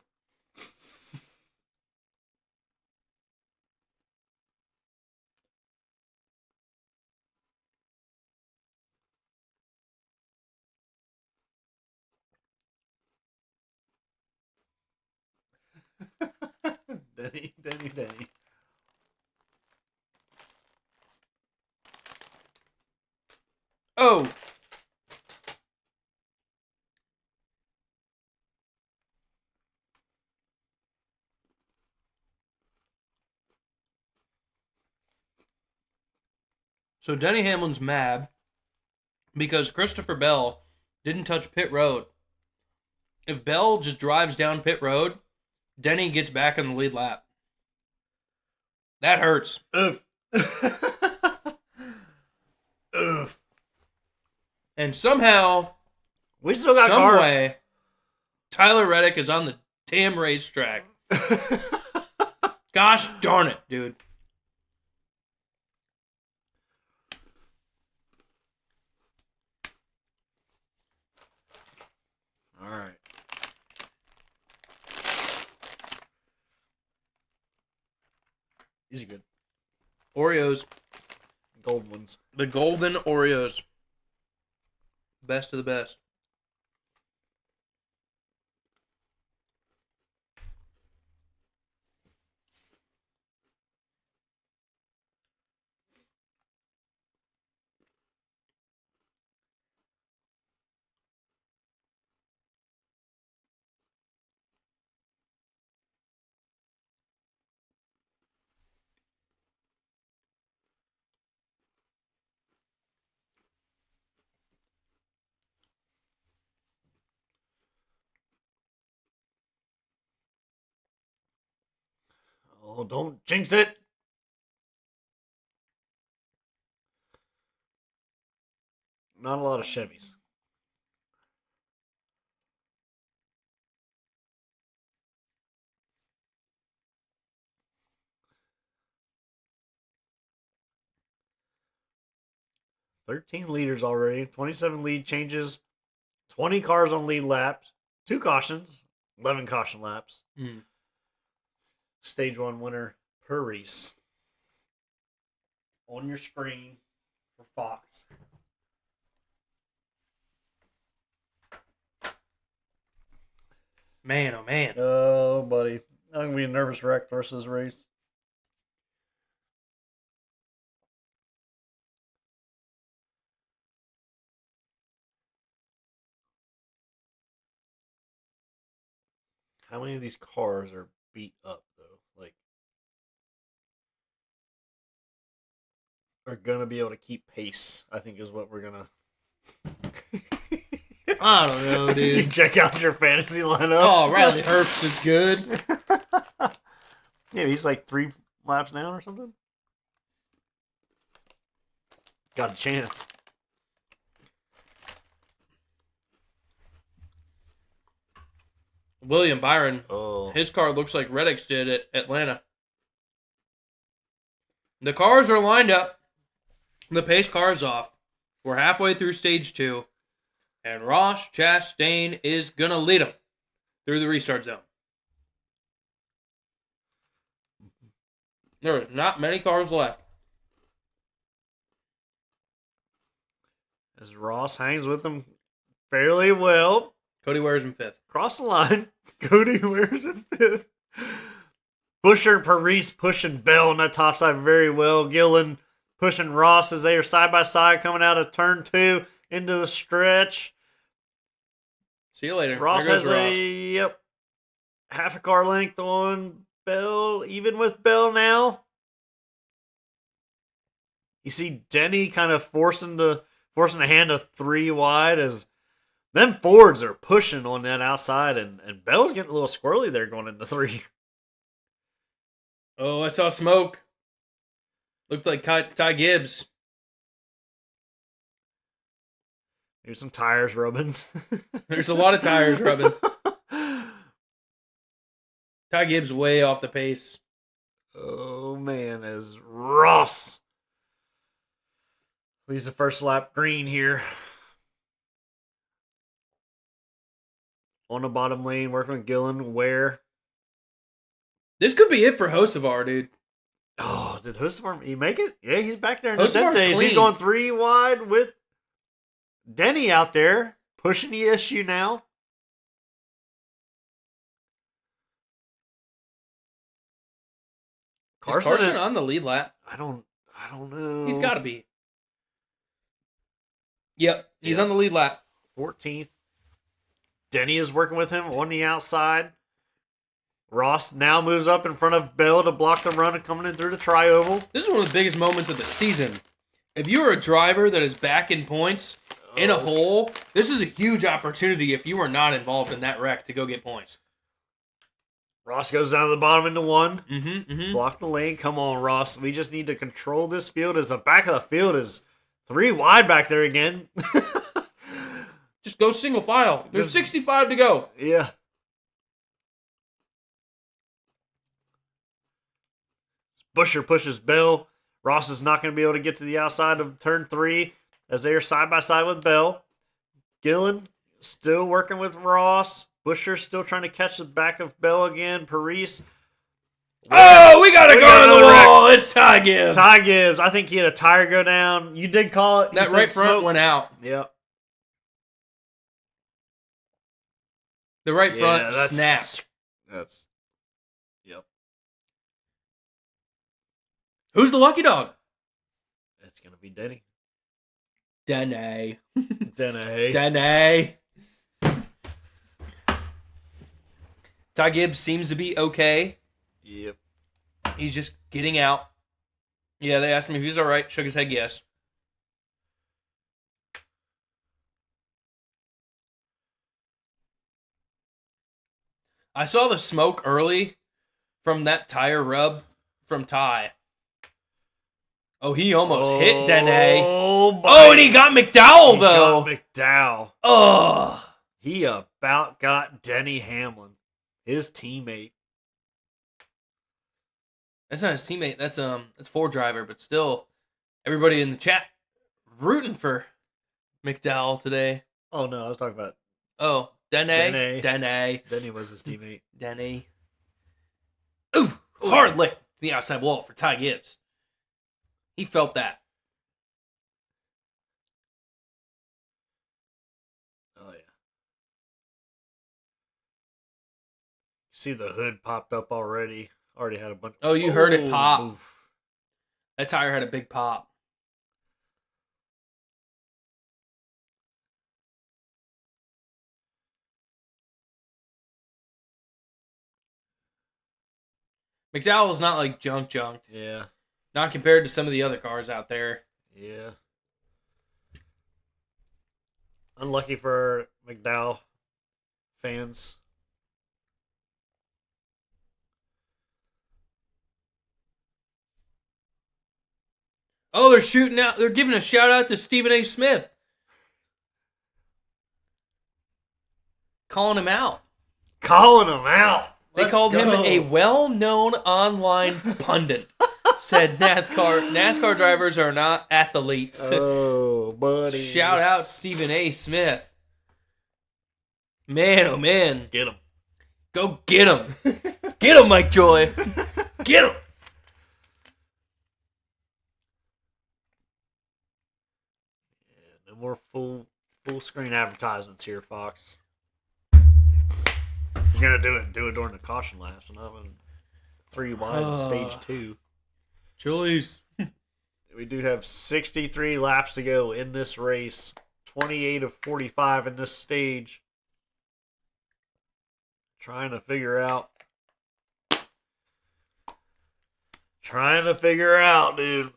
Denny. Oh! So Denny Hamlin's mad because Christopher Bell didn't touch pit road. If Bell just drives down pit road, Denny gets back in the lead lap. That hurts. Oof. Oof. And somehow, We still got some cars. way, Tyler Reddick is on the damn racetrack. Gosh darn it, dude. All right. These are good. Oreos. Gold ones. The golden Oreos. Best of the best. Oh, don't jinx it. Not a lot of Chevys. $13 leaders already. 27 lead changes. 20 cars on lead laps. 2 cautions. 11 caution laps. Stage 1 winner, Paris. On your screen for Fox. Man, oh man. Oh, buddy. I'm going to be a nervous wreck the rest of this race. How many of these cars are beat up though? Like, are gonna be able to keep pace? I think is what we're gonna. I don't know, You dude. check out your fantasy lineup. Oh, Riley Herbst is good. Yeah, he's like 3 laps down or something. Got a chance. William Byron, Oh, his car looks like Reddick's did at Atlanta. The cars are lined up. The pace car is off. We're halfway through stage 2. And Ross Chastain is going to lead them through the restart zone. There are not many cars left. as Ross hangs with them fairly well. Cody Ware's in 5th. Cross the line. Cody wears in 5th. Busher and Paris pushing Bell on that top side very well. Gillen pushing Ross as they are side by side coming out of turn 2 into the stretch. See you later. Ross There goes has half a car length on Bell, even with Bell now. You see Denny kind of forcing the hand to 3 wide as them Fords are pushing on that outside, and Bell's getting a little squirrely there going into 3. Oh, I saw smoke. Looked like Ty Gibbs. Maybe some tires rubbing. There's a lot of tires rubbing. Ty Gibbs way off the pace. Oh, man, as Ross leads the first lap green here. On the bottom lane, working with Gillen, Ware. This could be it for Hocevar, dude. Oh, did Hocevar he make it? Yeah, he's back there in Hocevar's the Dentes. He's clean. going 3 wide with Denny out there, pushing the issue now. Is Carson on the lead lap? I don't know. He's got to be. Yep, he's on the lead lap. 14th. Denny is working with him on the outside. Ross now moves up in front of Bell to block the run and coming in through the tri-oval. This is one of the biggest moments of the season. If you are a driver that is back in points in a hole, this is a huge opportunity if you are not involved in that wreck to go get points. Ross goes down to the bottom into 1. Mm-hmm. Block the lane. Come on, Ross. We just need to control this field as the back of the field is 3 wide back there again. Just go single file. There's 65 to go. Yeah. Busher pushes Bell. Ross is not going to be able to get to the outside of turn 3 as they are side by side with Bell. Gillen still working with Ross. Busher still trying to catch the back of Bell again. Paris. Oh, we got to go to the wall. It's Ty Gibbs. Ty Gibbs. I think he had a tire go down. You did call it. That right front went out. Yep. The right front snapped. Yep. Who's the lucky dog? It's going to be Denny. Denny. Denny. Denny. Ty Gibbs seems to be okay. Yep. He's just getting out. Yeah, they asked him if he was all right. Shook his head yes. I saw the smoke early from that tire rub from Ty. Oh, he almost hit Dene. Oh, and he got McDowell, though. He got McDowell. Oh. He about got Denny Hamlin, his teammate. That's not his teammate. That's Ford driver, but still, everybody in the chat rooting for McDowell today. Oh, no, I was talking about... Oh, Dene. Denny was his teammate. Denny. Ooh, hard lick to the outside wall for Ty Gibbs. He felt that. Oh, yeah. See the hood popped up already. Already had a bunch. Oh, you heard it pop. Oof. That tire had a big pop. McDowell's not like junked. Yeah. Not compared to some of the other cars out there. Yeah. Unlucky for McDowell fans. Oh, they're shooting out. They're giving a shout out to Stephen A. Smith. Calling him out. Calling him out. They called him a well-known online pundit. Said NASCAR drivers are not athletes. Oh, buddy. Shout out Stephen A. Smith. Man, oh man. Get him. Go get him. Get him, Mike Joy. Get him. No more full screen advertisements here, Fox. You're gonna do it during the caution laps, and I'm in 3 wide in stage 2. Chili's. We do have 63 laps to go in this race. 28 of 45 in this stage. Trying to figure out, dude.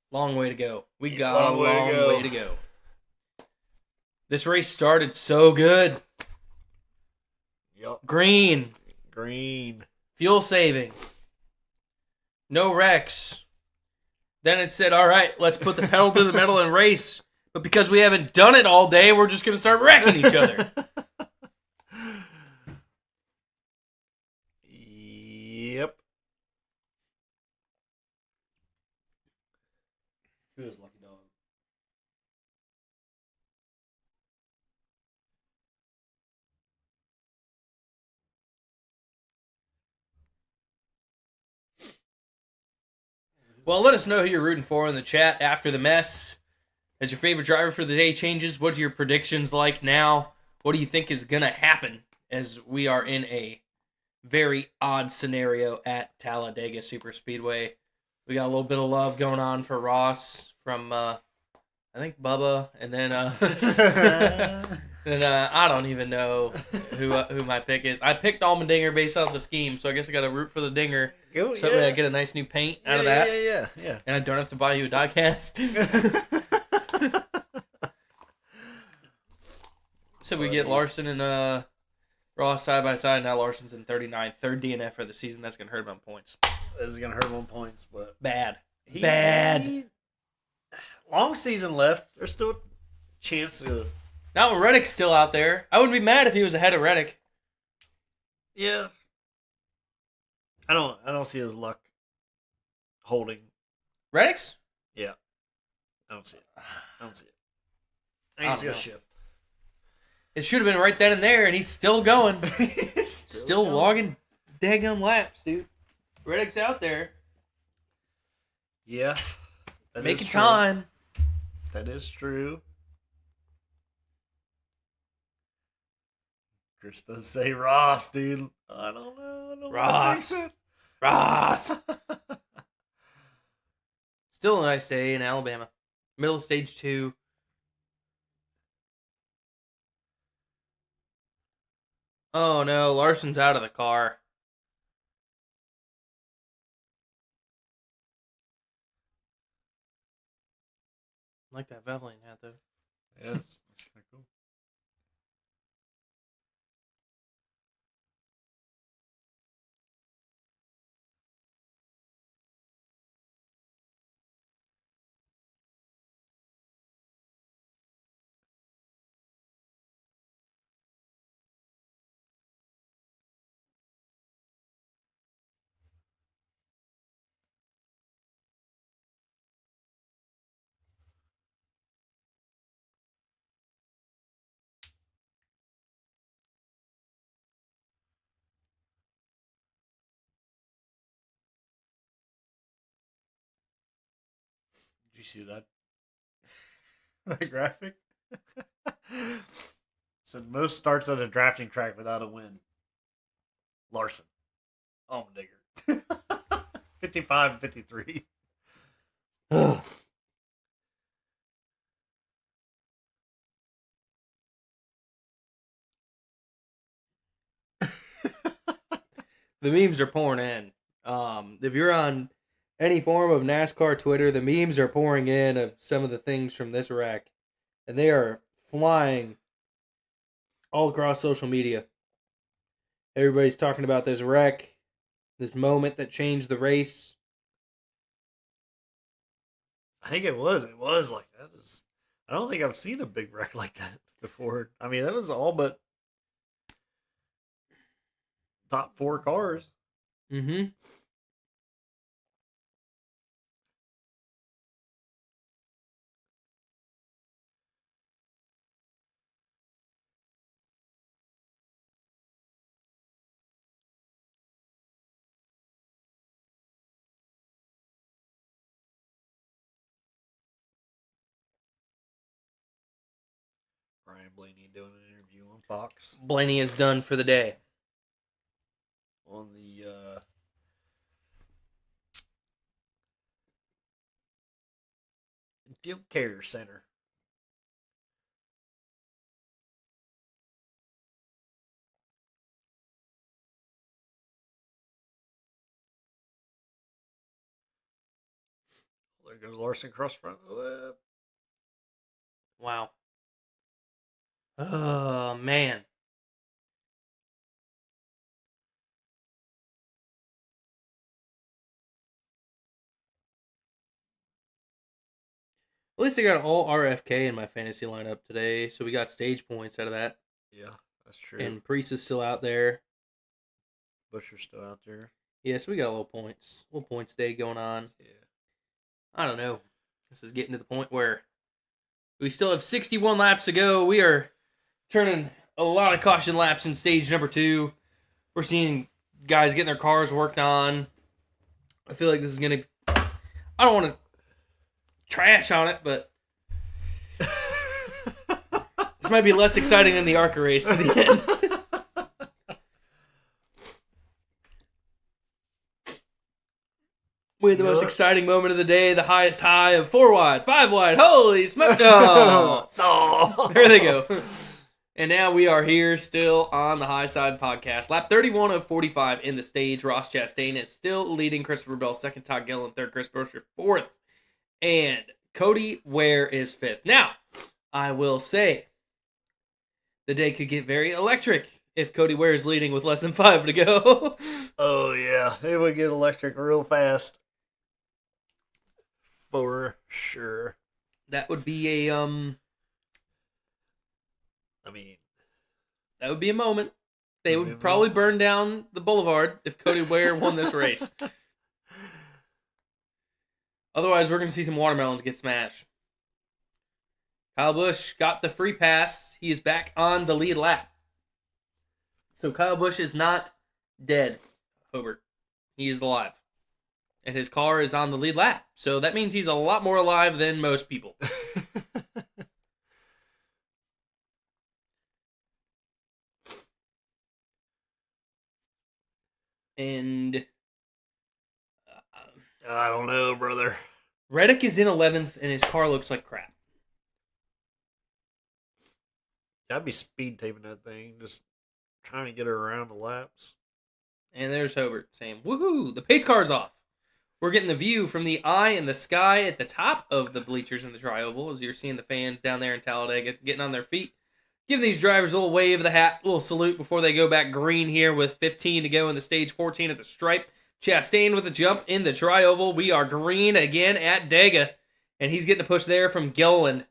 Long way to go. We got a long way to go. This race started so good. Yep. Green. Fuel saving. No wrecks. Then it said, all right, let's put the pedal to the metal and race. But because we haven't done it all day, we're just going to start wrecking each other. Yep. Who is Lucky Dog? Well, let us know who you're rooting for in the chat after the mess. As your favorite driver for the day changes, what are your predictions like now? What do you think is going to happen as we are in a very odd scenario at Talladega Superspeedway? We got a little bit of love going on for Ross from, I think, Bubba. And then, I don't even know who my pick is. I picked Allmendinger based off the scheme, so I guess I got to root for the Dinger. So I get a nice new paint out of that. Yeah. And I don't have to buy you a diecast. So we get Larson and Ross side by side. Now Larson's in 39th, third DNF for the season. That's going to hurt him on points. This is going to hurt him on points, but... Bad. Long season left. There's still a chance to... Now Reddick's still out there. I wouldn't be mad if he was ahead of Reddick. Yeah. I don't see his luck holding. Reddick's? Yeah. I don't see it. I think he's going to shift. It should have been right then and there, and he's still going. still logging daggum laps, dude. Reddick's out there. Yeah. Making time. That is true. Chris does say Ross, dude. I don't know. Ross. Still a nice day in Alabama. Middle of stage 2. Oh no, Larson's out of the car. I like that Valvoline hat though. Yeah, that's kind of cool. Did you see that? The graphic? Said most starts at a drafting track without a win. Larson. Allmendinger. 55 and 53. The memes are pouring in. If you're on any form of NASCAR Twitter, the memes are pouring in of some of the things from this wreck, and they are flying all across social media. Everybody's talking about this wreck, this moment that changed the race. I think it was. It was like that. I don't think I've seen a big wreck like that before. I mean, that was all but top 4 cars. Mm-hmm. Brian Blaney doing an interview on Fox. Blaney is done for the day. On the Field Care Center. There goes Larson across front. Wow. Oh, man. At least I got all RFK in my fantasy lineup today, so we got stage points out of that. Yeah, that's true. And Priest is still out there. Busher's still out there. Yeah, so we got a little points day going on. Yeah. I don't know. This is getting to the point where we still have 61 laps to go. We are turning a lot of caution laps in stage number 2. We're seeing guys getting their cars worked on. I feel like this is going to... I don't want to trash on it, but this might be less exciting than the ARCA race to the end. We had the most exciting moment of the day, the highest high of 4 wide, 5 wide. Holy smoke! Oh, there they go. And now we are here still on the High Side Podcast. Lap 31 of 45 in the stage. Ross Chastain is still leading. Christopher Bell second. Todd Gilliland third. Chris Buescher fourth. And Cody Ware is fifth. Now, I will say the day could get very electric if Cody Ware is leading with less than 5 to go. Oh, yeah. It would get electric real fast. For sure. That would be a, that would be a moment. They would probably burn down the boulevard if Cody Ware won this race. Otherwise, we're going to see some watermelons get smashed. Kyle Busch got the free pass. He is back on the lead lap. So Kyle Busch is not dead, Hobart. He is alive. And his car is on the lead lap. So that means he's a lot more alive than most people. And I don't know, brother. Reddick is in 11th, and his car looks like crap. I'd be speed taping that thing, just trying to get her around the laps. And there's Hobart saying, woohoo, the pace car's off. We're getting the view from the eye in the sky at the top of the bleachers in the Tri-Oval as you're seeing the fans down there in Talladega getting on their feet. Giving these drivers a little wave of the hat, a little salute before they go back green here with 15 to go in the stage, 14 at the stripe. Chastain with a jump in the Tri-Oval. We are green again at DEGA, and he's getting a push there from Gilliland.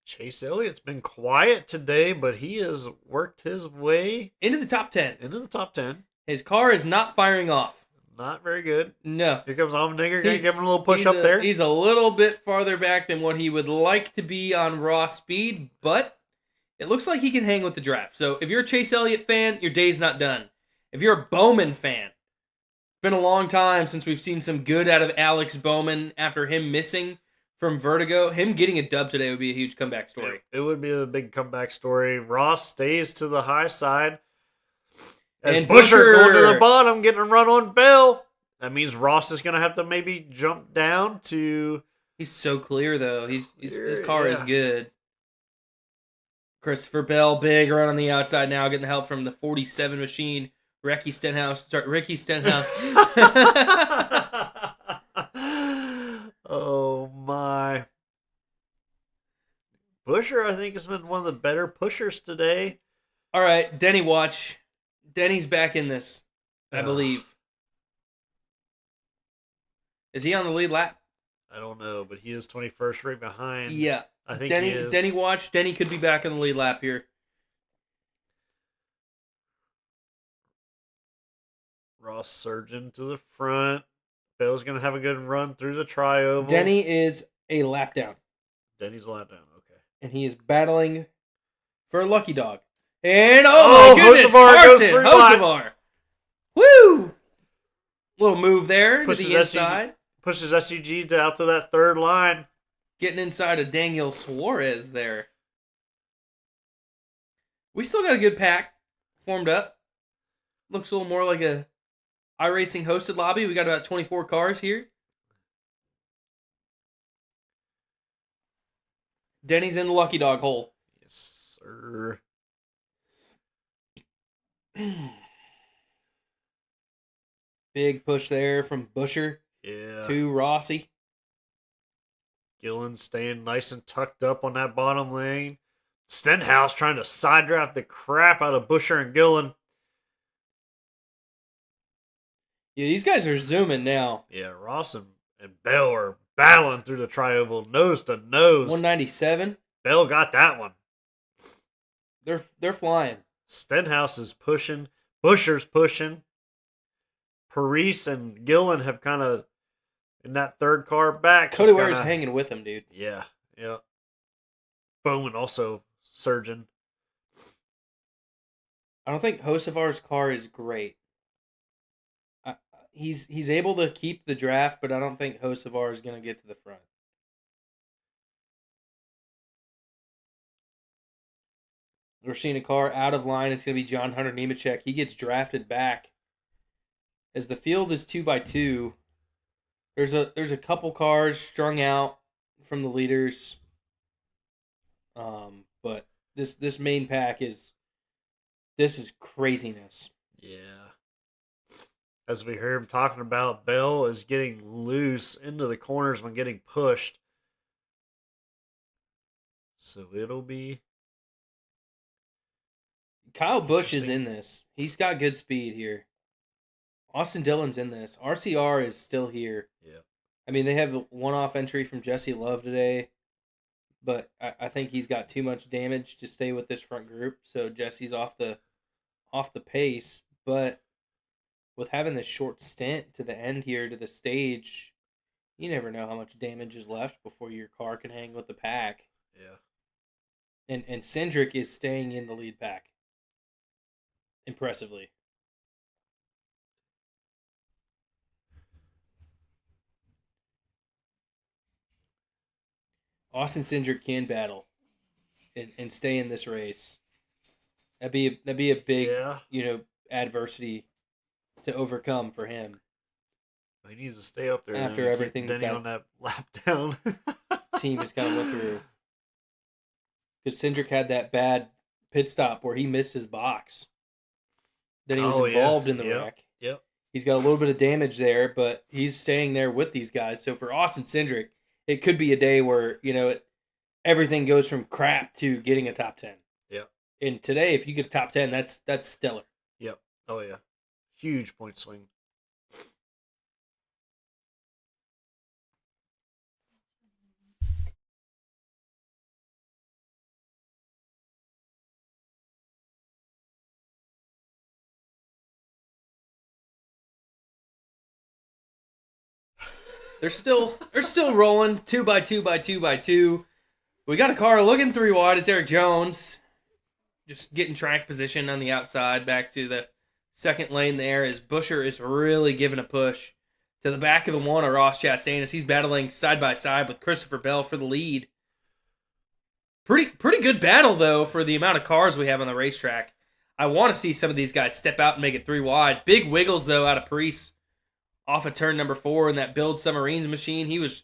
Chase Elliott's been quiet today, but he has worked his way into the top 10. Into the top 10. His car is not firing off. Not very good. No. Here comes Allmendinger. Gonna give him a little push up there. He's a little bit farther back than what he would like to be on raw speed, but it looks like he can hang with the draft. So if you're a Chase Elliott fan, your day's not done. If you're a Bowman fan, it's been a long time since we've seen some good out of Alex Bowman after him missing from Vertigo. Him getting a dub today would be a huge comeback story. It would be a big comeback story. Ross stays to the high side. As And Buescher going to Buescher the bottom, getting a run on Bell. That means Ross is going to have to maybe jump down to... He's so clear, though. His car is good. Christopher Bell, big run on the outside now, getting the help from the 47 machine. Ricky Stenhouse. Ricky Stenhouse. Oh my. Busher, I think, has been one of the better pushers today. All right, Denny watch. Denny's back in this, I believe. Is he on the lead lap? I don't know, but he is 21st right behind. Yeah. I think Denny, he is. Denny watch. Denny could be back on the lead lap here. Ross surging to the front. Bell's going to have a good run through the tri-oval. Denny is a lap down. Denny's a lap down, okay. And he is battling for a lucky dog. And oh my goodness, Carson Hocevar. Woo! Little move there to the inside. Pushes SUG out to that third line. Getting inside of Daniel Suarez there. We still got a good pack formed up. Looks a little more like a iRacing hosted lobby. We got about 24 cars here. Denny's in the lucky dog hole. Yes, sir. Big push there from Busher to Rossi. Gillen staying nice and tucked up on that bottom lane. Stenhouse trying to side draft the crap out of Busher and Gillen. Yeah, these guys are zooming now. Yeah, Ross and Bell are battling through the tri-oval nose to nose. 197. Bell got that one. They're flying. Stenhouse is pushing. Busher's pushing. Parise and Gillen have kind of, in that third car back. Cody Ware's hanging with him, dude. Yeah. Bowman also surging. I don't think Hocevar's car is great. He's able to keep the draft, but I don't think Hocevar is going to get to the front. We're seeing a car out of line. It's going to be John Hunter Nemechek. He gets drafted back. As the field is 2x2, there's a couple cars strung out from the leaders. But this main pack is craziness. Yeah. As we heard him talking about, Bell is getting loose into the corners when getting pushed. So it'll be... Kyle Busch is in this. He's got good speed here. Austin Dillon's in this. RCR is still here. Yeah. I mean, they have a one-off entry from Jesse Love today, but I think he's got too much damage to stay with this front group, so Jesse's off the pace. But with having this short stint to the end here to the stage, you never know how much damage is left before your car can hang with the pack. Yeah. And Cindric is staying in the lead pack. Impressively. Austin Cindric can battle and stay in this race. That'd be a big adversity to overcome for him. He needs to stay up there after everything Denny on that lap down. Team has kind of went through. Because Cindric had that bad pit stop where he missed his box. Then he was involved in the wreck. Yep. He's got a little bit of damage there, but he's staying there with these guys. So for Austin Cindric, it could be a day where, everything goes from crap to getting a top 10. Yep. And today, if you get a top 10, that's stellar. Yep. Oh, yeah. Huge point swing. They're still rolling 2x2x2x2. We got a car looking 3 wide. It's Eric Jones, just getting track position on the outside back to the second lane there. As Busher is really giving a push to the back of the one of Ross Chastain as he's battling side by side with Christopher Bell for the lead. Pretty good battle though for the amount of cars we have on the racetrack. I want to see some of these guys step out and make it 3 wide. Big wiggles though out of Parise. Off of turn number 4 in that Build Submarines machine. He was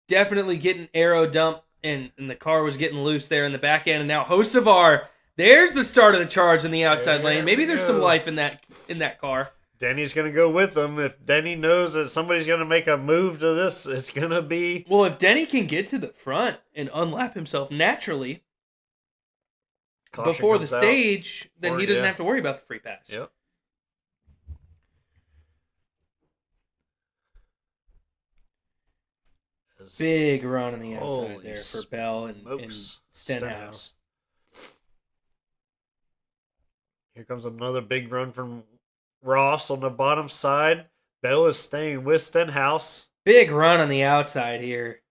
definitely getting aero dump, and the car was getting loose there in the back end. And now Hocevar There's the start of the charge in the outside There lane. Maybe we there's some go. life in that car. Denny's going to go with them. If Denny knows that somebody's going to make a move to this, it's going to be... Well, if Denny can get to the front and unlap himself naturally Caution before the comes out. stage, then Or- he doesn't yeah. have to worry about the free pass. Yep. Big run on the outside Holy there for Bell and smokes. Stenhouse. Here comes another big run from Ross on the bottom side. Bell is staying with Stenhouse. Big run on the outside here.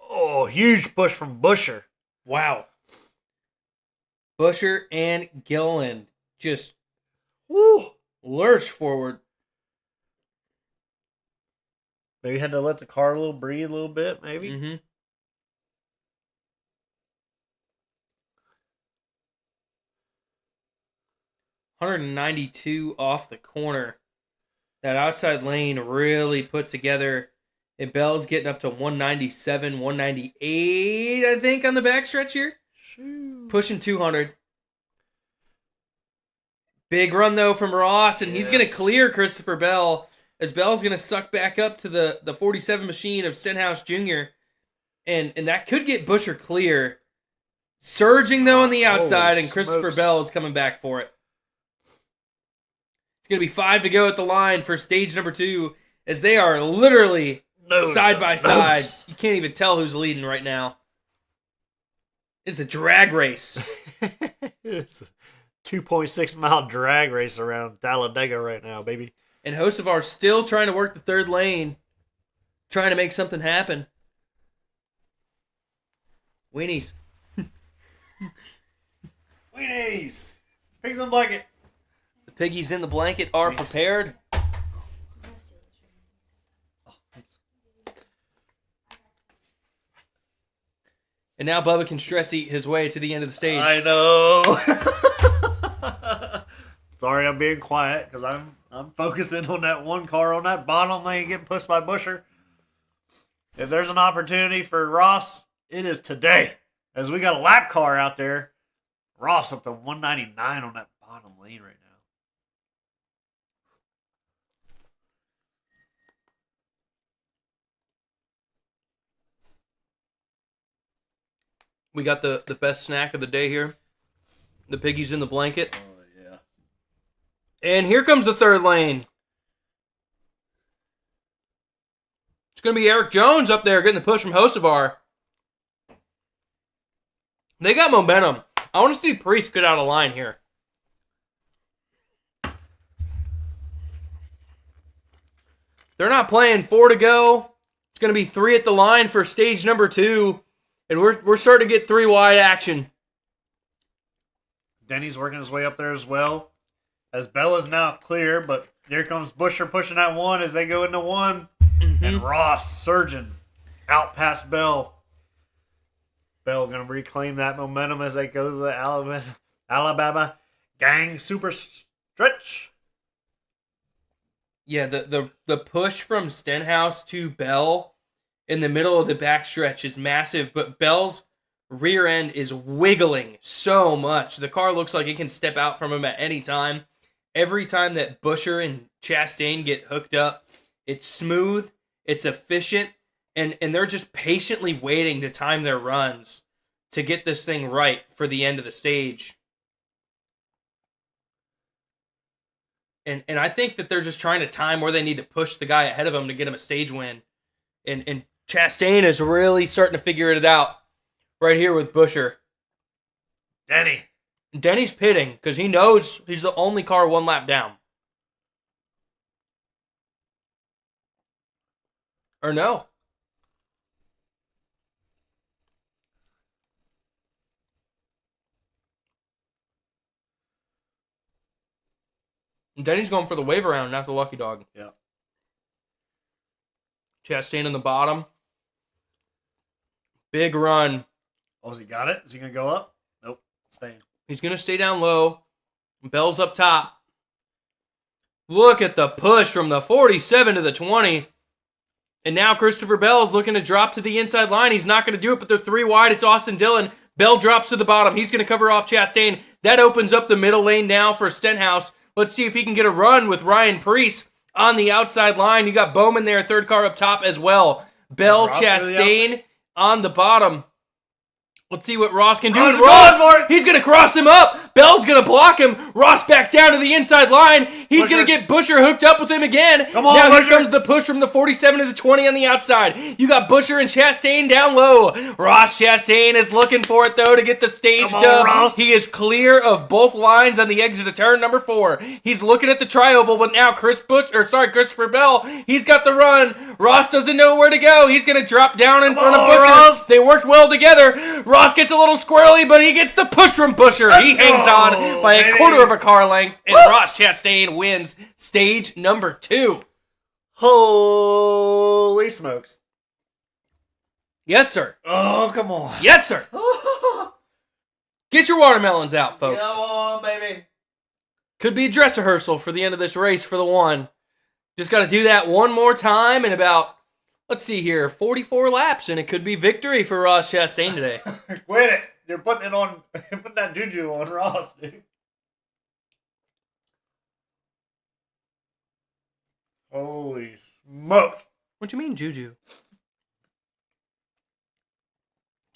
Oh, huge push from Busher. Wow. Busher and Gilliland just Woo! lurch forward. Maybe had to let the car breathe a little bit, maybe. Mm-hmm. .192 off the corner. That outside lane really put together. And Bell's getting up to 197, 198, I think, on the backstretch here. Pushing 200. Big run, though, from Ross, and he's going to clear Christopher Bell, as Bell's going to suck back up to the 47 machine of Stenhouse Jr., and that could get Busher clear. Surging, though, on the outside, and Christopher smokes. Bell is coming back for it. It's going to be 5 to go at the line for stage number 2, as they are literally side by side. You can't even tell who's leading right now. It's a drag race. It's a 2.6 mile drag race around Talladega right now, baby. And Hocevar still trying to work the third lane, trying to make something happen. Weenies. Weenies! Pigs in blanket. The piggies in the blanket are Thanks. prepared. And now Bubba can stress eat his way to the end of the stage. I know. Sorry, I'm being quiet because I'm focusing on that one car on that bottom lane getting pushed by Busher. If there's an opportunity for Ross, it is today. As we got a lap car out there. Ross up to 199 on that bottom lane right now. We got the best snack of the day here. The piggies in the blanket. Oh, yeah. And here comes the third lane. It's going to be Eric Jones up there getting the push from Hocevar. They got momentum. I want to see Priest get out of line here. They're not playing 4 to go. It's going to be 3 at the line for stage number 2. And we're starting to get 3 wide action. Denny's working his way up there as well. As Bella's now clear, but here comes Busher pushing that one as they go into 1. And Ross surging out past Bell. Bell going to reclaim that momentum as they go to the Alabama gang super stretch. Yeah, the push from Stenhouse to Bell in the middle of the backstretch is massive, but Bell's rear end is wiggling so much. The car looks like it can step out from him at any time. Every time that Busher and Chastain get hooked up, it's smooth, it's efficient, and they're just patiently waiting to time their runs to get this thing right for the end of the stage. And I think that they're just trying to time where they need to push the guy ahead of them to get him a stage win. And Chastain is really starting to figure it out right here with Busher. Denny's pitting because he knows he's the only car 1 lap down. Or no. Denny's going for the wave around, not the lucky dog. Yeah. Chastain on the bottom. Big run. Oh, has he got it? Is he going to go up? Nope. Staying. He's going to stay down low. Bell's up top. Look at the push from the 47 to the 20. And now Christopher Bell's looking to drop to the inside line. He's not going to do it, but they're 3 wide. It's Austin Dillon. Bell drops to the bottom. He's going to cover off Chastain. That opens up the middle lane now for Stenhouse. Let's see if he can get a run with Ryan Preece on the outside line. You got Bowman there, third car up top as well. Bell, Chastain on the bottom. Let's see what Ross can do. Ross, he's going to cross him up. Bell's going to block him. Ross back down to the inside line. He's going to get Busher hooked up with him again. Come on, now Busher. Here comes the push from the 47 to the 20 on the outside. You got Busher and Chastain down low. Ross Chastain is looking for it, though, to get the stage dub. Ross. He is clear of both lines on the exit of turn number 4. He's looking at the tri-oval, but now Christopher Bell, he's got the run. Ross doesn't know where to go. He's going to drop down in front of Busher. Ross. They worked well together. Ross gets a little squirrely, but he gets the push from Busher. He hangs on by a quarter of a car length, and Ross Chastain wins stage number 2. Holy smokes. Yes, sir. Oh, come on. Yes, sir. Get your watermelons out, folks. Come on, baby. Could be a dress rehearsal for the end of this race for the 1. Just got to do that one more time in about, let's see here, 44 laps, and it could be victory for Ross Chastain today. Quit it. You're putting that juju on Ross, dude. Holy smoke. What you mean, Juju?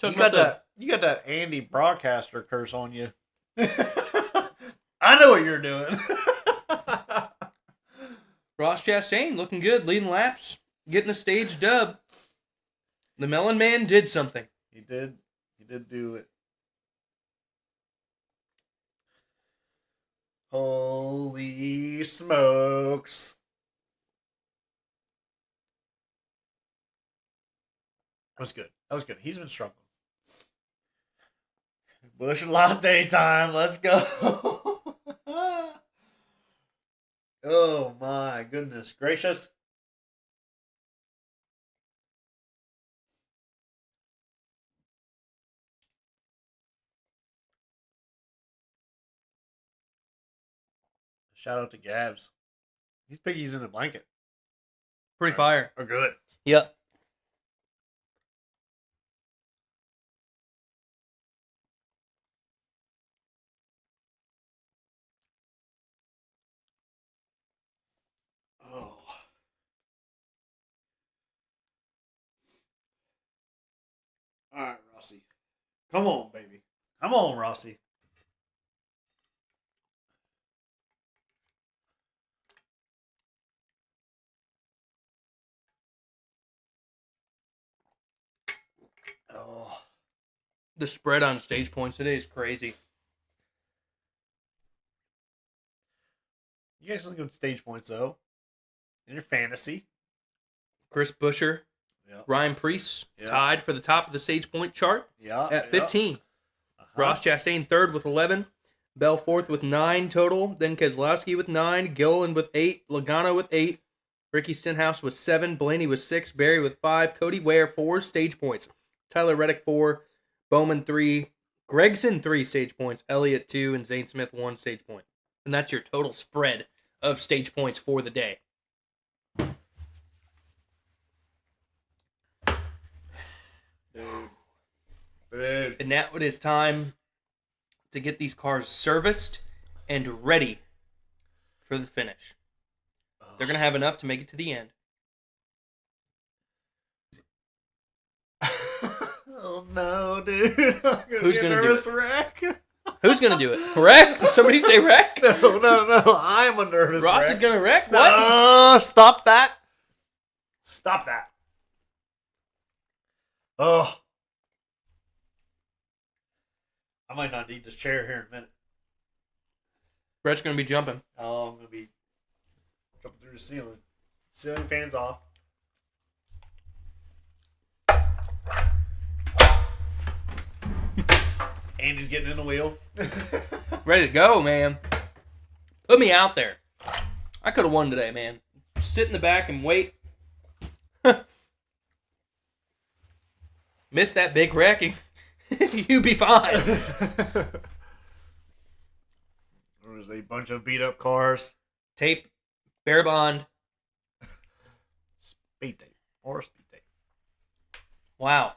You got that Andy broadcaster curse on you. I know what you're doing. Ross Chastain looking good, leading laps, getting the stage dub. The Melon Man did something. He did do it. Holy smokes. That was good. He's been struggling. Bush latte time. Let's go. Oh my goodness gracious. Shout out to Gabs. These piggies in a blanket. Pretty fire. Are good. Yep. Oh. All right, Rossi. Come on, baby. Come on, Rossi. Oh. The spread on stage points today is crazy. You guys look good stage points, though. In your fantasy. Chris Busher, Yep. Ryan Preece Yep. tied for the top of the stage point chart at 15. Ross Chastain third with 11. Bell fourth with 9 total. Then Keselowski with 9. Gilliland with 8. Logano with 8. Ricky Stenhouse with 7. Blaney with 6. Barry with 5. Cody Ware 4 stage points. Tyler Reddick 4. Bowman 3. Gregson 3 stage points. Elliott 2. And Zane Smith 1 stage point. And that's your total spread of stage points for the day. Dude. And now it is time to get these cars serviced and ready for the finish. They're going to have enough to make it to the end. Oh no, dude. Who's going to do it? Wreck. Who's going to do it? Wreck? Somebody say wreck? No. I'm a nervous Ross wreck. is going to wreck? What? Stop that. Stop that. Oh. I might not need this chair here in a minute. Brett's going to be jumping. Oh, I'm going to be jumping through the ceiling. Ceiling fans off. Andy's getting in the wheel. Ready to go, man. Put me out there. I could have won today, man. Sit in the back and wait. Miss that big wrecking. You'd be fine. There was a bunch of beat up cars. Tape. Bear bond. Speed tape. Or speed tape. Wow.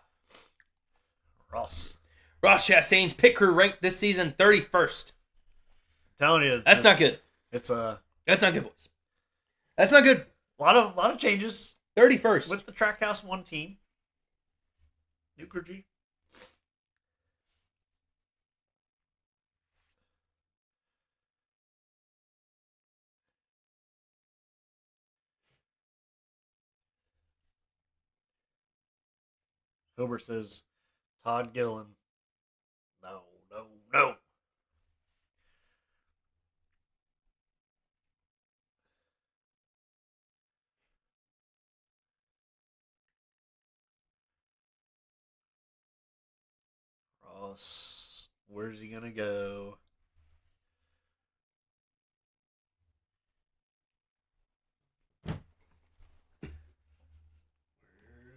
Ross. Ross Chastain's pit crew ranked this season 31st. I'm telling you, That's not good. It's That's not good, boys. That's not good. a lot of changes 31st. with the Trackhouse 1 team. New crew G. Hilbert says, Todd Gillen. No, no, no. Ross, where's he gonna go?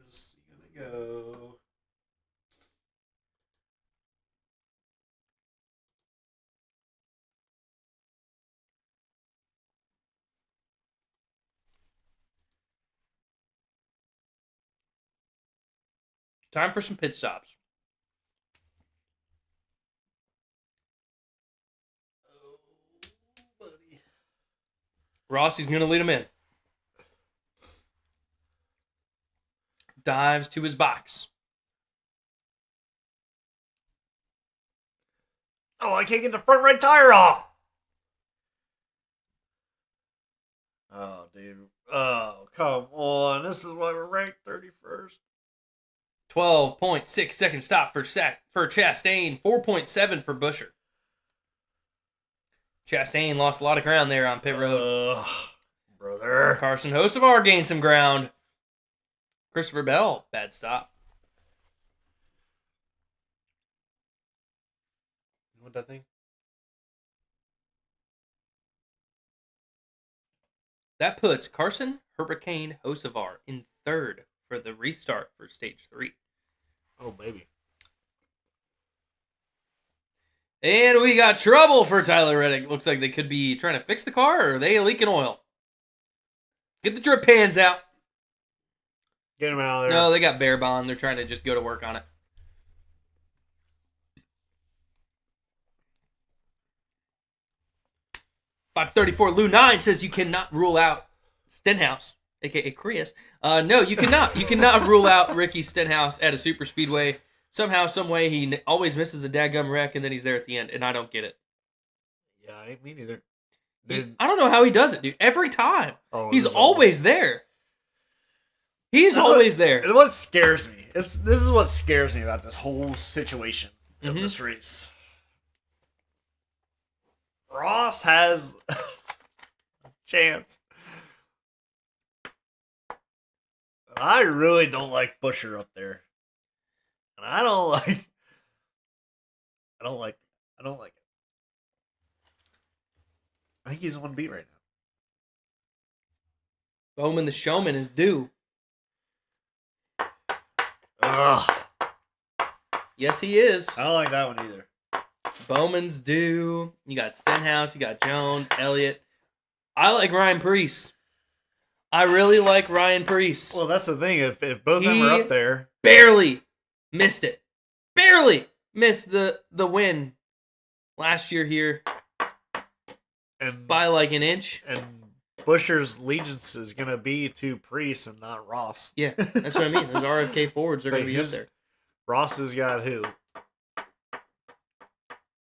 Where's he gonna go? Time for some pit stops. Oh, buddy. Rossi's going to lead him in. Dives to his box. Oh, I can't get the front right tire off. Oh, dude. Oh, come on. This is why we're ranked 31st. 12.6 second stop for Chastain. 4.7 for Buescher. Chastain lost a lot of ground there on pit road. Brother. Carson Hocevar gained some ground. Christopher Bell, bad stop. What that thing? That puts Carson Hurricane Hocevar in third for the restart for stage 3. Oh, baby. And we got trouble for Tyler Reddick. Looks like they could be trying to fix the car, or are they leaking oil? Get the drip pans out. Get him out of there. No, they got bare bond. They're trying to just go to work on it. .534 Lou 9 says you cannot rule out Stenhouse, a.k.a. Chris. No, you cannot. You cannot rule out Ricky Stenhouse at a super speedway. Somehow, some way, he always misses a dadgum wreck, and then he's there at the end, and I don't get it. Yeah, me neither. I don't know how he does it, dude. Every time. Oh, he's always there. He's always there. And what scares me, this is what scares me about this whole situation of this race. Ross has a chance. I really don't like Buescher up there. And I don't like it. I think he's on beat right now. Bowman the Showman is due. Ugh. Yes, he is. I don't like that one either. Bowman's due. You got Stenhouse. You got Jones, Elliott. I like Ryan Preece. I really like Ryan Preece. Well, that's the thing. If both of them are up there, barely missed it. Barely missed the win last year here, and by like an inch. And Buescher's allegiance is gonna be to Preece and not Ross. Yeah, that's what I mean. Those RFK forwards are gonna be up there. Ross has got who?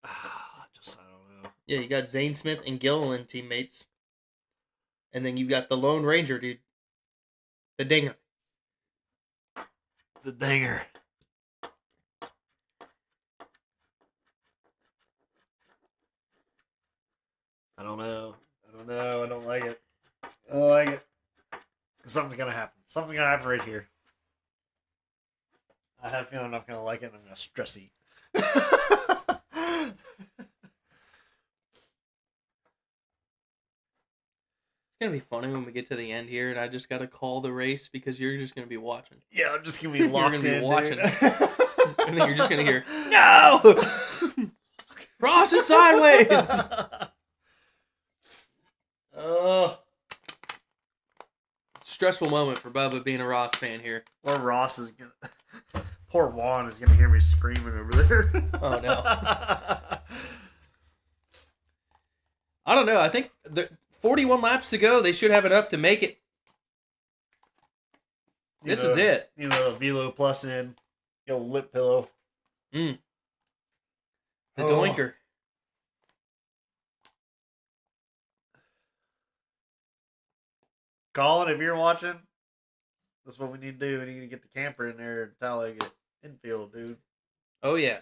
I don't know. Yeah, you got Zane Smith and Gilliland teammates. And then you got the Lone Ranger, dude. The Dinger. The Dinger. I don't know. I don't like it. I don't like it. Something's gonna happen. Something's gonna happen right here. I have a feeling I'm not gonna like it and I'm gonna stress eat. It's gonna be funny when we get to the end here, and I just gotta call the race because you're just gonna be watching. Yeah, I'm just gonna be locked in. You're gonna be watching, dude. and then you're just gonna hear, "No, Ross is sideways." Oh, stressful moment for Bubba being a Ross fan here. or Ross is gonna Poor Juan is going to hear me screaming over there. Oh, no. I don't know. I think 41 laps to go. They should have enough to make it. This is it. You know, Velo Plus in. Get a lip pillow. The doinker. Colin, if you're watching, that's what we need to do. We need to get the camper in there at Talladega infield, dude. Oh, yeah.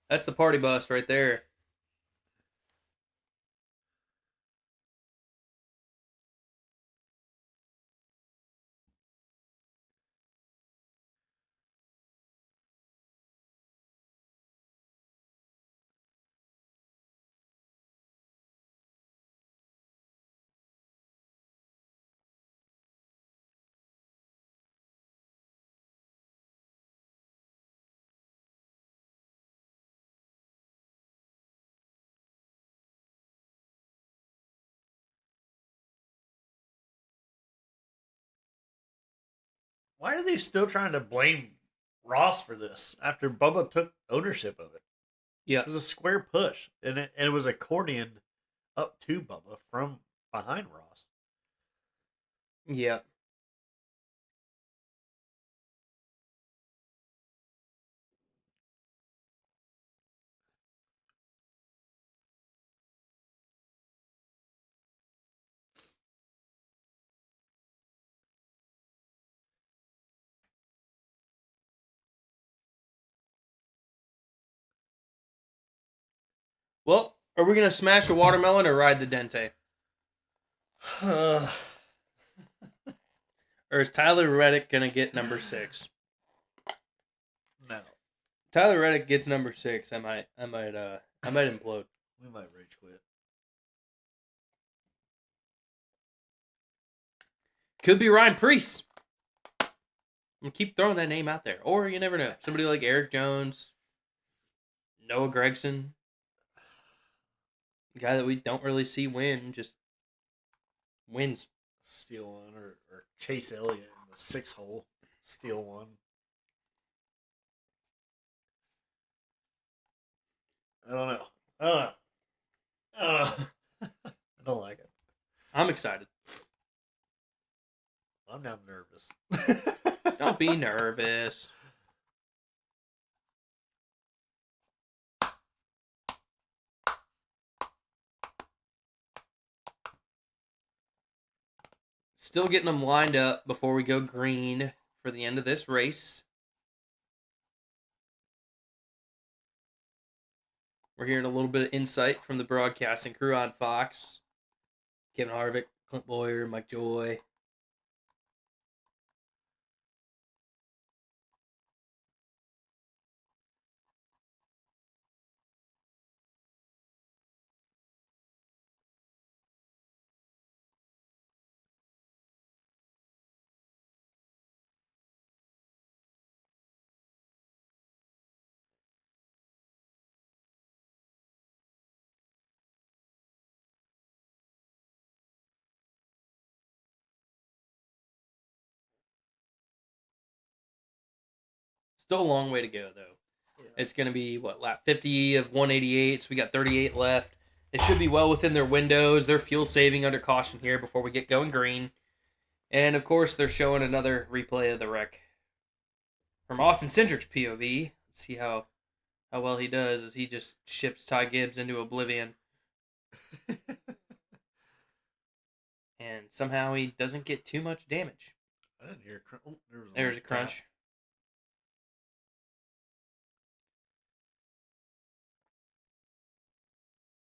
That's the party bus right there. Why are they still trying to blame Ross for this after Bubba took ownership of it? Yeah. It was a square push, and it was accordioned up to Bubba from behind Ross. Yeah. Well, are we going to smash a watermelon or ride the Dente? Or is Tyler Reddick going to get number 6? No. Tyler Reddick gets number 6. I might implode. We might rage quit. Could be Ryan Preece. I'm going to keep throwing that name out there. Or you never know. Somebody like Eric Jones, Noah Gregson. A guy that we don't really see win, just wins. Steal one, or Chase Elliott in the 6 hole. Steal one. I don't know. I don't like it. I'm excited. I'm now nervous. Don't be nervous. Still getting them lined up before we go green for the end of this race. We're hearing a little bit of insight from the broadcasting crew on Fox. Kevin Harvick, Clint Boyer, Mike Joy. Still a long way to go, though. Yeah. It's going to be, lap 50 of 188, so we got 38 left. They should be well within their windows. They're fuel saving under caution here before we get going green. And, of course, they're showing another replay of the wreck from Austin Cindric's POV. Let's see how well he does as he just ships Ty Gibbs into oblivion. And somehow he doesn't get too much damage. I didn't hear a crunch. Oh, there's a crunch. Tap.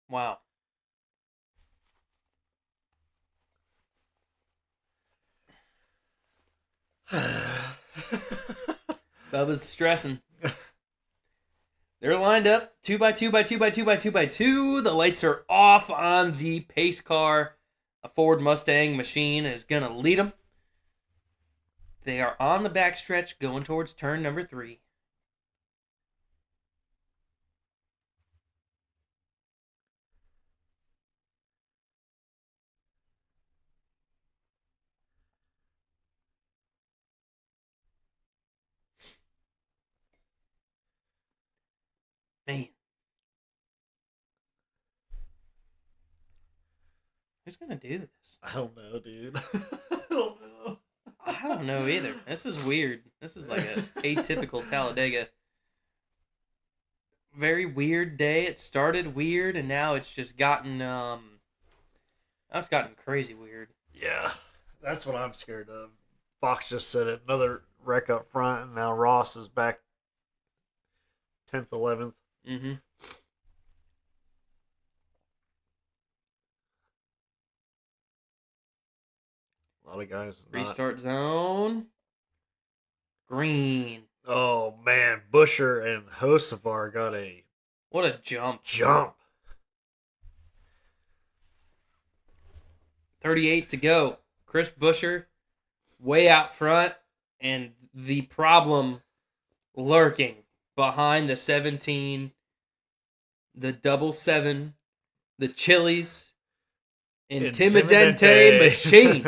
Wow. Bubba's stressing. They're lined up 2 by 2 by 2 by 2 by 2 by 2. The lights are off on the pace car. A Ford Mustang machine is going to lead them. They are on the backstretch going towards turn number 3. Man. Who's going to do this? I don't know, dude. I don't know. I don't know either. This is weird. This is like a atypical Talladega. Very weird day. It started weird, and now it's just gotten now it's gotten crazy weird. Yeah, that's what I'm scared of. Fox just said it. Another wreck up front, and now Ross is back 10th, 11th. Mm-hmm. A lot of guys. Restart zone. Green. Oh, man. Busher and Hocevar got a What a jump. 38 to go. Chris Busher way out front, and the problem lurking behind the 17, the 7, the Chili's, Intimidante machine.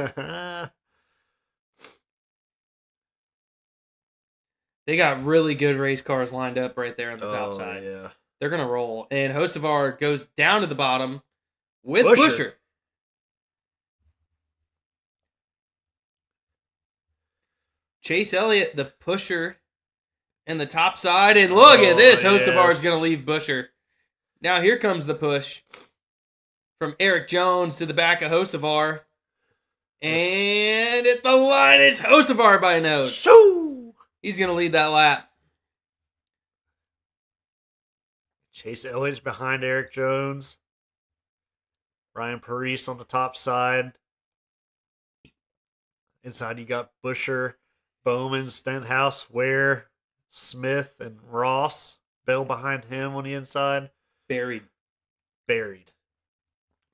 They got really good race cars lined up right there on the top side. Yeah. They're going to roll. And Hocevar goes down to the bottom with Busher. Chase Elliott, the pusher, and the top side. And look at this. Hocevar is going to leave Busher. Now here comes the push from Eric Jones to the back of Hocevar. And at the line, it's Hocevar by a nose. Shoo! He's going to lead that lap. Chase Elliott's behind Eric Jones. Ryan Parise on the top side. Inside you got Busher, Bowman, Stenhouse, Ware, Smith, and Ross. Bell behind him on the inside. Buried.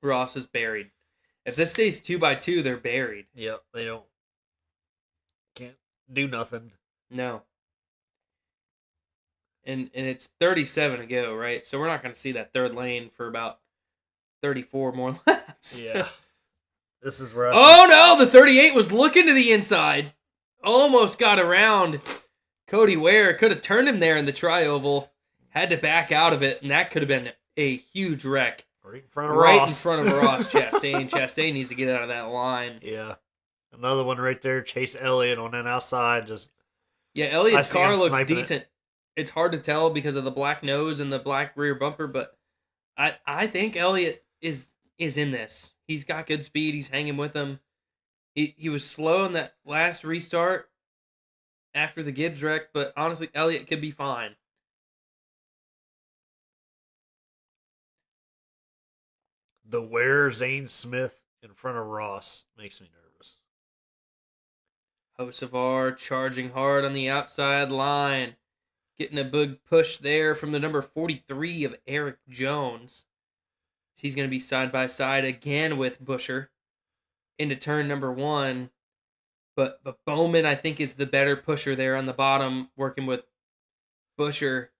Ross is buried. If this stays 2x2, they're buried. Yep, can't do nothing. No. And it's 37 to go, right? So we're not going to see that third lane for about 34 more laps. Yeah. This is where no, the 38 was looking to the inside. Almost got around Cody Ware. Could have turned him there in the tri-oval. Had to back out of it, and that could have been a huge wreck. Right in front of Ross Chastain. Chastain needs to get out of that line. Yeah. Another one right there. Chase Elliott on that outside. Yeah, Elliott's car looks decent. It. It's hard to tell because of the black nose and the black rear bumper, but I think Elliott is in this. He's got good speed. He's hanging with them. He was slow in that last restart after the Gibbs wreck, but honestly, Elliott could be fine. The Ware Zane Smith in front of Ross makes me nervous. Hocevar charging hard on the outside line. Getting a big push there from the number 43 of Eric Jones. He's going to be side by side again with Busher into turn number 1. But Bowman, I think, is the better pusher there on the bottom, working with Busher.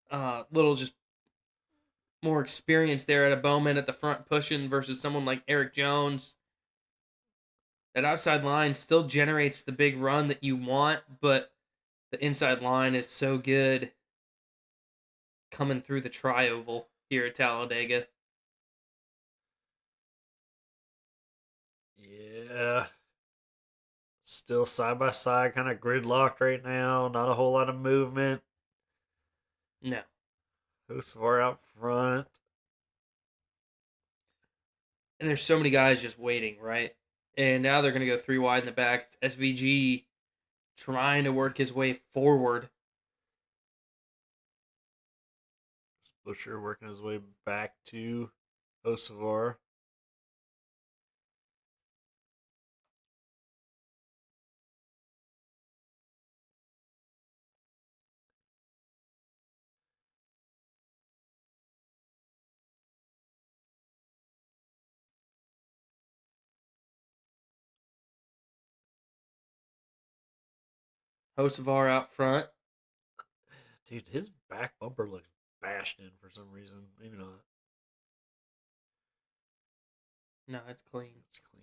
Little just more experience there at a Bowman at the front pushing versus someone like Eric Jones. That outside line still generates the big run that you want, but the inside line is so good coming through the tri-oval here at Talladega. Yeah. Still side by side, kind of gridlocked right now. Not a whole lot of movement. No. Hocevar out front. And there's so many guys just waiting, right? And now they're going to go 3 wide in the back. SVG trying to work his way forward. Busher working his way back to Hocevar. Hocevar out front. Dude, his back bumper looks bashed in for some reason. Maybe not. No, it's clean. It's clean.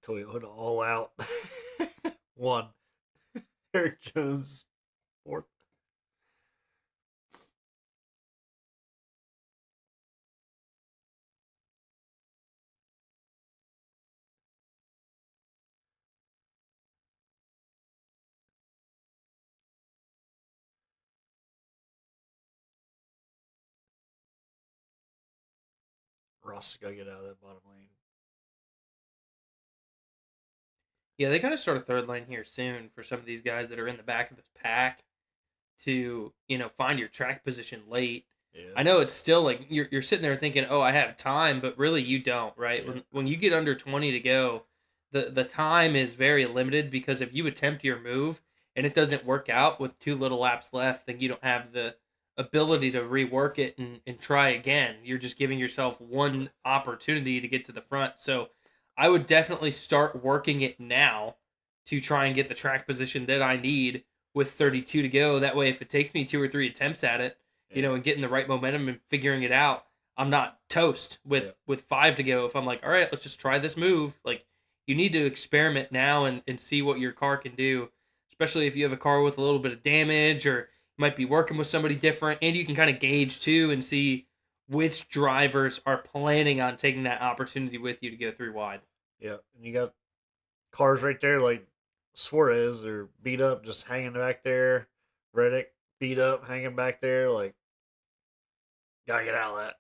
Toyota all out. 1. Eric Jones, 4th. Ross has got to get out of that bottom lane. Yeah, they got to start a third lane here soon for some of these guys that are in the back of this pack to, find your track position late. Yeah. I know it's still like you're sitting there thinking, oh, I have time, but really you don't, right? Yeah. When you get under 20 to go, the time is very limited because if you attempt your move and it doesn't work out with 2 little laps left, then you don't have the ability to rework it and try again. You're just giving yourself one opportunity to get to the front. So I would definitely start working it now to try and get the track position that I need with 32 to go. That way, if it takes me 2 or 3 attempts at it, and getting the right momentum and figuring it out, I'm not toast with 5 to go. If I'm like, all right, let's just try this move. Like, you need to experiment now and see what your car can do, especially if you have a car with a little bit of damage or you might be working with somebody different, and you can kind of gauge too and see which drivers are planning on taking that opportunity with you to go 3 wide. Yeah, and you got cars right there like Suarez are beat up, just hanging back there. Reddick beat up, hanging back there. Like, gotta get out of that.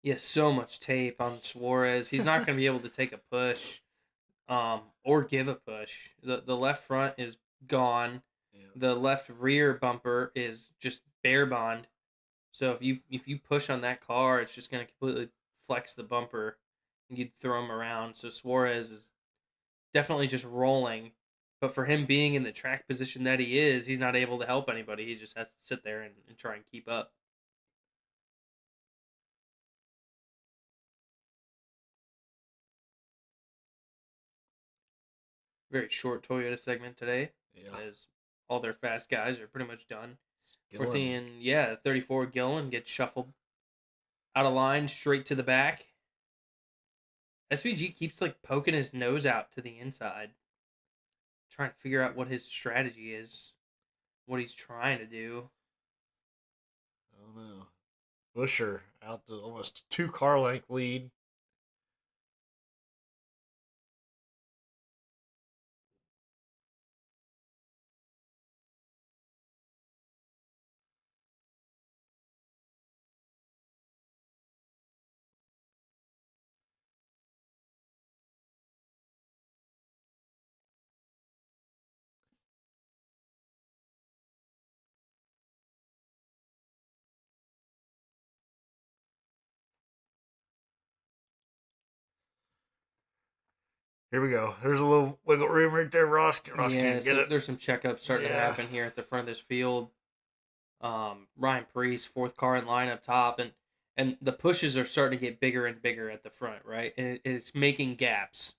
Yeah, so much tape on Suarez. He's not going to be able to take a push or give a push. The left front is gone. Yeah. The left rear bumper is just bare bond. So if you push on that car, it's just going to completely flex the bumper and you'd throw him around. So Suarez is definitely just rolling. But for him being in the track position that he is, he's not able to help anybody. He just has to sit there and try and keep up. Very short Toyota segment today. Yeah. As all their fast guys are pretty much done. Gillen. We're seeing, 34 Gillen gets shuffled out of line straight to the back. SVG keeps like poking his nose out to the inside, trying to figure out what his strategy is, what he's trying to do. I don't know. Busher out to almost 2 car length lead. Here we go. There's a little wiggle room right there, Ross. Ross can't get it. There's some checkups starting to happen here at the front of this field. Ryan Priest, 4th car in line up top, and the pushes are starting to get bigger and bigger at the front, right? And it's making gaps.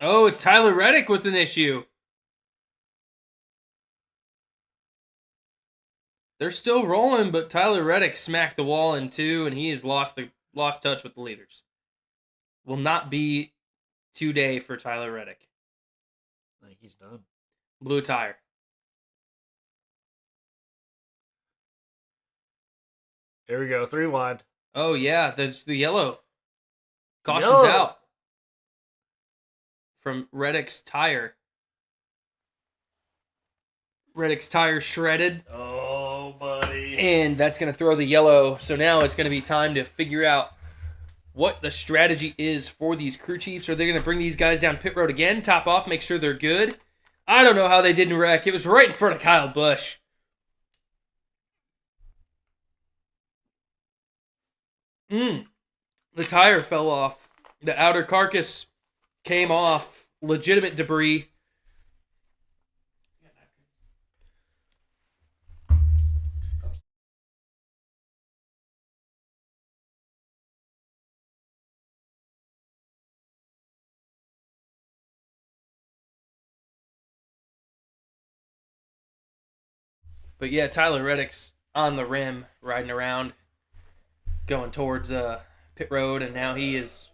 Oh, it's Tyler Reddick with an issue. They're still rolling, but Tyler Reddick smacked the wall in 2, and he has lost touch with the leaders. Will not be today for Tyler Reddick. I think he's done. Blue tire. Here we go. 3 wide. Oh, yeah, that's the yellow. Caution's Yellow. out from Reddick's tire. Reddick's tire shredded. Oh, buddy. And that's going to throw the yellow. So now it's going to be time to figure out what the strategy is for these crew chiefs. Are they going to bring these guys down pit road again, top off, make sure they're good? I don't know how they didn't wreck. It was right in front of Kyle Busch. The tire fell off. The outer carcass came off. Legitimate debris. But yeah, Tyler Reddick's on the rim, riding around, going towards pit road, and now he is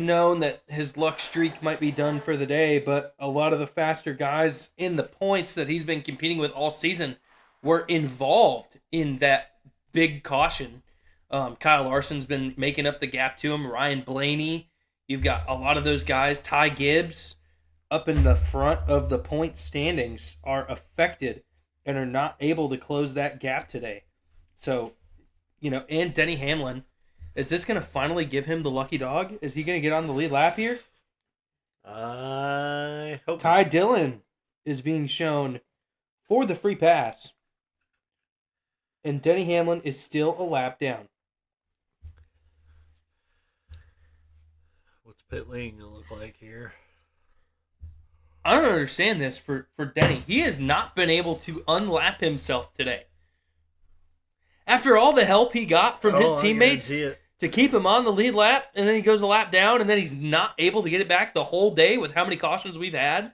known that his luck streak might be done for the day. But a lot of the faster guys in the points that he's been competing with all season were involved in that big caution. Kyle Larson's been making up the gap to him. Ryan Blaney, you've got a lot of those guys. Ty Gibbs up in the front of the point standings are affected and are not able to close that gap today. So, and Denny Hamlin, is this going to finally give him the lucky dog? Is he going to get on the lead lap here? I hope Ty Dillon is being shown for the free pass. And Denny Hamlin is still a lap down. What's pit lane going to look like here? I don't understand this for Denny. He has not been able to unlap himself today. After all the help he got from his teammates to keep him on the lead lap, and then he goes a lap down, and then he's not able to get it back the whole day with how many cautions we've had.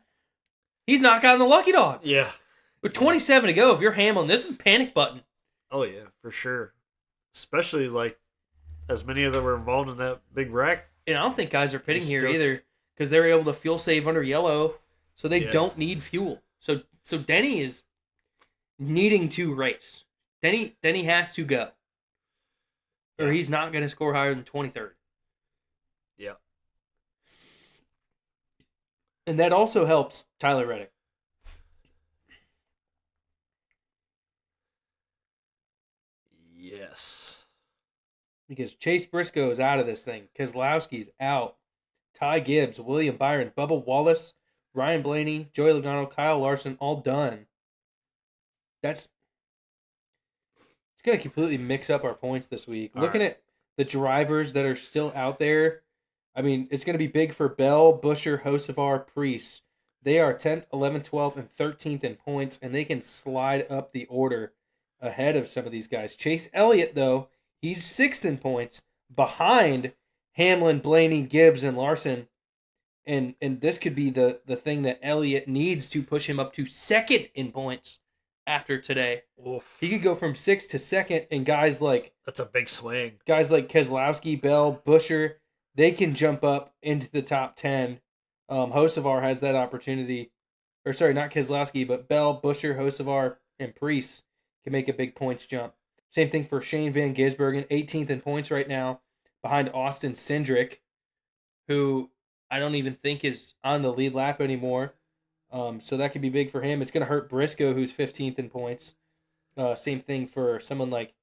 He's not gotten the lucky dog. Yeah. With 27 to go, if you're Hamlin, this is a panic button. Oh, yeah, for sure. Especially, as many of them were involved in that big wreck. And I don't think guys are pitting here either, because they were able to fuel save under yellow, so they don't need fuel. So Denny is needing to race. Denny has to go. Or he's not going to score higher than 23rd. Yeah. And that also helps Tyler Reddick. Yes. Because Chase Briscoe is out of this thing. Keselowski's out. Ty Gibbs, William Byron, Bubba Wallace, Ryan Blaney, Joey Logano, Kyle Larson, all done. It's going to completely mix up our points this week. Looking at the drivers that are still out there, I mean, it's going to be big for Bell, Busher, Hocevar, Priest. They are 10th, 11th, 12th, and 13th in points, and they can slide up the order ahead of some of these guys. Chase Elliott, though, he's 6th in points, behind Hamlin, Blaney, Gibbs, and Larson. And this could be the thing that Elliott needs to push him up to 2nd in points after today. Oof. He could go from 6th to 2nd, and guys like... That's a big swing. Guys like Keselowski, Bell, Busher, they can jump up into the top 10. Hocevar has that opportunity. Or sorry, not Keselowski, but Bell, Busher, Hocevar, and Priest can make a big points jump. Same thing for Shane Van Gisbergen, 18th in points right now, behind Austin Cindric, who I don't even think is on the lead lap anymore. So that could be big for him. It's going to hurt Briscoe, who's 15th in points. Same thing for someone like,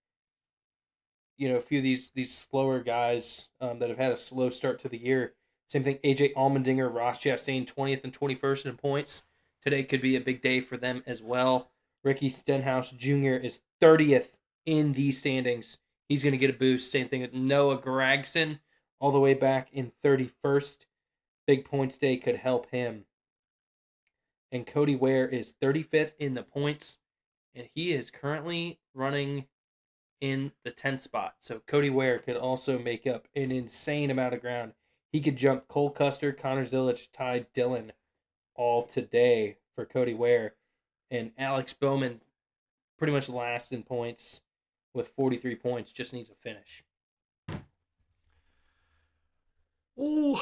a few of these slower guys that have had a slow start to the year. Same thing, AJ Allmendinger, Ross Chastain, 20th and 21st in points. Today could be a big day for them as well. Ricky Stenhouse Jr. is 30th in the standings. He's going to get a boost. Same thing with Noah Gragson, all the way back in 31st. Big points day could help him. And Cody Ware is 35th in the points, and he is currently running in the 10th spot. So Cody Ware could also make up an insane amount of ground. He could jump Cole Custer, Connor Zilic, Ty Dillon all today for Cody Ware. And Alex Bowman, pretty much last in points with 43 points, just needs a finish. Ooh,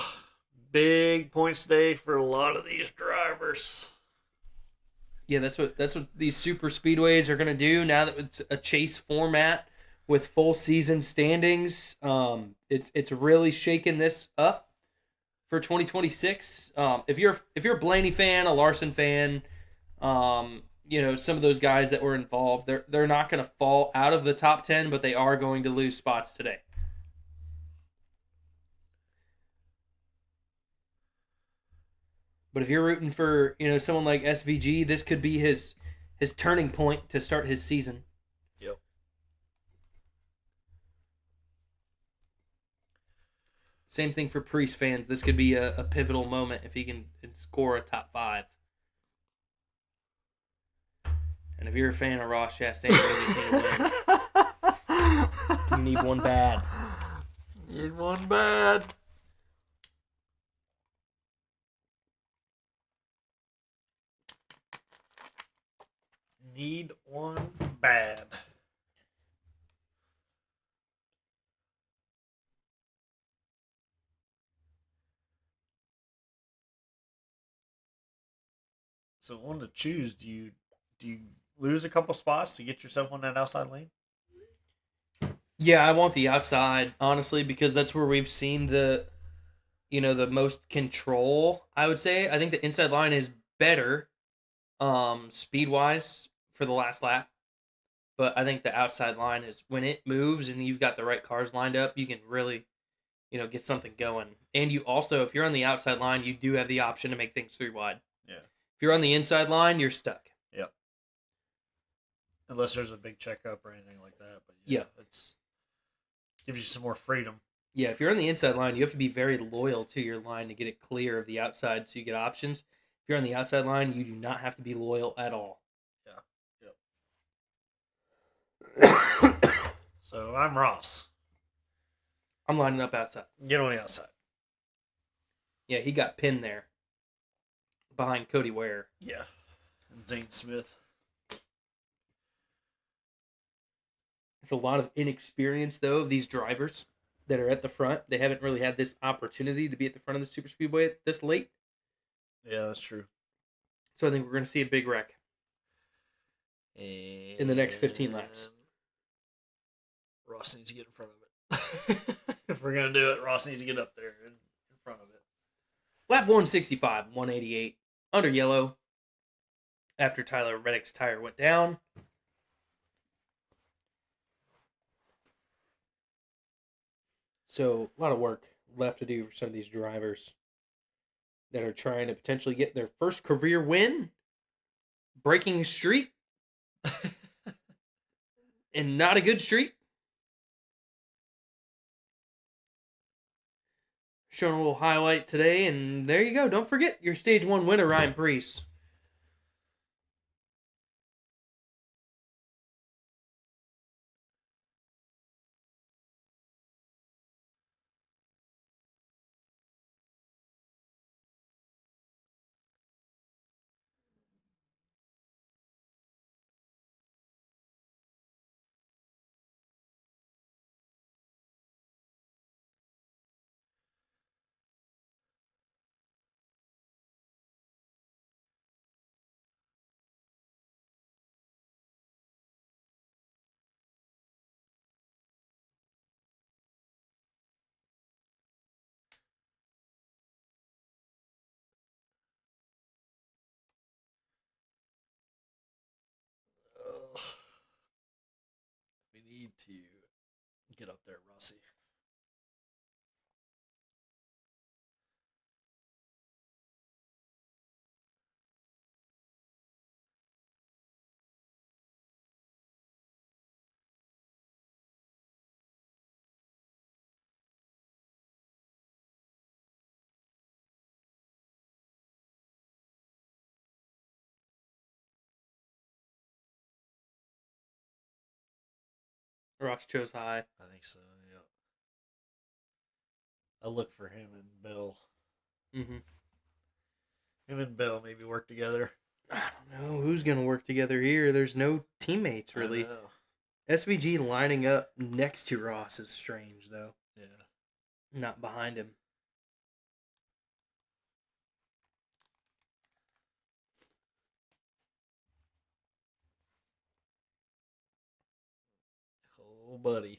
big points day for a lot of these drivers. Yeah, that's what these super speedways are going to do now that it's a chase format with full season standings. It's really shaking this up for 2026. If you're a Blaney fan, a Larson fan, some of those guys that were involved, they're not going to fall out of the top 10, but they are going to lose spots today. But if you're rooting for, someone like SVG, this could be his turning point to start his season. Yep. Same thing for Priest fans. This could be a pivotal moment if he can score a top 5. And if you're a fan of Ross Chastain, you need one bad. Need one bad. Need one bad. So, one to choose. Do you lose a couple spots to get yourself on that outside lane? Yeah, I want the outside, honestly, because that's where we've seen the most control, I would say. I think the inside line is better, speed-wise, for the last lap. But I think the outside line is, when it moves and you've got the right cars lined up, you can really, get something going. And you also, if you're on the outside line, you do have the option to make things 3 wide. Yeah. If you're on the inside line, you're stuck. Yep. Unless there's a big checkup or anything like that. But yeah. It's gives you some more freedom. Yeah, if you're on the inside line, you have to be very loyal to your line to get it clear of the outside so you get options. If you're on the outside line, you do not have to be loyal at all. Yeah. Yep. So I'm Ross. I'm lining up outside. Get on the outside. Yeah, he got pinned there behind Cody Ware. Yeah. And Zane Smith. There's a lot of inexperience, though, of these drivers that are at the front. They haven't really had this opportunity to be at the front of the Superspeedway this late. Yeah, that's true. So I think we're going to see a big wreck in the next 15 laps. Ross needs to get in front of it. If we're going to do it, Ross needs to get up there in front of it. Lap 165, 188, under yellow, after Tyler Reddick's tire went down. So, a lot of work left to do for some of these drivers that are trying to potentially get their first career win, breaking a streak, and not a good streak. Showing a little highlight today, and there you go. Don't forget your Stage 1 winner, Ryan Preece. We need to get up there, Rossi. Ross chose high. I think so, yeah. I look for him and Bill. Mm-hmm. Him and Bill maybe work together. I don't know who's going to work together here. There's no teammates, really. SVG lining up next to Ross is strange, though. Yeah. Not behind him. Oh, buddy.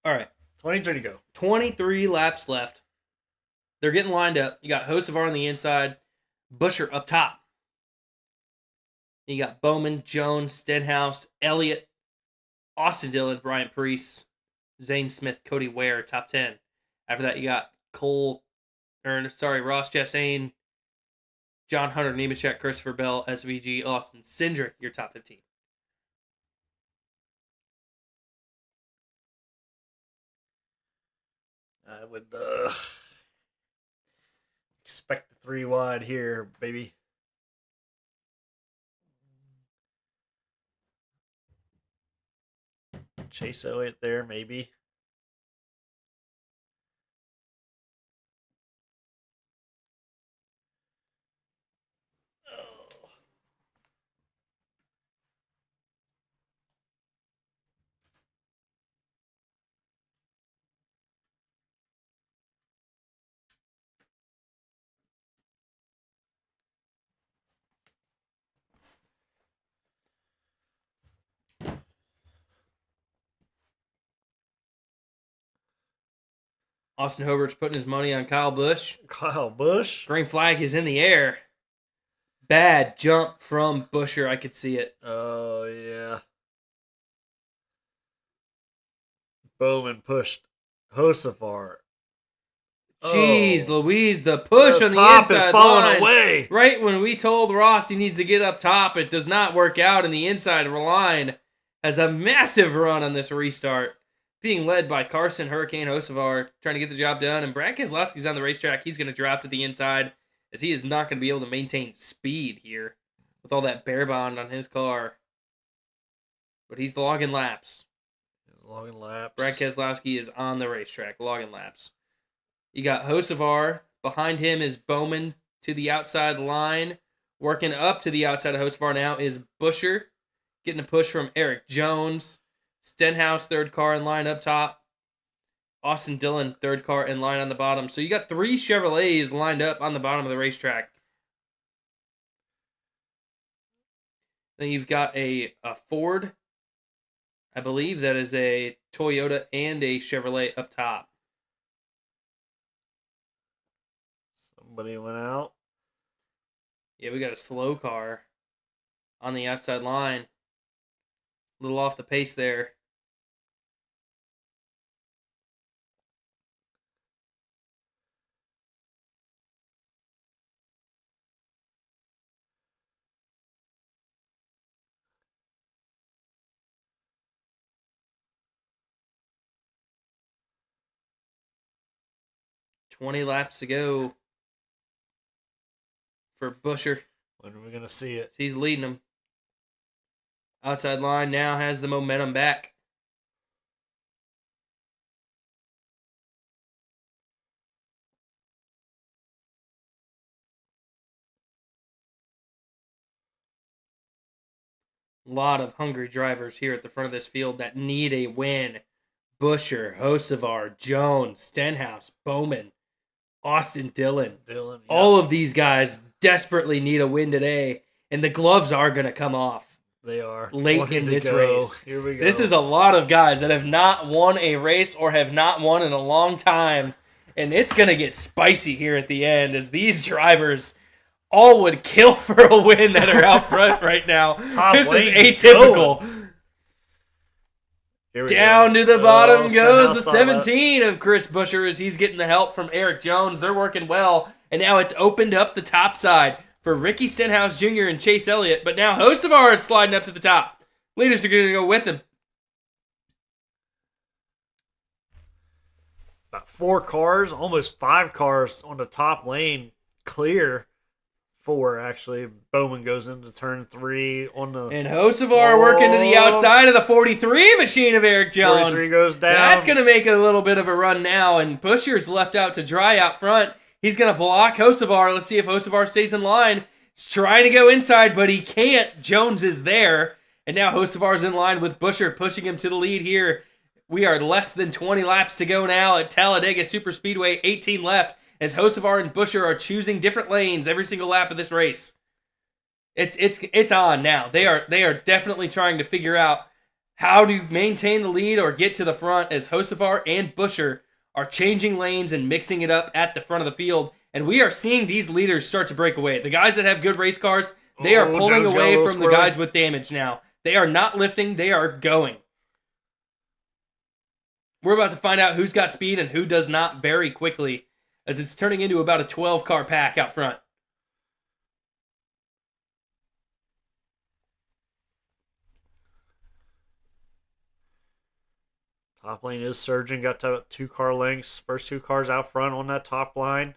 All right. 23 to go. 23 laps left. They're getting lined up. You got Hocevar on the inside. Busher up top. You got Bowman, Jones, Stenhouse, Elliott, Austin Dillon, Brian Preece, Zane Smith, Cody Ware, top 10. After that, you got Ross Chastain, John Hunter Nemechek, Christopher Bell, SVG, Austin Cindric, your top 15. I would expect the 3 wide here, baby. Chase Elliott there, maybe. Austin Hobart's putting his money on Kyle Busch. Kyle Busch. Green flag is in the air. Bad jump from Busher. I could see it. Oh, yeah. Bowman pushed Hosefar. Jeez Louise, the push The on the top inside is falling line. away. Right when we told Ross he needs to get up top, it does not work out, and the inside line has a massive run on this restart. Being led by Carson Hurricane Hocevar, trying to get the job done. And Brad Keselowski's on the racetrack. He's going to drop to the inside, as he is not going to be able to maintain speed here with all that bear bond on his car. But he's logging laps. Logging laps. Brad Keselowski is on the racetrack, logging laps. You got Hocevar. Behind him is Bowman to the outside line. Working up to the outside of Hocevar now is Busher. Getting a push from Eric Jones. Stenhouse, third car in line up top. Austin Dillon, third car in line on the bottom. So you got 3 Chevrolets lined up on the bottom of the racetrack. Then you've got a Ford. I believe that is a Toyota and a Chevrolet up top. Somebody went out. Yeah, we got a slow car on the outside line. A little off the pace there. $20 laps to go for Busher. When are we going to see it? He's leading them. Outside line now has the momentum back. A lot of hungry drivers here at the front of this field that need a win. Busher, Hocevar, Jones, Stenhouse, Bowman, Austin Dillon. Yeah. All of these guys desperately need a win today, and the gloves are going to come off. They are. Late in this race. Here we go. This is a lot of guys that have not won a race or have not won in a long time. And it's going to get spicy here at the end as these drivers all would kill for a win that are out front right now. This is atypical. Down to the bottom goes the 17 of Chris Busher as he's getting the help from Eric Jones. They're working well. And now it's opened up the top side for Ricky Stenhouse Jr. and Chase Elliott. But now Hocevar is sliding up to the top. Leaders are going to go with him. About 4 cars, almost 5 cars on the top lane clear. 4, actually. Bowman goes into turn 3 on the... And Hocevar working to the outside of the 43 machine of Eric Jones. 43 goes down. That's going to make a little bit of a run now. And Busher's left out to dry out front. He's going to block Hocevar. Let's see if Hocevar stays in line. He's trying to go inside, but he can't. Jones is there. And now Hocevar's in line with Busher, pushing him to the lead here. We are less than 20 laps to go now at Talladega Superspeedway. 18 left as Hocevar and Busher are choosing different lanes every single lap of this race. It's on now. They are definitely trying to figure out how to maintain the lead or get to the front as Hocevar and Busher are changing lanes and mixing it up at the front of the field. And we are seeing these leaders start to break away. The guys that have good race cars, they are pulling away from the guys with damage now. They are not lifting. They are going. We're about to find out who's got speed and who does not very quickly, as it's turning into about a 12-car pack out front. Top lane is surging. Got to 2-car lengths. First 2 cars out front on that top line.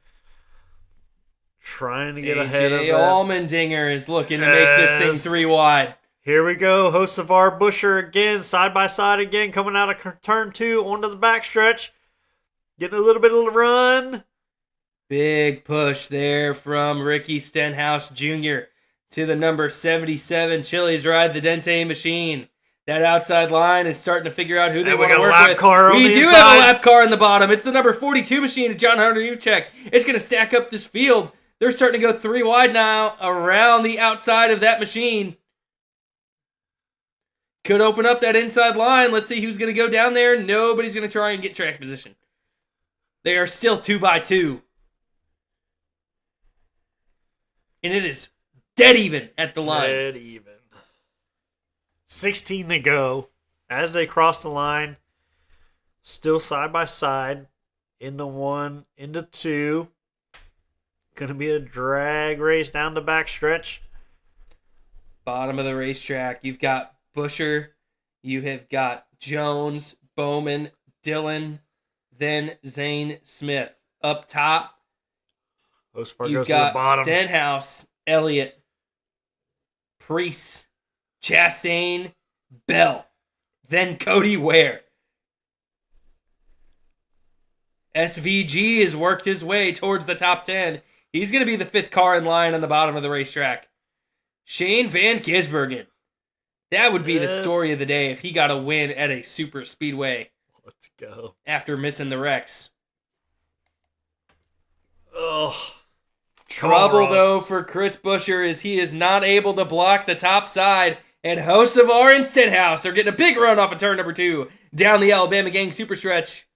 Trying to get ahead of AJ them. Allmendinger is looking to make this thing 3 wide. Here we go. Hocevar Busher again. Side by side again. Coming out of turn 2 onto the backstretch. Getting a little bit of a run. Big push there from Ricky Stenhouse Jr. to the number 77 Chili's Ride the Dente Machine. That outside line is starting to figure out who they want to work with. We do have a lap car in the bottom. It's the number 42 machine of John Hunter Nemechek. It's going to stack up this field. They're starting to go 3 wide now around the outside of that machine. Could open up that inside line. Let's see who's going to go down there. Nobody's going to try and get track position. They are still 2 by 2. And it is dead even at the line. Dead even. 16 to go. As they cross the line, still side by side. Into 1, into 2. Going to be a drag race down the backstretch. Bottom of the racetrack. You've got Busher. You have got Jones, Bowman, Dillon, then Zane Smith. Up top, you've got Stenhouse, Elliott, Priest, Chastain, Bell, then Cody Ware. SVG has worked his way towards the top 10. He's going to be the 5th car in line on the bottom of the racetrack. Shane Van Gisbergen. That would be the story of the day if he got a win at a super speedway. Let's go. After missing the wrecks. Oh. Trouble, though, for Chris Busher is he is not able to block the top side. And Hocevar and Stenhouse are getting a big run off of turn number 2 down the Alabama Gang super stretch.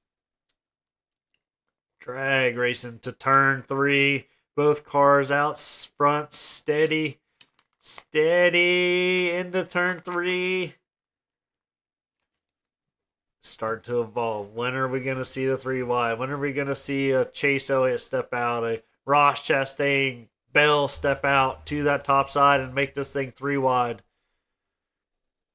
Drag racing to turn 3. Both cars out front, steady. Steady into turn 3. Start to evolve. When are we going to see the 3 wide? When are we going to see a Chase Elliott step out? A Ross Chastain Bell step out to that top side and make this thing 3 wide?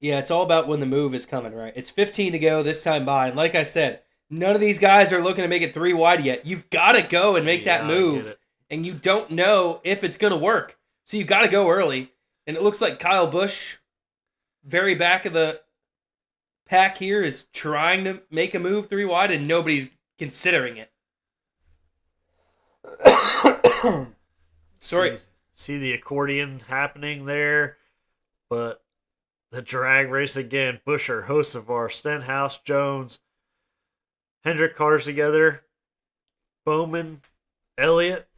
Yeah, it's all about when the move is coming, right? It's 15 to go this time by. And like I said, none of these guys are looking to make it 3 wide yet. You've got to go and make that move. And you don't know if it's going to work. So you've got to go early. And it looks like Kyle Busch, very back of the pack here, is trying to make a move 3 wide, and nobody's considering it. Sorry. See the accordion happening there. But the drag race again. Busher, Hocevar, Stenhouse, Jones, Hendrick cars together. Bowman, Elliott.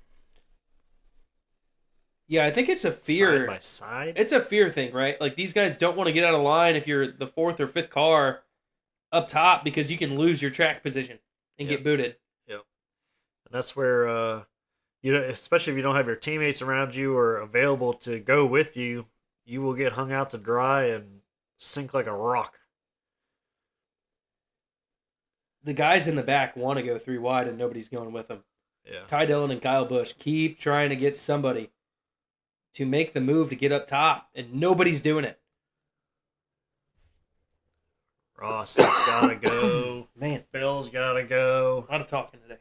Yeah, I think it's a fear. Side by side? It's a fear thing, right? Like, these guys don't want to get out of line if you're the 4th or 5th car up top because you can lose your track position and get booted. Yep. And that's where, especially if you don't have your teammates around you or available to go with you, you will get hung out to dry and sink like a rock. The guys in the back want to go 3 wide and nobody's going with them. Yeah. Ty Dillon and Kyle Busch keep trying to get somebody to make the move to get up top, and nobody's doing it. Ross has got to go. Man. Bell's got to go. A lot of talking today.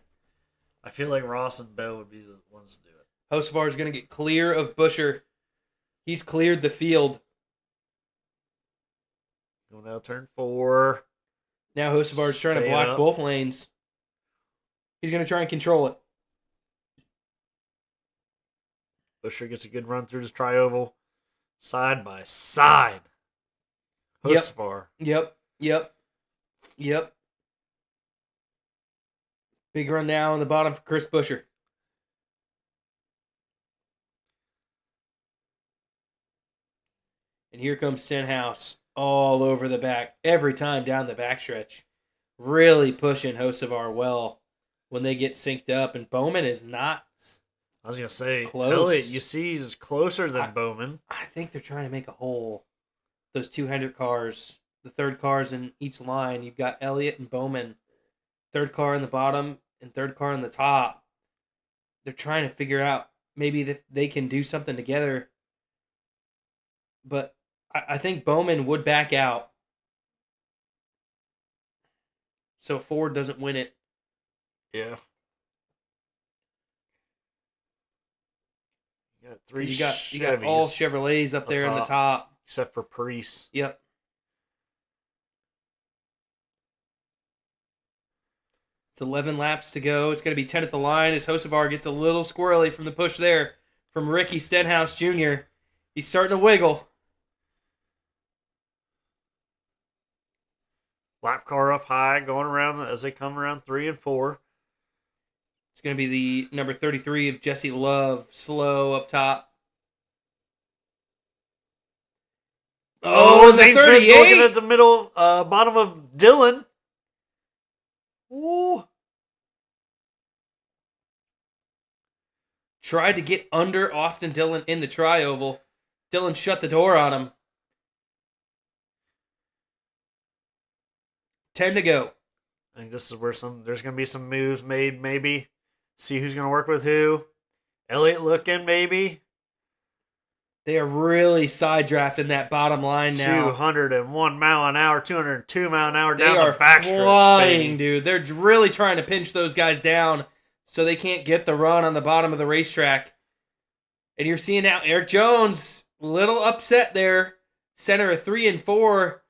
I feel like Ross and Bell would be the ones to do it. Hocevar is going to get clear of Busher. He's cleared the field. Going out turn 4. Now Hocevar is trying to block both lanes. He's going to try and control it. Busher gets a good run through the tri-oval. Side by side. Hocevar. Yep. Big run now on the bottom for Chris Busher. And here comes Stenhouse all over the back, every time down the backstretch. Really pushing Hocevar well when they get synced up. And Bowman is not I was going to say, close. Elliott, you see, is closer than Bowman. I think they're trying to make a hole. Those 200 cars, the 3rd cars in each line, you've got Elliott and Bowman. 3rd car in the bottom and 3rd car in the top. They're trying to figure out maybe if they can do something together. But I think Bowman would back out. so Ford doesn't win it. Yeah. You got three. You got all Chevrolets up there in the top, except for Priest. Yep. It's 11 laps to go. It's going to be 10 at the line as Hocevar gets a little squirrely from the push there from Ricky Stenhouse Jr. He's starting to wiggle. Lap car up high, going around as they come around 3 and 4. It's going to be the number 33 of Jesse Love, slow up top. Zane Smith looking at the middle, bottom of Dylan. Ooh. Tried to get under Austin Dillon in the tri-oval. Dillon shut the door on him. 10 to go. I think this is where there's going to be some moves made, maybe. See who's going to work with who. Elliott looking, maybe. They are really side drafting that bottom line now. 201 mile an hour, 202 mile an hour they down are the backstretch. Flying, dude. They're really trying to pinch those guys down so they can't get the run on the bottom of the racetrack. And you're seeing now Eric Jones, little upset there. Center of 3 and 4.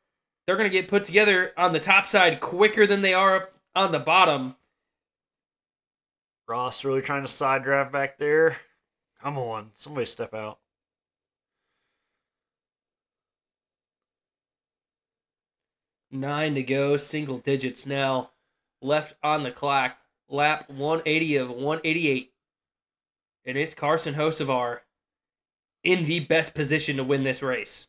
They're going to get put together on the top side quicker than they are up on the bottom. Ross really trying to side draft back there. Come on, somebody step out. Nine to go, single digits now left on the clock. Lap 180 of 188. And it's Carson Hocevar in the best position to win this race.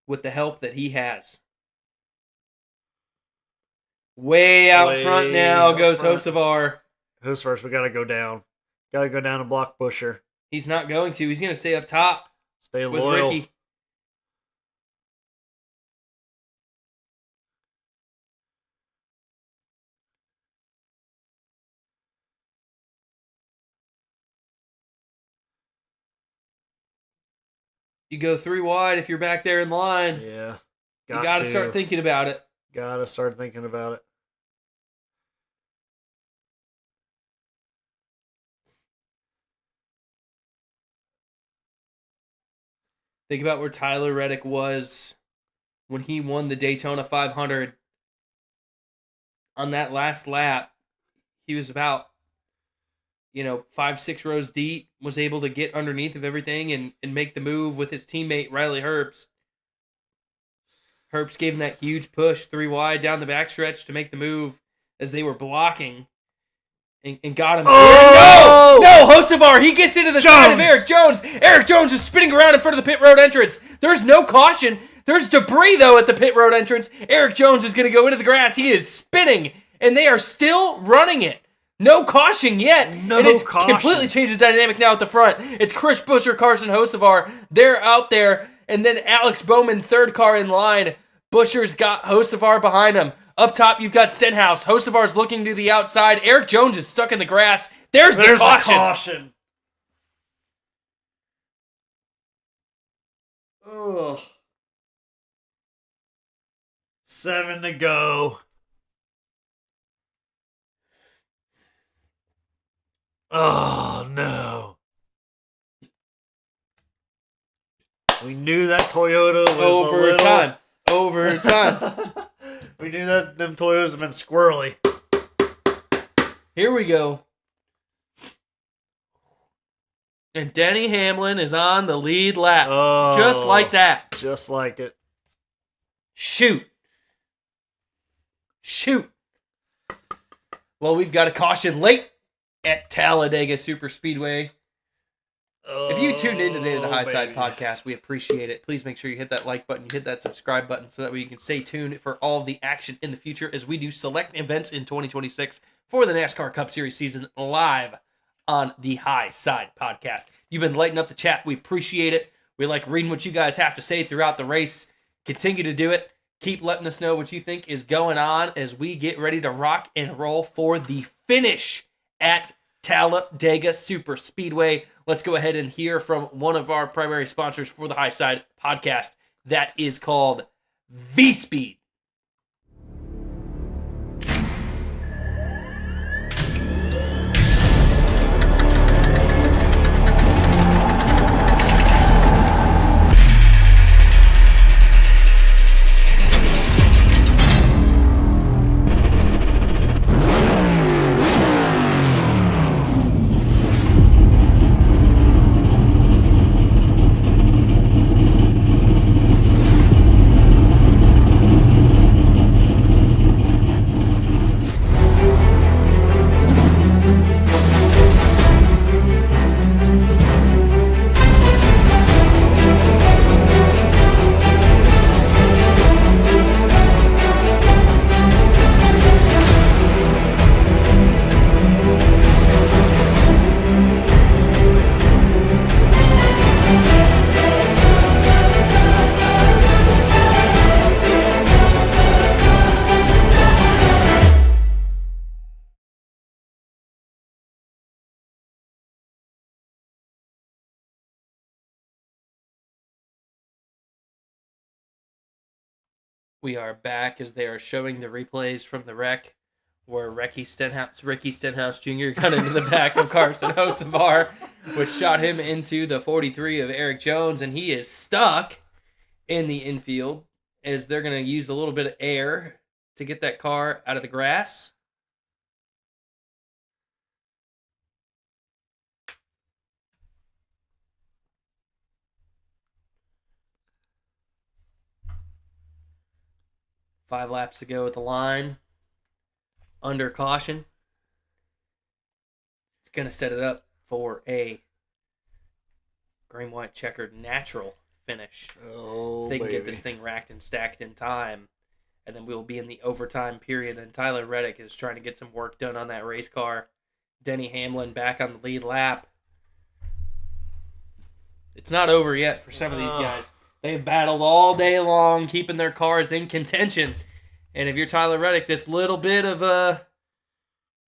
With the help that he has. Way out front now goes Hocevar. Hocevar's, we got to go down. Got to go down and block Busher. He's not going to. He's going to stay up top. Stay with loyal. Ricky. You go 3 wide if you're back there in line. Yeah. You got to start thinking about it. Got to start thinking about it. Think about where Tyler Reddick was when he won the Daytona 500. On that last lap, he was about 5-6 rows deep, was able to get underneath of everything and make the move with his teammate Riley Herbst. Herbst gave him that huge push 3 wide down the backstretch to make the move as they were blocking and got him. Oh! No, Hocevar, he gets into the side of Eric Jones. Eric Jones is spinning around in front of the pit road entrance. There's no caution. There's debris, though, at the pit road entrance. Eric Jones is going to go into the grass. He is spinning, and they are still running it. No caution yet. No and it's caution. Completely changed the dynamic now at the front. It's Chris Busher, Carson Hocevar. They're out there. And then Alex Bowman, third car in line. Busher's got Hocevar behind him. Up top, you've got Stenhouse. Hocevar's looking to the outside. Eric Jones is stuck in the grass. There's the caution. Ugh. 7 to go. Oh, no. We knew that Toyota was Overtime. We knew that them Toyotas have been squirrely. Here we go. And Denny Hamlin is on the lead lap. Oh, just like that. Just like it. Shoot. Well, we've got a caution late at Talladega Superspeedway. If you tuned in today to the High Side Podcast, we appreciate it. Please make sure you hit that like button, you hit that subscribe button so that way you can stay tuned for all of the action in the future as we do select events in 2026 for the NASCAR Cup Series season live on the High Side Podcast. You've been lighting up the chat. We appreciate it. We like reading what you guys have to say throughout the race. Continue to do it. Keep letting us know what you think is going on as we get ready to rock and roll for the finish at Talladega Superspeedway. Let's go ahead and hear from one of our primary sponsors for the High Side Podcast. That is called V-Speed. We are back as they are showing the replays from the wreck where Ricky Stenhouse Jr. got into the back of Carson Hocevar, which shot him into the 43 of Eric Jones, and he is stuck in the infield as they're going to use a little bit of air to get that car out of the grass. Five laps to go at the line. Under caution. It's going to set it up for a green, white, checkered natural finish. Oh, they can baby. get this thing racked and stacked in time. And then we'll be in the overtime period. And Tyler Reddick is trying to get some work done on that race car. Denny Hamlin back on the lead lap. It's not over yet for some of these guys. They've battled all day long, keeping their cars in contention. And if you're Tyler Reddick, this little bit of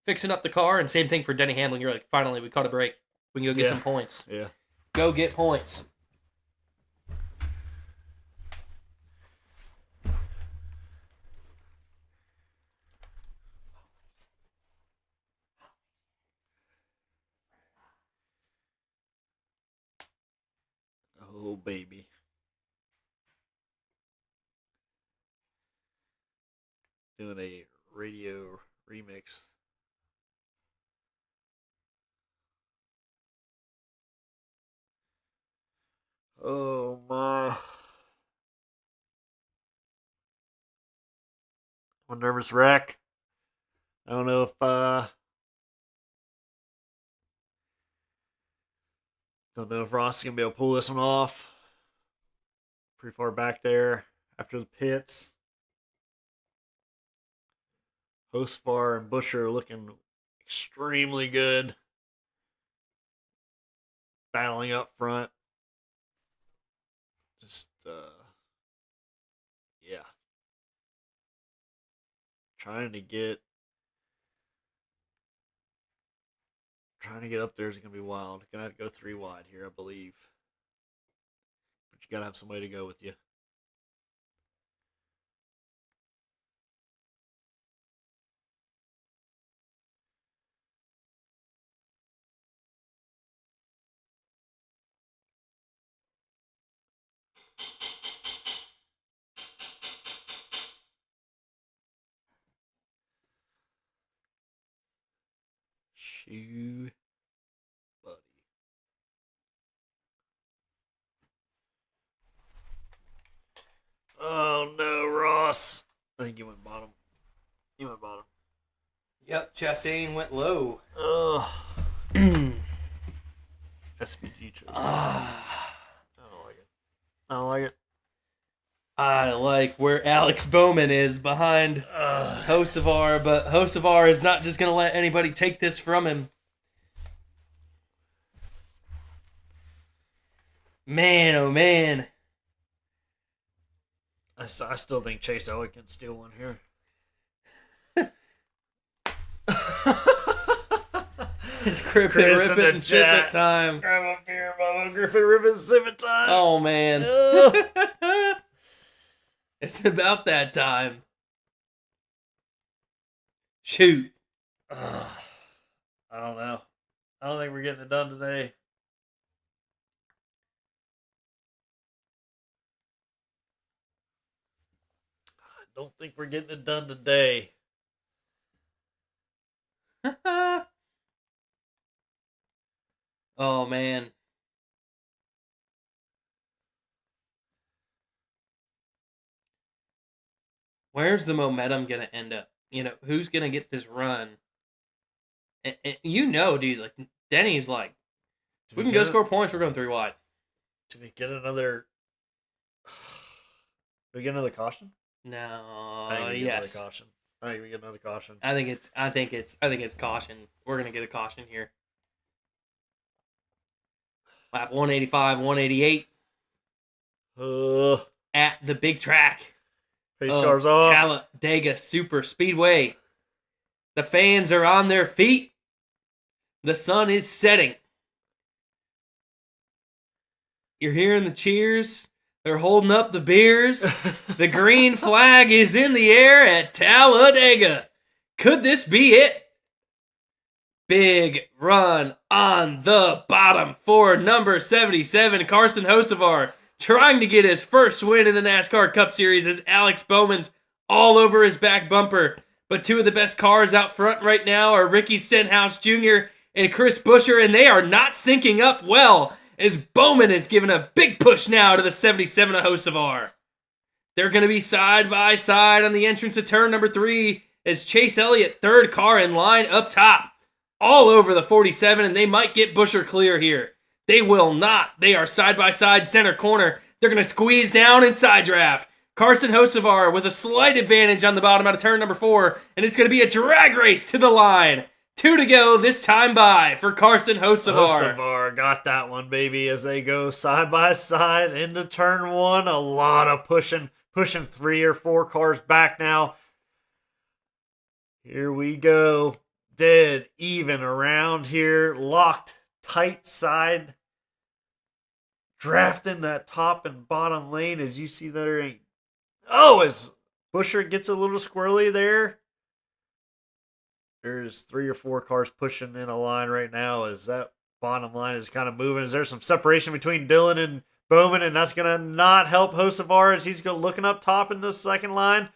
fixing up the car, and same thing for Denny Hamlin, you're like, finally, we caught a break. We can go get some points. Yeah. Go get points. Oh, baby. Doing a radio remix. Oh, my. I'm a nervous wreck. I don't know if, don't know if Ross is going to be able to pull this one off. Pretty far back there after the pits. Hocevar and Busher are looking extremely good. Battling up front. Just, yeah. Trying to get up there is going to be wild. Going to have to go 3 wide here, I believe. But you got to have somebody to go with you. Shoe, buddy. Oh no, Ross. I think you went bottom. You went bottom. Yep, Chastain went low. SPG chose. I don't like it. I don't like it. I like where Alex Bowman is behind Hocevar, but Hocevar is not just going to let anybody take this from him. Man, oh man. I still think Chase Elliott can steal one here. It's Griffin Rippin' and Shipment time. Grab a beer, Bubba. Griffin Rippin' Shipment time. Oh, man. It's about that time. Shoot. I don't know. I don't think we're getting it done today. I don't think we're getting it done today. Oh, man. Where's the momentum going to end up? You know, who's going to get this run? And you know, dude, like, Denny's like, we can go score points, we're going 3 wide. Do we get another... Do we get another caution? No, I think we get yes. another caution. I think we get another caution. I think it's caution. We're going to get a caution here. Lap 185, 188. At the big track. Pace cars off. Talladega Superspeedway. The fans are on their feet. The sun is setting. You're hearing the cheers. They're holding up the beers. The green flag is in the air at Talladega. Could this be it? Big run on the bottom for number 77, Carson Hocevar, trying to get his first win in the NASCAR Cup Series as Alex Bowman's all over his back bumper. But two of the best cars out front right now are Ricky Stenhouse Jr. and Chris Buescher, and they are not syncing up well as Bowman is giving a big push now to the 77 of Hocevar. They're going to be side by side on the entrance of turn number 3 as Chase Elliott, third car in line up top, all over the 47, and they might get Buescher clear here. They will not. They are side by side center corner. They're going to squeeze down inside draft. Carson Hocevar with a slight advantage on the bottom out of turn number 4, and it's going to be a drag race to the line. 2 to go this time by for Carson Hocevar. Hocevar got that one, baby, as they go side by side into turn 1. A lot of pushing 3 or 4 cars back now. Here we go. Dead even around here. Locked tight side. Drafting that top and bottom lane as you see there ain't. Oh, as Buescher gets a little squirrely there. There's 3 or 4 cars pushing in a line right now as that bottom line is kind of moving. Is there some separation between Dillon and Bowman, and that's going to not help Hocevar as he's looking up top in the second line.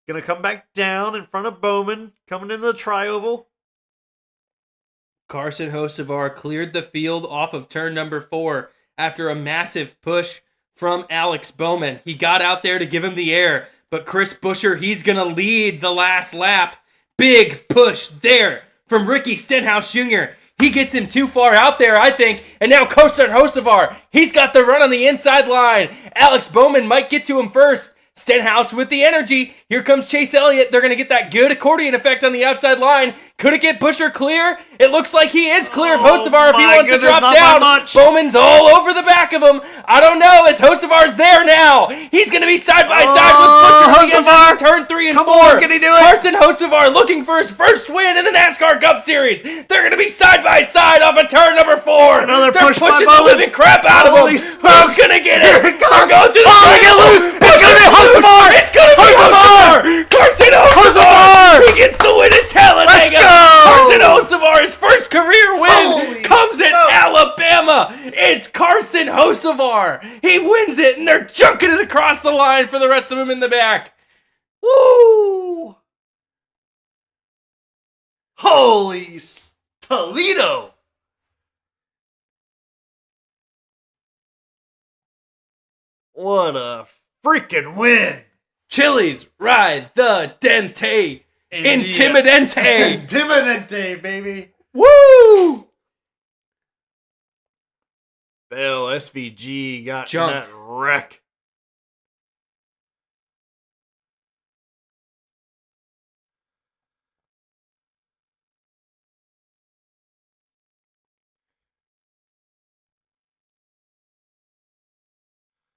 Going to come back down in front of Bowman, coming into the tri-oval. Carson Hocevar cleared the field off of turn number 4 after a massive push from Alex Bowman. He got out there to give him the air, but Chris Buescher, he's going to lead the last lap. Big push there from Ricky Stenhouse Jr. He gets him too far out there, I think, and now Carson Hocevar, he's got the run on the inside line. Alex Bowman might get to him first. Stenhouse with the energy. Here comes Chase Elliott. They're going to get that good accordion effect on the outside line. Could it get Buescher clear? It looks like he is clear of Hocevar if he wants to drop down. Bowman's all over the back of him. I don't know as Hocevar's there now. He's going to be side by side with Buescher. Hocevar, turn 3 and 4. On, can he do it? Carson Hocevar looking for his first win in the NASCAR Cup Series. They're going to be side by side off of turn number 4. Another They're push pushing by the living crap out of him. Who's going to get it? They're going through the they get loose. It's going to be Hocevar. It's going to be Hocevar. Carson Hocevar. He gets the win at Talladega. Let's go. Carson Hocevar's first career win Holy comes at smokes. Alabama. It's Carson Hocevar. He wins it, and they're junking it across the line for the rest of them in the back. Woo! Holy Toledo! What a freaking win! Chili's ride the Dente. Intimidente. Intimidente, baby! Woo! Bell SVG got Jumped. that wreck.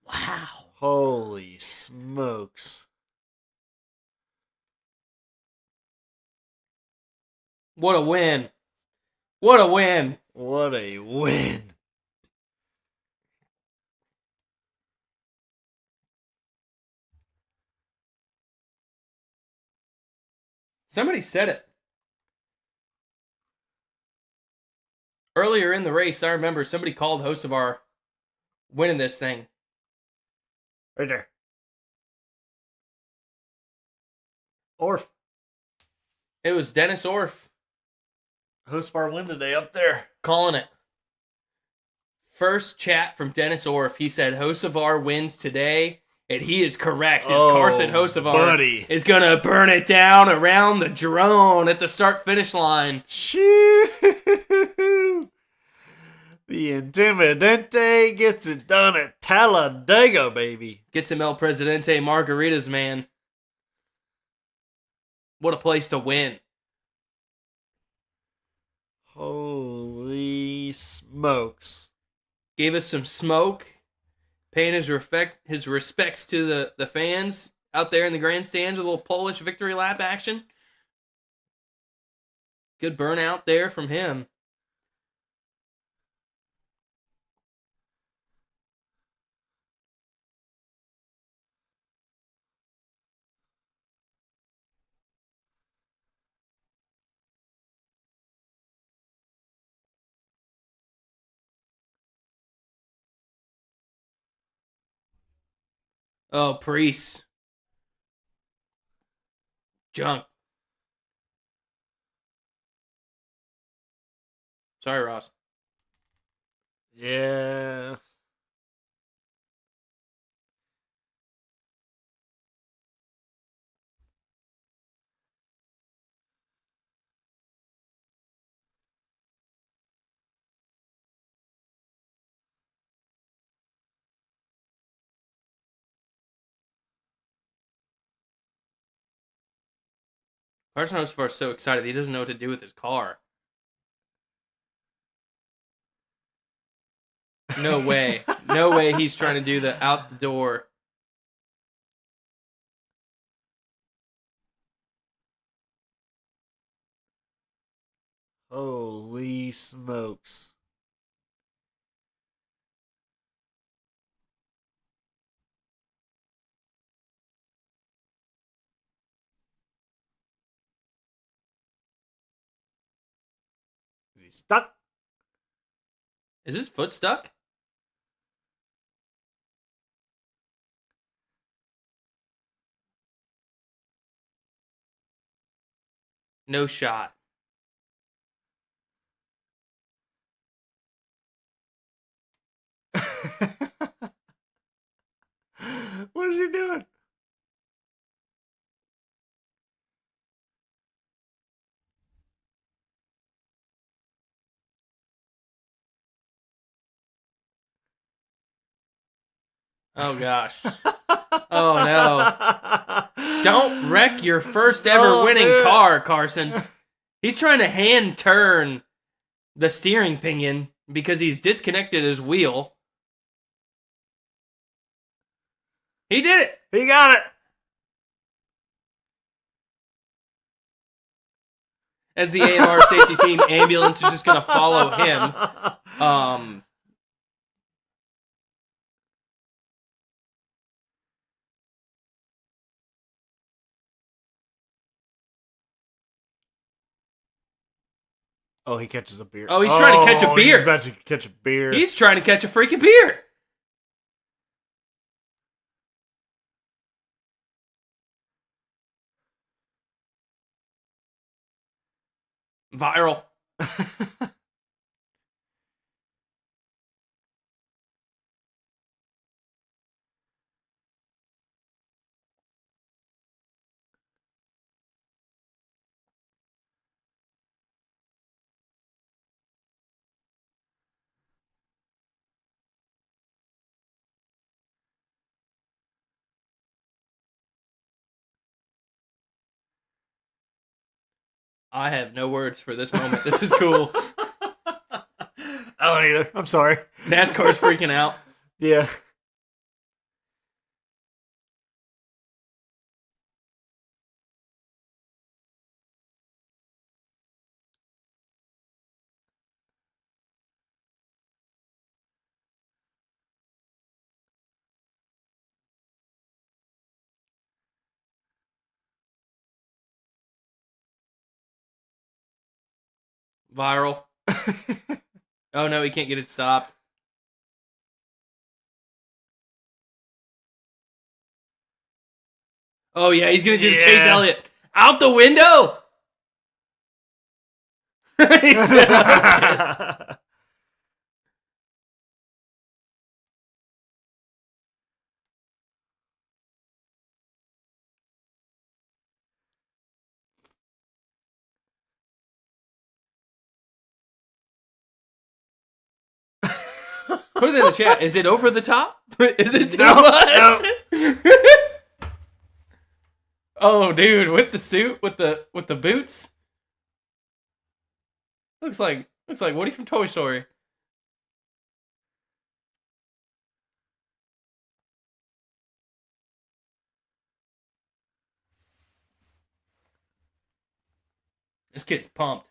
Wow. Holy smokes. What a win. What a win. What a win. Somebody said it. Earlier in the race, I remember somebody called Hocevar winning this thing. Right there. Orf. It was Dennis Orff Hocevar win today up there. calling it. First chat from Dennis Orff. He said Hocevar wins today, and he is correct. As Carson Hocevar is going to burn it down around the drone at the start-finish line. Shoo! The Intimidente gets it done at Talladega, baby. Get some El Presidente margaritas, man. What a place to win. Holy smokes. Gave us some smoke. Paying his respects to the fans out there in the grandstands with a little Polish victory lap action. Good burnout there from him. Oh, Priest. Junk. Sorry, Ross. Yeah. Carson Hocevar is so excited he doesn't know what to do with his car. No way. No way he's trying to do the out the door. Holy smokes. Is he stuck? Is his foot stuck? No shot. What is he doing? Oh, gosh. Oh, no. Don't wreck your first ever winning car, Carson. He's trying to hand turn the steering pinion because he's disconnected his wheel. He did it. He got it. As the AMR safety team ambulance is just going to follow him. Oh, he catches a beer. Oh, he's trying to catch a beer. He's about to catch a beer. He's trying to catch a freaking beer. Viral. I have no words for this moment. This is cool. I don't either. I'm sorry. NASCAR's freaking out. Yeah. Viral. Oh no, he can't get it stopped. Oh yeah, he's gonna do the Chase Elliott out the window. Put it in the chat. Is it over the top? Is it too much? No. Oh, dude, with the suit, with the boots. Looks like Woody from Toy Story. This kid's pumped.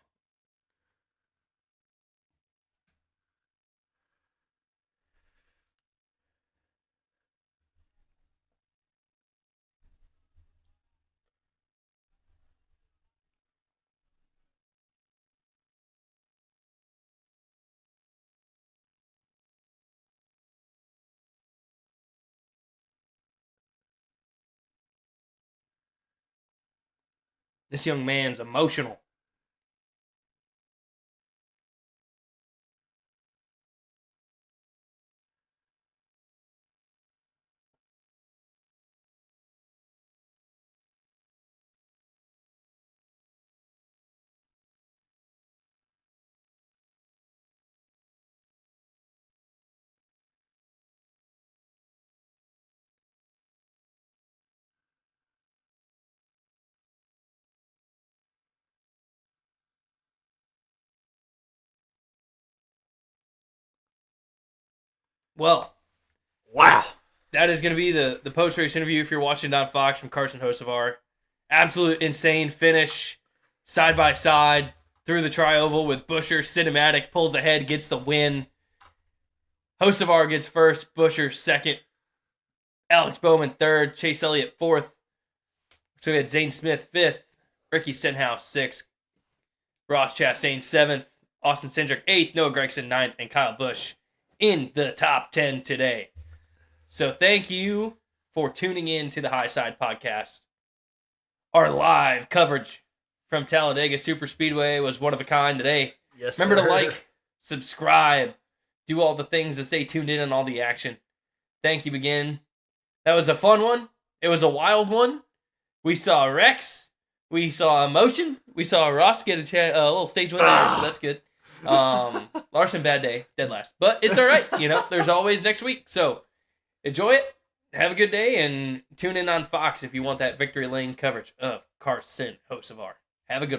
This young man's emotional. Well, Wow. that is going to be the post-race interview if you're watching on Fox from Carson Hocevar. Absolute insane finish, side by side, through the tri-oval with Buescher. Cinematic, pulls ahead, gets the win. Hocevar gets first, Buescher second, Alex Bowman third, Chase Elliott fourth. So we had Zane Smith fifth, Ricky Stenhouse sixth, Ross Chastain seventh, Austin Cindric eighth, Noah Gragson ninth, and Kyle Busch in the top 10 today. So thank you for tuning in to the High Side Podcast. Our live coverage from Talladega Superspeedway was one of a kind today. Yes, Remember sir. to like, subscribe, do all the things to stay tuned in on all the action. Thank you again. That was a fun one. It was a wild one. We saw Rex. We saw emotion. We saw Ross get a little stage win there, so that's good. Larson, bad day, dead last. But it's all right. There's always next week. So enjoy it. Have a good day, and tune in on Fox if you want that victory lane coverage of Carson Hocevar. Have a good one.